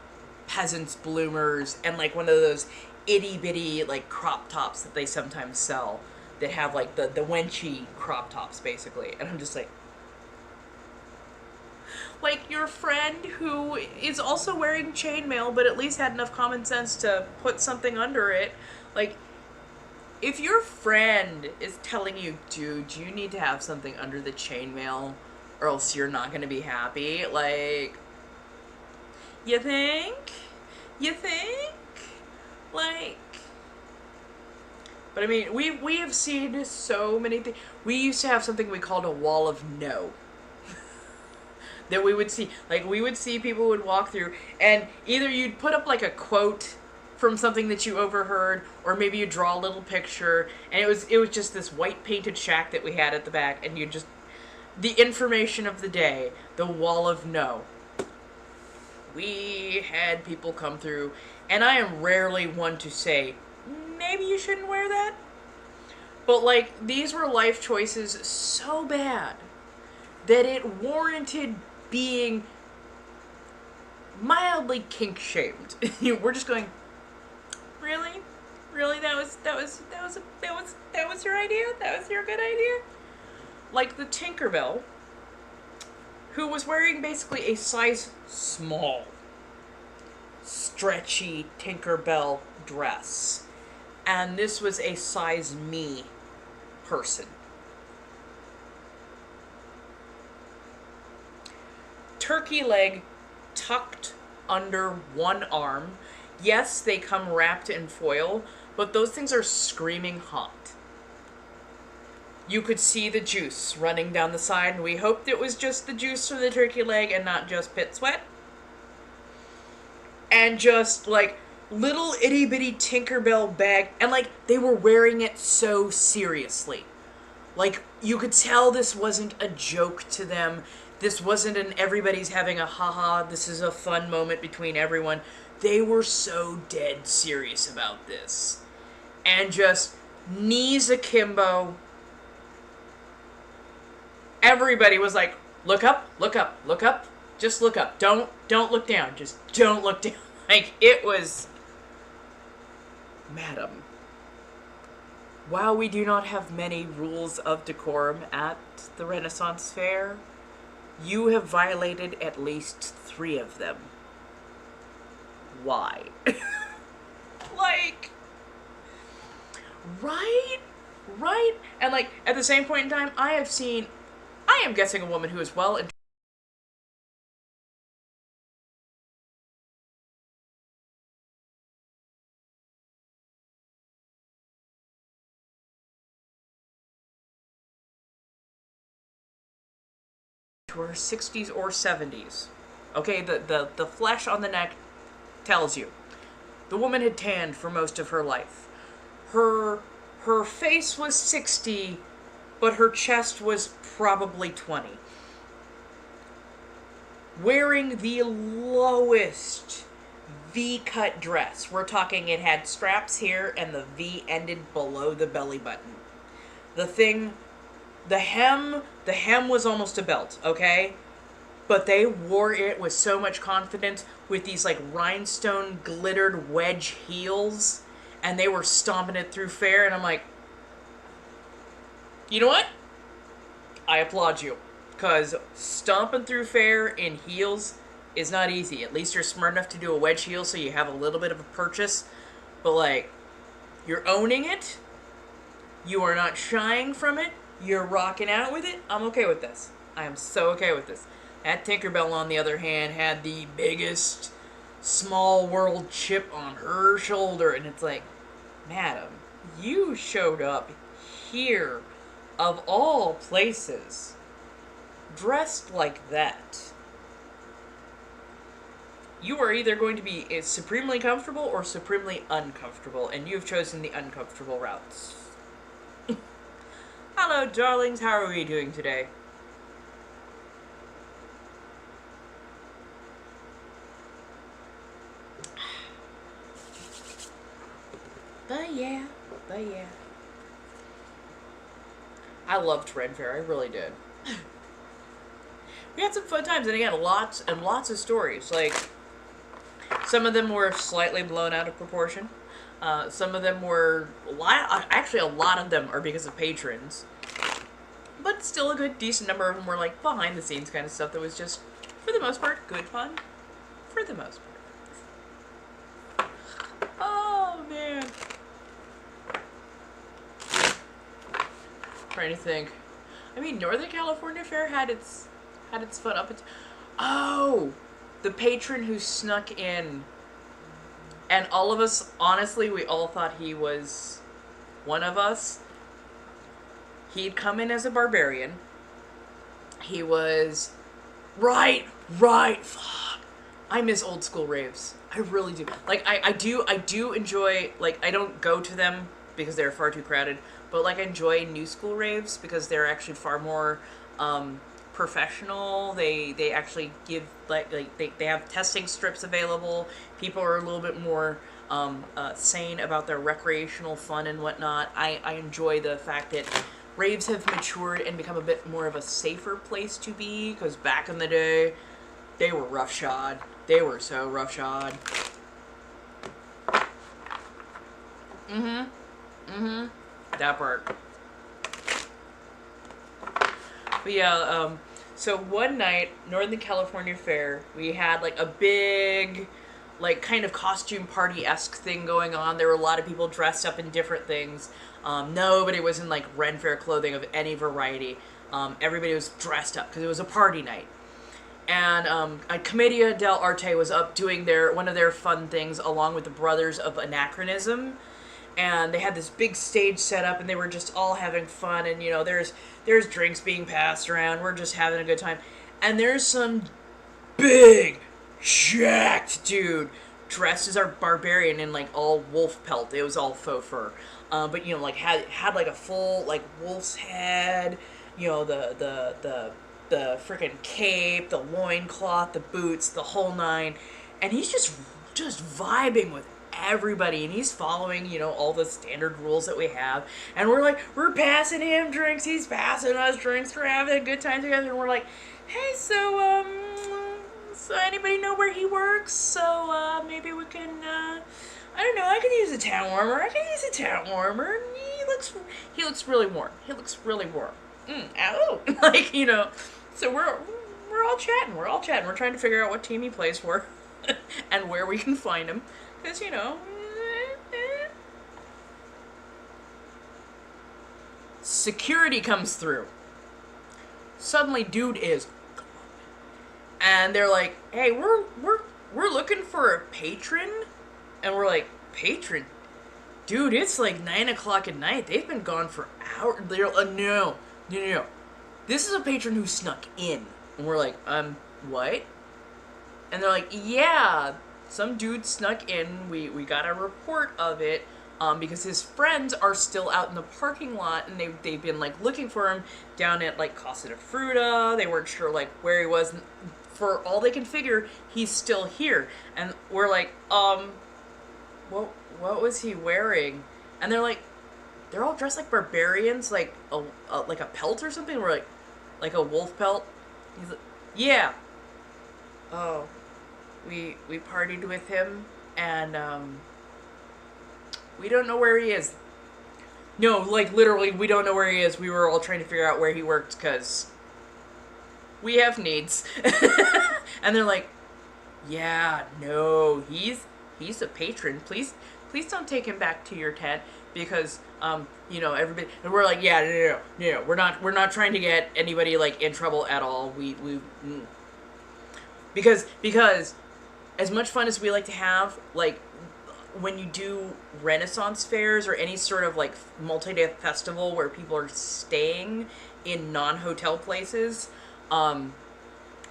peasants' bloomers and, like, one of those itty-bitty, like, crop tops that they sometimes sell that have, like, the wenchy crop tops, basically. And I'm just like, your friend who is also wearing chainmail, but at least had enough common sense to put something under it. Like, if your friend is telling you, dude, you need to have something under the chainmail or else you're not going to be happy, like, you think? Like, but I mean, we have seen so many things. We used to have something we called a wall of no. That we would see. Like, we would see people would walk through, and either you'd put up, like, a quote from something that you overheard, or maybe you draw a little picture, and it was just this white painted shack that we had at the back, and you just, the information of the day, the wall of no. We had people come through, and I am rarely one to say, maybe you shouldn't wear that. But, like, these were life choices so bad that it warranted being mildly kink-shamed. We're just going, really? That was your idea? That was your good idea? Like the Tinkerbell, who was wearing basically a size small, stretchy Tinkerbell dress. And this was a size me person. Turkey leg tucked under one arm. Yes, they come wrapped in foil, but those things are screaming hot. You could see the juice running down the side, and we hoped it was just the juice from the turkey leg and not just pit sweat. And just, like, little itty-bitty Tinkerbell bag, and, like, they were wearing it so seriously. Like, you could tell this wasn't a joke to them. This wasn't an everybody's having a haha, this is a fun moment between everyone. They were so dead serious about this. And just knees akimbo. Everybody was like, look up, look up, look up. Just look up. Don't look down. Just don't look down. Like, it was... Madam, while we do not have many rules of decorum at the Renaissance Fair, you have violated at least 3 of them. Why? Like, right? And like, at the same point in time, I am guessing a woman who is well into her 60s or 70s. Okay, the flesh on the neck tells you. The woman had tanned for most of her life. Her face was 60, but her chest was probably 20. Wearing the lowest V-cut dress. We're talking it had straps here and the V ended below the belly button. The hem was almost a belt, okay? But they wore it with so much confidence with these like rhinestone glittered wedge heels, and they were stomping it through fair, and I'm like, you know what? I applaud you. Because stomping through fair in heels is not easy. At least you're smart enough to do a wedge heel so you have a little bit of a purchase. But like, you're owning it. You are not shying from it. You're rocking out with it. I'm okay with this. I am so okay with this. That Tinkerbell, on the other hand, had the biggest small world chip on her shoulder. And it's like, madam, you showed up here, of all places, dressed like that. You are either going to be supremely comfortable or supremely uncomfortable, and you have chosen the uncomfortable routes. Hello, darlings. How are we doing today? But yeah. I loved Ren Fair. I really did. We had some fun times, and again, lots and lots of stories. Like, some of them were slightly blown out of proportion. Some of them were... Actually, a lot of them are because of patrons. But still a good, decent number of them were, like, behind-the-scenes kind of stuff that was just, for the most part, good fun. For the most part. Oh, man. Trying to think. I mean, Northern California Fair had its fun up until... Oh! The patron who snuck in. And all of us, honestly, we all thought he was one of us. He'd come in as a barbarian. He was... Right! Fuck. I miss old school raves. I really do. Like, I do enjoy... Like, I don't go to them because they're far too crowded. But, like, I enjoy new school raves because they're actually far more... professional. They actually give they have testing strips available. People are a little bit more sane about their recreational fun and whatnot. I enjoy the fact that raves have matured and become a bit more of a safer place to be, because back in the day they were roughshod. They were so roughshod. That part. But yeah, so one night, Northern California Fair, we had like a big, like kind of costume party-esque thing going on. There were a lot of people dressed up in different things. Nobody was in like Ren Fair clothing of any variety. Everybody was dressed up because it was a party night. And Commedia dell'arte was up doing one of their fun things along with the Brothers of Anachronism. And they had this big stage set up, and they were just all having fun, and, you know, there's drinks being passed around, we're just having a good time. And there's some big, jacked dude dressed as our barbarian in, like, all wolf pelt. It was all faux fur. But, you know, like, had like, a full, like, wolf's head, you know, the the freaking cape, the loincloth, the boots, the whole nine. And he's just vibing with everybody, and he's following, you know, all the standard rules that we have. And we're passing him drinks, he's passing us drinks, we're having a good time together, and we're like, hey, so anybody know where he works? So maybe we can I don't know, I could use a town warmer. He looks really warm. Oh, like, you know. So we're all chatting. We're trying to figure out what team he plays for, and where we can find him, because, you know. Security comes through. Suddenly, dude is, and they're like, "Hey, we're looking for a patron." And we're like, patron? Dude, it's like 9 o'clock at night. They've been gone for hours. They're like, no. This is a patron who snuck in. And we're like, what? And they're like, yeah, some dude snuck in. We got a report of it, because his friends are still out in the parking lot, and they've been, like, looking for him down at, like, Casa de Fruta. They weren't sure, like, where he was. For all they can figure, he's still here. And we're like, what was he wearing? And they're all dressed like barbarians, like a pelt or something. We're like a wolf pelt. He's like, yeah. Oh, we partied with him, and we don't know where he is. No, like, literally, we don't know where he is. We were all trying to figure out where he worked, because we have needs. And they're like, yeah, no, he's a patron. Please don't take him back to your tent, because you know, everybody. And we're like, yeah, no, we're not trying to get anybody, like, in trouble at all. Because as much fun as we like to have, like, when you do Renaissance fairs or any sort of, like, multi-day festival where people are staying in non-hotel places,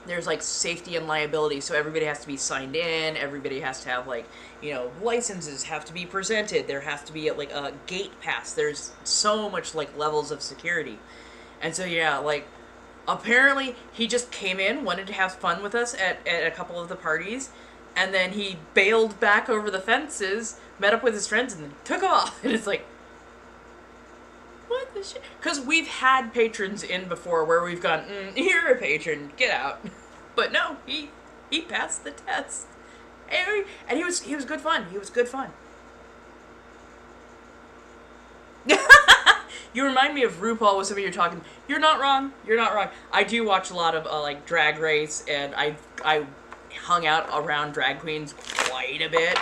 there's, like, safety and liability, so everybody has to be signed in, everybody has to have, like, you know, licenses have to be presented, there has to be, like, a gate pass, there's so much, like, levels of security. And so, yeah, like, apparently he just came in, wanted to have fun with us at a couple of the parties, and then he bailed back over the fences, met up with his friends, and then took off. And it's like, what the shit? Because we've had patrons in before where we've gone, you're a patron, get out. But no, he passed the test. And he was good fun. He was good fun. You remind me of RuPaul with somebody you're talking. You're not wrong. I do watch a lot of like Drag Race, and I hung out around drag queens quite a bit.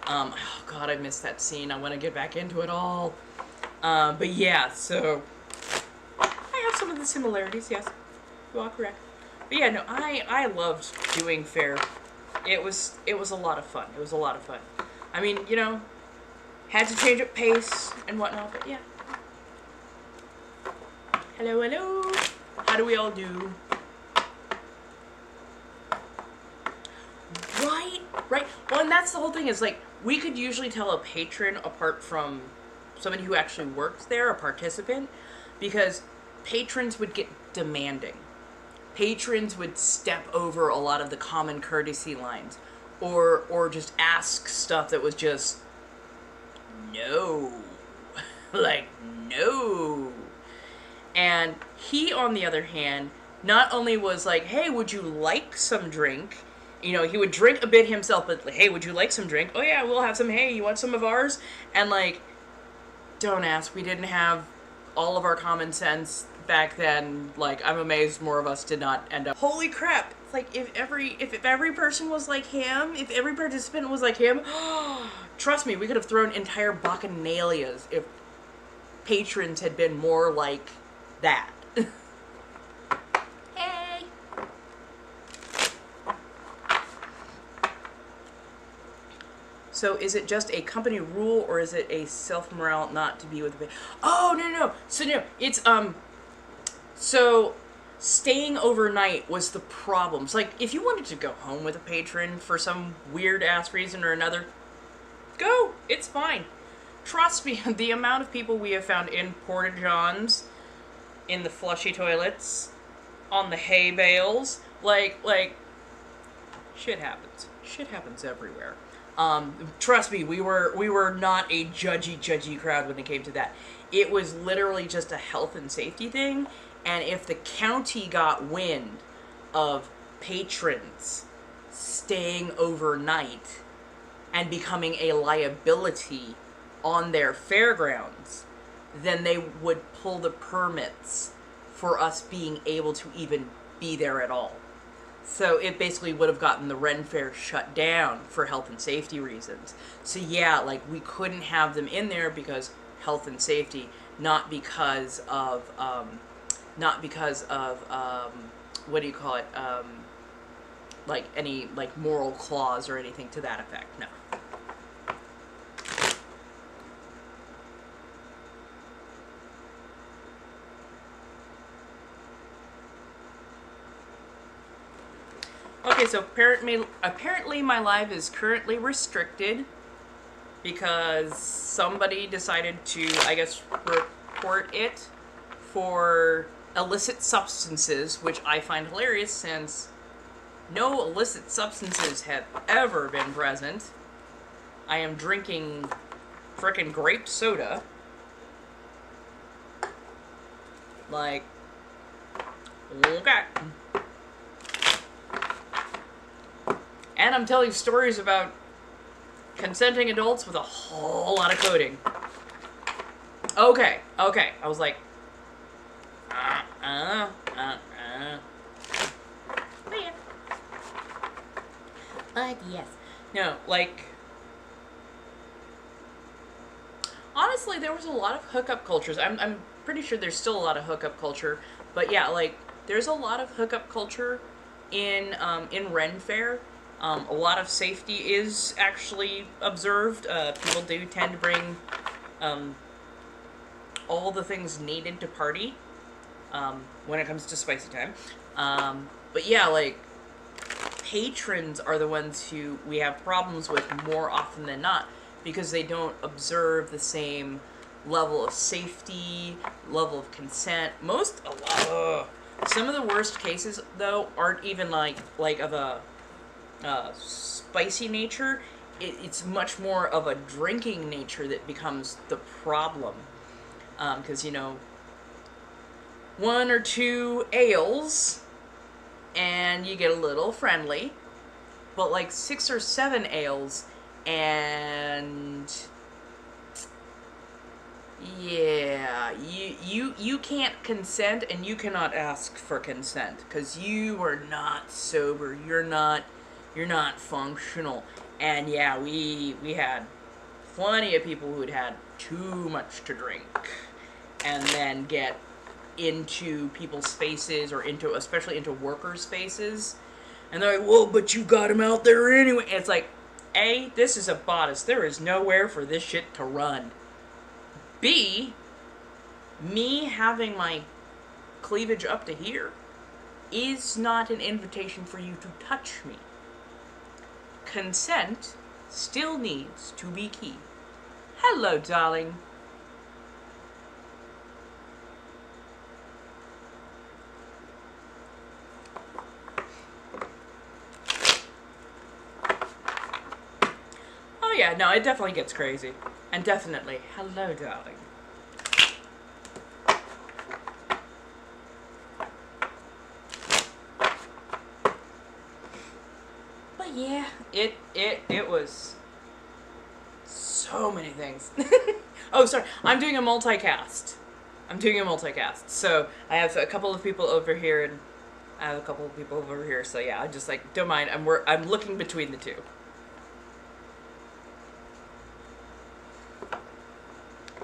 Oh god, I missed that scene. I want to get back into it all. But yeah, so I have some of the similarities, yes. You are correct. But yeah, no, I loved doing fair. It was a lot of fun. I mean, you know, had to change up pace and whatnot, but yeah. Hello. How do we all do? Right. Well, and that's the whole thing, is like, we could usually tell a patron apart from somebody who actually works there, a participant, because patrons would get demanding. Patrons would step over a lot of the common courtesy lines, or just ask stuff that was just, no. Like, no. And he, on the other hand, not only was like, hey, would you like some drink? You know, he would drink a bit himself, but like, hey, would you like some drink? Oh yeah, we'll have some. Hey, you want some of ours? And like, don't ask. We didn't have all of our common sense back then. Like, I'm amazed more of us did not end up. Holy crap! It's like, if every person was like him, if every participant was like him, trust me, we could have thrown entire bacchanalias if patrons had been more like that. Hey. So is it just a company rule, or is it a self-morale not to be with the Oh, no. So no, it's, so staying overnight was the problem. So like, if you wanted to go home with a patron for some weird-ass reason or another, go. It's fine. Trust me, the amount of people we have found in porta-johns, in the flushy toilets, on the hay bales. Like, shit happens. Shit happens everywhere. Trust me, we were not a judgy crowd when it came to that. It was literally just a health and safety thing, and if the county got wind of patrons staying overnight and becoming a liability on their fairgrounds, then they would pull the permits for us being able to even be there at all. So it basically would have gotten the Ren Fair shut down for health and safety reasons. So yeah, like, we couldn't have them in there because health and safety, not because of what do you call it, like any like moral clause or anything to that effect. No. Okay, so apparently my live is currently restricted because somebody decided to, I guess, report it for illicit substances, which I find hilarious since no illicit substances have ever been present. I am drinking frickin' grape soda. Like, okay. And I'm telling stories about consenting adults with a whole lot of coding. Okay. I was like, But yes. No, like, honestly, there was a lot of hookup cultures. I'm pretty sure there's still a lot of hookup culture. But yeah, like, there's a lot of hookup culture in Ren Fair. A lot of safety is actually observed. People do tend to bring all the things needed to party when it comes to spicy time. But yeah, like, patrons are the ones who we have problems with more often than not because they don't observe the same level of safety, level of consent. Some of the worst cases, though, aren't even like of a spicy nature. It's much more of a drinking nature that becomes the problem. Because, you know, 1 or 2 ales, and you get a little friendly. But like 6 or 7 ales, and yeah, you can't consent, and you cannot ask for consent because you are not sober. You're not functional. And yeah, we had plenty of people who had too much to drink and then get into people's spaces or especially into workers' spaces, and they're like, "Well, but you got him out there anyway." And it's like, A, this is a bodice. There is nowhere for this shit to run. B, me having my cleavage up to here is not an invitation for you to touch me. Consent still needs to be key. Hello, darling. Oh yeah, no, it definitely gets crazy. And definitely, hello, darling. But yeah, it was so many things. Oh, sorry, I'm doing a multicast. So I have a couple of people over here, and I have a couple of people over here. So yeah, I just like, don't mind. I'm looking between the two.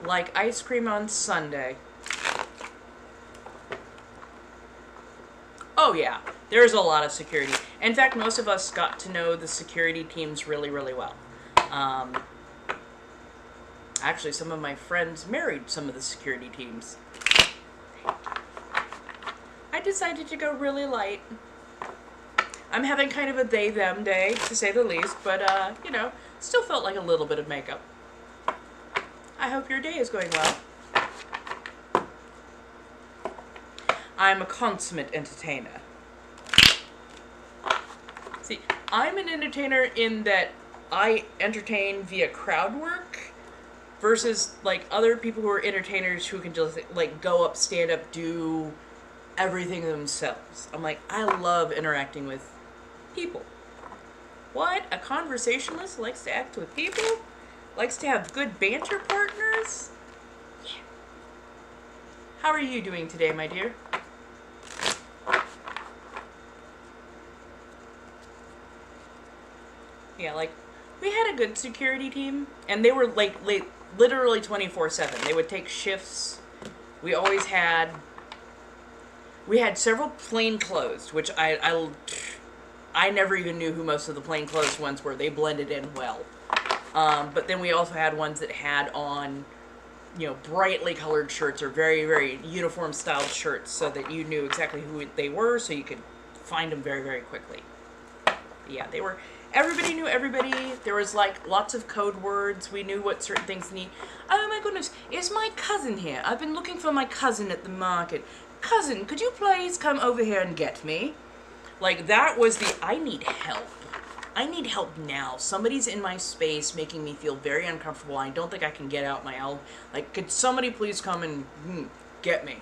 Like ice cream on Sunday. Oh yeah, there's a lot of security. In fact, most of us got to know the security teams really, really well. Actually, some of my friends married some of the security teams. I decided to go really light. I'm having kind of a they-them day, to say the least, but, you know, still felt like a little bit of makeup. I hope your day is going well. I'm a consummate entertainer. See, I'm an entertainer in that I entertain via crowd work versus like other people who are entertainers who can just like go up, stand up, do everything themselves. I'm like, I love interacting with people. What? A conversationalist likes to act with people? Likes to have good banter partners? Yeah. How are you doing today, my dear? Yeah, like, we had a good security team, and they were, like, literally 24/7. They would take shifts. We always had... We had several plainclothes, which I never even knew who most of the plainclothes ones were. They blended in well. But then we also had ones that had on, you know, brightly colored shirts or very, very uniform styled shirts so that you knew exactly who they were so you could find them very, very quickly. Yeah, they were... Everybody knew everybody. There was, like, lots of code words. We knew what certain things need. Oh, my goodness. Is my cousin here? I've been looking for my cousin at the market. Cousin, could you please come over here and get me? Like, that was the, I need help. I need help now. Somebody's in my space making me feel very uncomfortable. I don't think I can get out my elf. Like, could somebody please come and get me?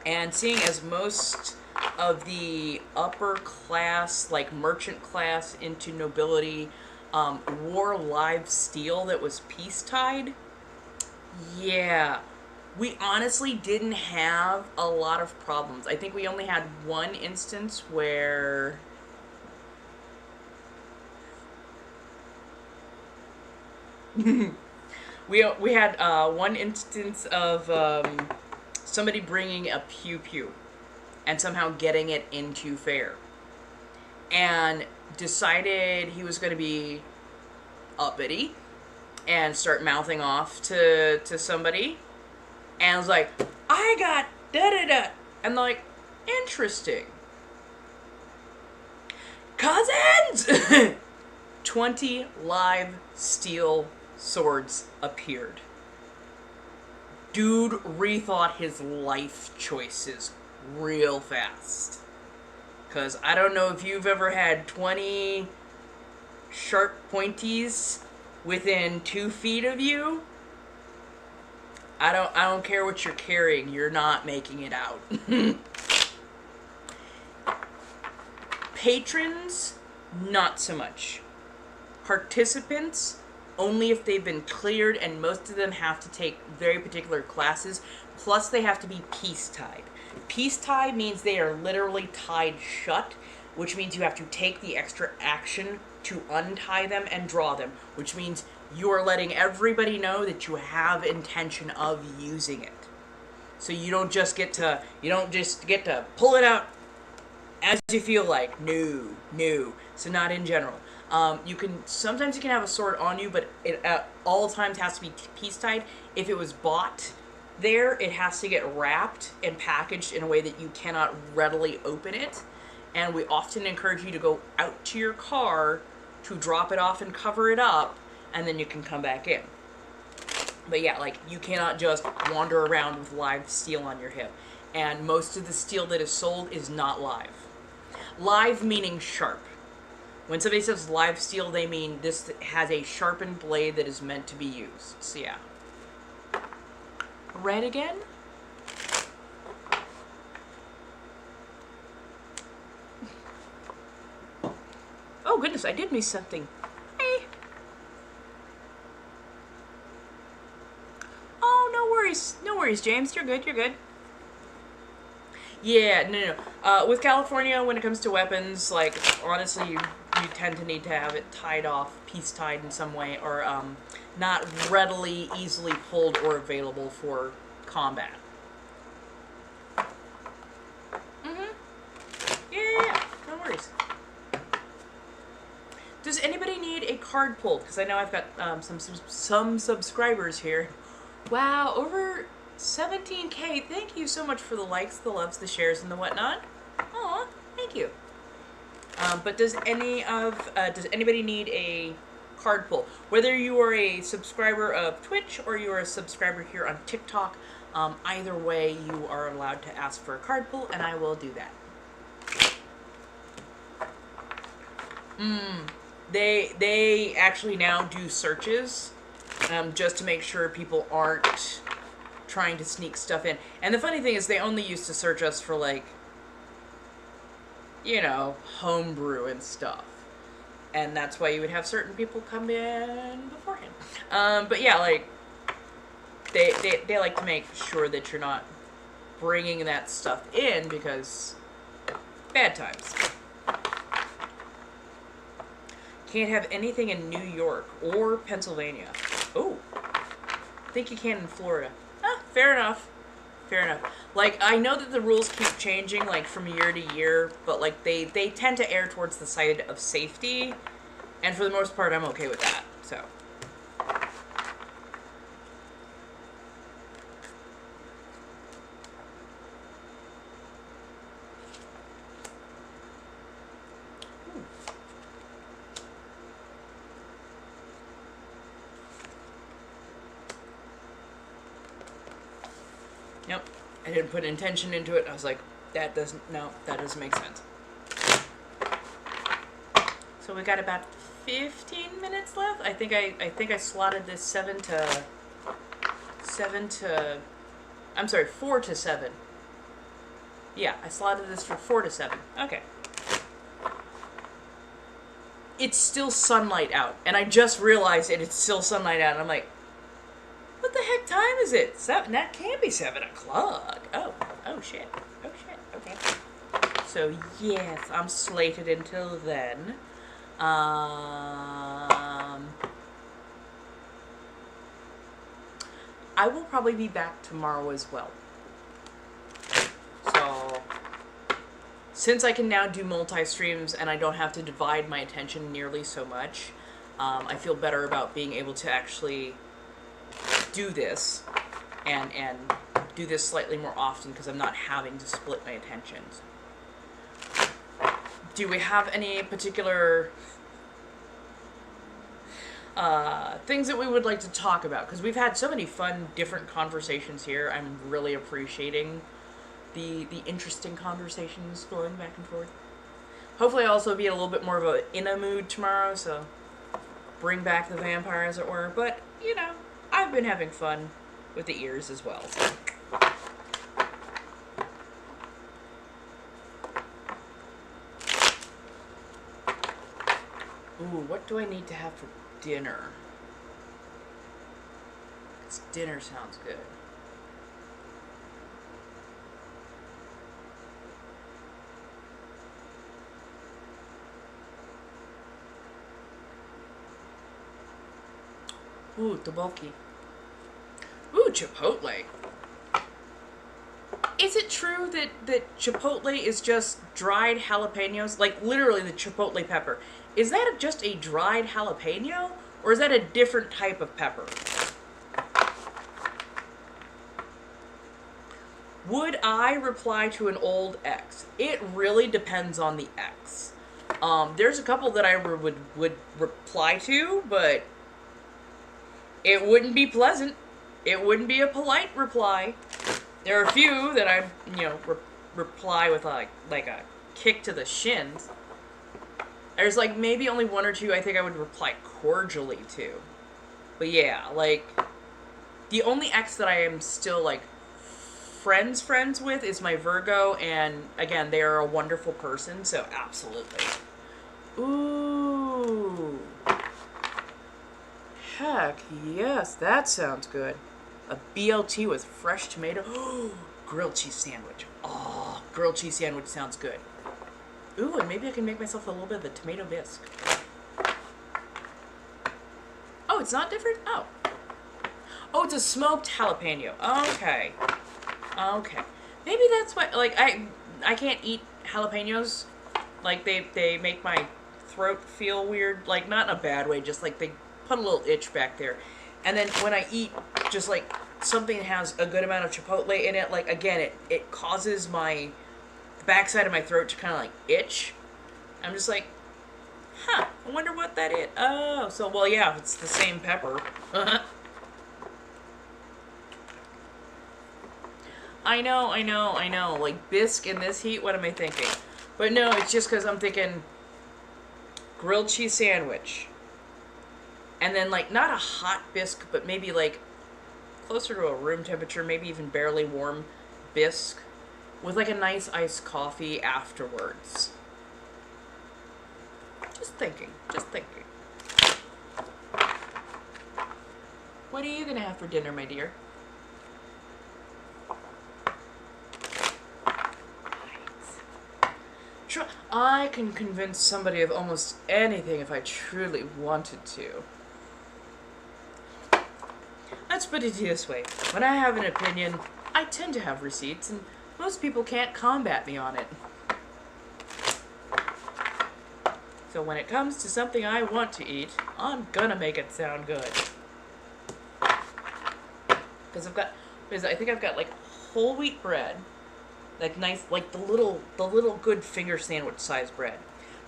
And seeing as most of the upper class, like merchant class into nobility, wore live steel that was piece-tied, yeah, we honestly didn't have a lot of problems. I think we only had one instance where... we had one instance of somebody bringing a pew-pew and somehow getting it into fair. And decided he was going to be uppity and start mouthing off to somebody. And was like, I got da-da-da. And like, interesting. Cousins! 20 live steel swords appeared. Dude rethought his life choices real fast. Because I don't know if you've ever had 20 sharp pointies within 2 feet of you. I don't care what you're carrying, you're not making it out. Patrons, not so much. Participants, only if they've been cleared, and most of them have to take very particular classes, plus they have to be peace-tied. Peace-tied means they are literally tied shut, which means you have to take the extra action to untie them and draw them, which means you are letting everybody know that you have intention of using it. So you don't just get to pull it out as you feel like. No. So not in general. Sometimes you can have a sword on you, but it at all times has to be piece-tied. If it was bought there, it has to get wrapped and packaged in a way that you cannot readily open it. And we often encourage you to go out to your car to drop it off and cover it up, and then you can come back in. But yeah, like, you cannot just wander around with live steel on your hip. And most of the steel that is sold is not live. Live meaning sharp. When somebody says live steel, they mean this has a sharpened blade that is meant to be used. So yeah. Red again? Oh goodness, I did miss something. Hey. Oh, no worries, James. You're good. Yeah, no. With California, when it comes to weapons, like, honestly, you tend to need to have it tied off, piece-tied in some way, or not readily, easily pulled or available for combat. Yeah, no worries. Does anybody need a card pulled? Because I know I've got some subscribers here. Wow, over 17K. Thank you so much for the likes, the loves, the shares, and the whatnot. Aw, thank you. But does anybody need a card pull? Whether you are a subscriber of Twitch or you are a subscriber here on TikTok, Either way, you are allowed to ask for a card pull, and I will do that. They actually now do searches, just to make sure people aren't trying to sneak stuff in. And the funny thing is, they only used to search us for, like, you know, homebrew and stuff. And that's why you would have certain people come in beforehand. But yeah, like, they like to make sure that you're not bringing that stuff in, because bad times. Can't have anything in New York or Pennsylvania. Oh, I think you can in Florida. Fair enough. Fair enough. Like, I know that the rules keep changing, like, from year to year, but, like, they tend to err towards the side of safety, and for the most part, I'm okay with that, so. Yep. I didn't put intention into it. I was like, that doesn't make sense. So we got about 15 minutes left. I think I slotted this 4 to 7. Yeah, I slotted this for 4 to 7. Okay. It's still sunlight out, and I just realized it's still sunlight out, and I'm like, what the heck time is it? 7? That can't be 7 o'clock. Oh shit. Okay. So yes, I'm slated until then. I will probably be back tomorrow as well. So, since I can now do multi-streams and I don't have to divide my attention nearly so much, I feel better about being able to actually do this and do this slightly more often, because I'm not having to split my attentions. Do we have any particular things that we would like to talk about? Because we've had so many fun, different conversations here. I'm really appreciating the interesting conversations going back and forth. Hopefully I'll also be in a little bit more of in a mood tomorrow, so bring back the vampire, as it were. But, you know, I've been having fun with the ears as well. So. Ooh, what do I need to have for dinner? 'Cause dinner sounds good. Ooh, tteokbokki. Ooh, chipotle. Is it true that chipotle is just dried jalapenos? Like, literally the chipotle pepper. Is that just a dried jalapeno? Or is that a different type of pepper? Would I reply to an old ex? It really depends on the ex. There's a couple that I would reply to, but it wouldn't be pleasant. It wouldn't be a polite reply. There are a few that I, reply with like a kick to the shins. There's like maybe only 1 or 2 I think I would reply cordially to. But yeah, like, the only ex that I am still like friends with is my Virgo, and again, they are a wonderful person, so absolutely. Ooh. Heck yes, that sounds good. A BLT with fresh tomato. Grilled cheese sandwich. Oh, grilled cheese sandwich sounds good. Ooh, and maybe I can make myself a little bit of the tomato bisque. Oh, it's not different? Oh. Oh, it's a smoked jalapeno. Okay. Okay. Maybe that's why, like, I can't eat jalapenos. Like, they make my throat feel weird. Like, not in a bad way, just like they put a little itch back there. And then when I eat just like something that has a good amount of chipotle in it, like, again, it causes the backside of my throat to kind of like itch. I'm just like, huh, I wonder what that is. Oh, so, well, yeah, it's the same pepper. I know. Like, bisque in this heat, what am I thinking? But no, it's just because I'm thinking grilled cheese sandwich. And then, like, not a hot bisque, but maybe, like, closer to a room temperature, maybe even barely warm bisque with, like, a nice iced coffee afterwards. Just thinking. What are you going to have for dinner, my dear? I can convince somebody of almost anything if I truly wanted to. Let's put it this way. When I have an opinion, I tend to have receipts, and most people can't combat me on it. So when it comes to something I want to eat, I'm gonna make it sound good. Because I think I've got like whole wheat bread, like nice, like the little good finger sandwich size bread.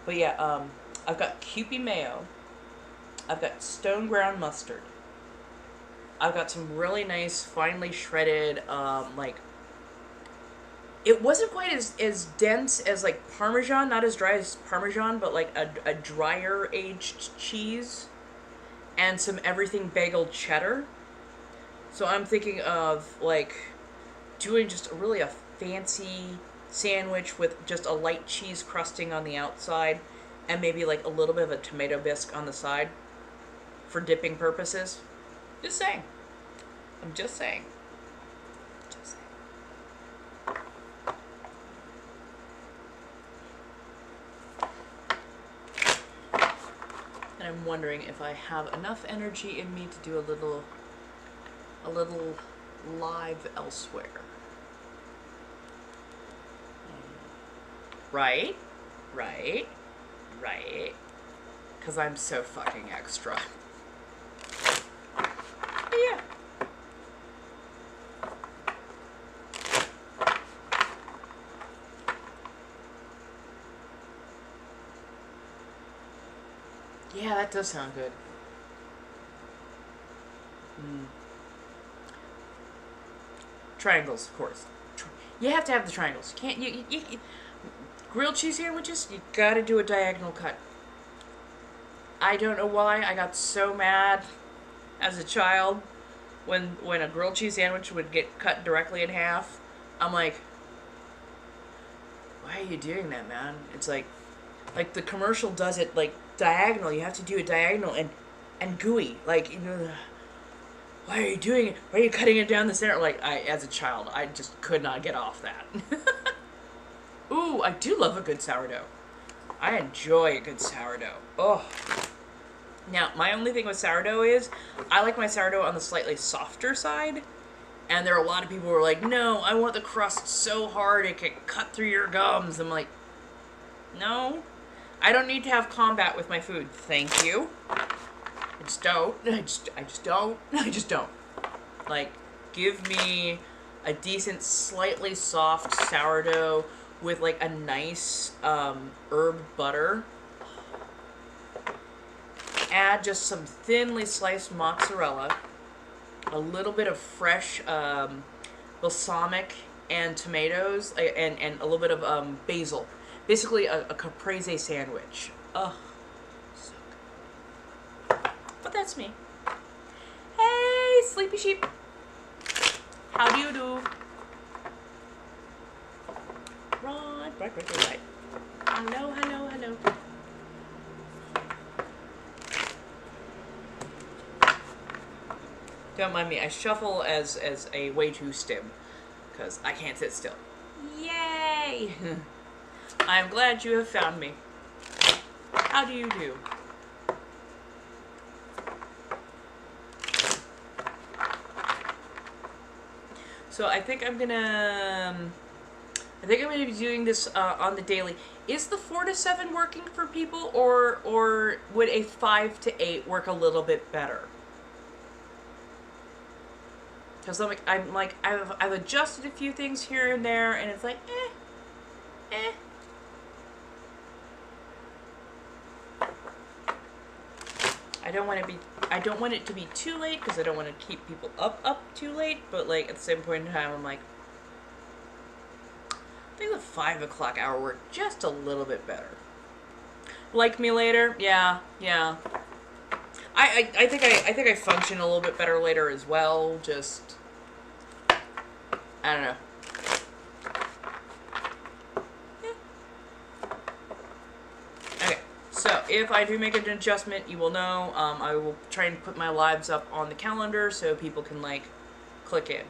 But yeah, I've got Kewpie mayo. I've got stone ground mustard. I've got some really nice, finely shredded, like, it wasn't quite as dense as, like, Parmesan, not as dry as Parmesan, but, like, a drier aged cheese, and some everything bagel cheddar. So I'm thinking of, like, doing just really a fancy sandwich with just a light cheese crusting on the outside, and maybe, like, a little bit of a tomato bisque on the side for dipping purposes. Just saying. I'm just saying. And I'm wondering if I have enough energy in me to do a little live elsewhere. Right? Because I'm so fucking extra. Yeah. Yeah, that does sound good. Triangles, of course. You have to have the triangles. Can't you grilled cheese sandwiches, you gotta do a diagonal cut. I don't know why I got so mad as a child when a grilled cheese sandwich would get cut directly in half. I'm like, why are you doing that, man? It's like the commercial does it like diagonal. You have to do it diagonal and gooey. Like, you know, why are you doing it? Why are you cutting it down the center? Like, as a child, I just could not get off that. Ooh, I do love a good sourdough. I enjoy a good sourdough. Oh. Now, my only thing with sourdough is, I like my sourdough on the slightly softer side. And there are a lot of people who are like, no, I want the crust so hard it can cut through your gums. I'm like, no. I don't need to have combat with my food. Thank you. I just don't. I just don't. Like, give me a decent, slightly soft sourdough with, like, a nice herb butter. Add just some thinly sliced mozzarella, a little bit of fresh balsamic and tomatoes, and a little bit of basil. Basically a caprese sandwich. Ugh. So good. But that's me. Hey, sleepy sheep. How do you do? Right. Hello. Don't mind me. I shuffle as a way to stim, because I can't sit still. Yay! I am glad you have found me. How do you do? So I think I'm gonna be doing this on the daily. Is the 4 to 7 working for people, or would a 5 to 8 work a little bit better? Because I've adjusted a few things here and there, and it's like, eh. I don't want it to be too late, because I don't want to keep people up too late, but, like, at the same point in time, I'm like, 5 o'clock hour work just a little bit better. Like me later? Yeah. I think I function a little bit better later as well. Just, I don't know. Okay, so if I do make an adjustment, you will know. I will try and put my lives up on the calendar so people can, like, click in.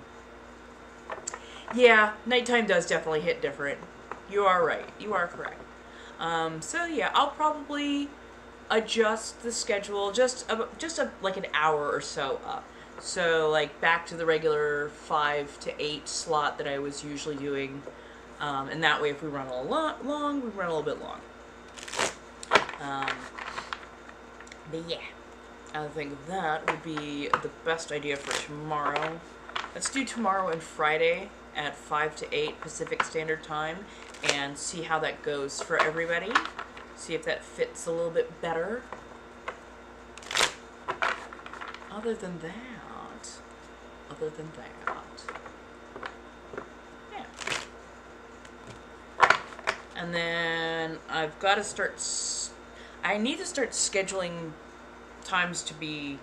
Yeah, nighttime does definitely hit different. You are right. You are correct. So yeah, I'll probably adjust the schedule just like an hour or so up. So like back to the regular 5 to 8 slot that I was usually doing. And that way if we run a lot long, we run a little bit long. But yeah, I think that would be the best idea for tomorrow. Let's do tomorrow and Friday at 5 to 8 Pacific Standard Time and see how that goes for everybody. See if that fits a little bit better. Other than that, yeah. And then I've got to start, I need to start scheduling times to be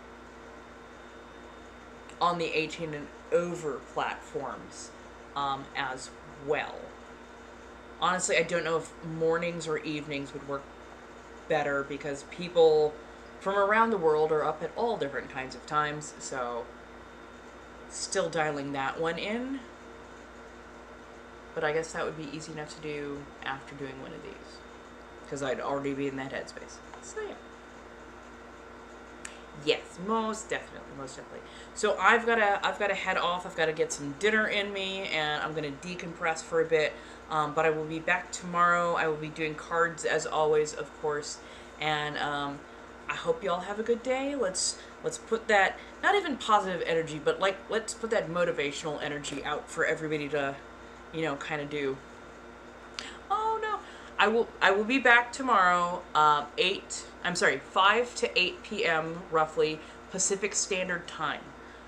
on the 18 and over platforms as well. Honestly, I don't know if mornings or evenings would work better because people from around the world are up at all different kinds of times, so still dialing that one in. But I guess that would be easy enough to do after doing one of these because I'd already be in that headspace. So yeah. Yes, most definitely. So I've gotta head off. I've gotta get some dinner in me, and I'm gonna decompress for a bit. But I will be back tomorrow. I will be doing cards as always, of course. And I hope y'all have a good day. Let's put that, not even positive energy, but like let's put that motivational energy out for everybody to, kind of do. Oh no. I will be back tomorrow, 5 to 8 p.m. roughly Pacific Standard Time.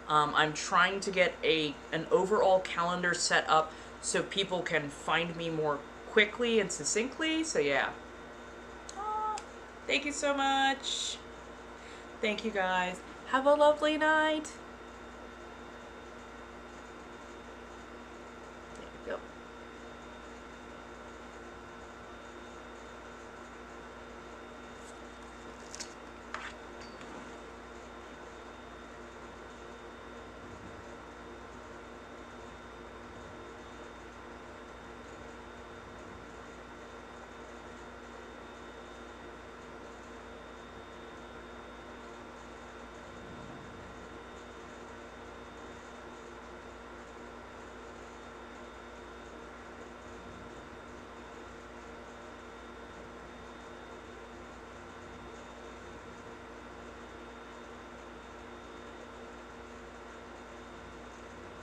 I'm trying to get an overall calendar set up so people can find me more quickly and succinctly. So yeah. Thank you so much. Thank you guys. Have a lovely night.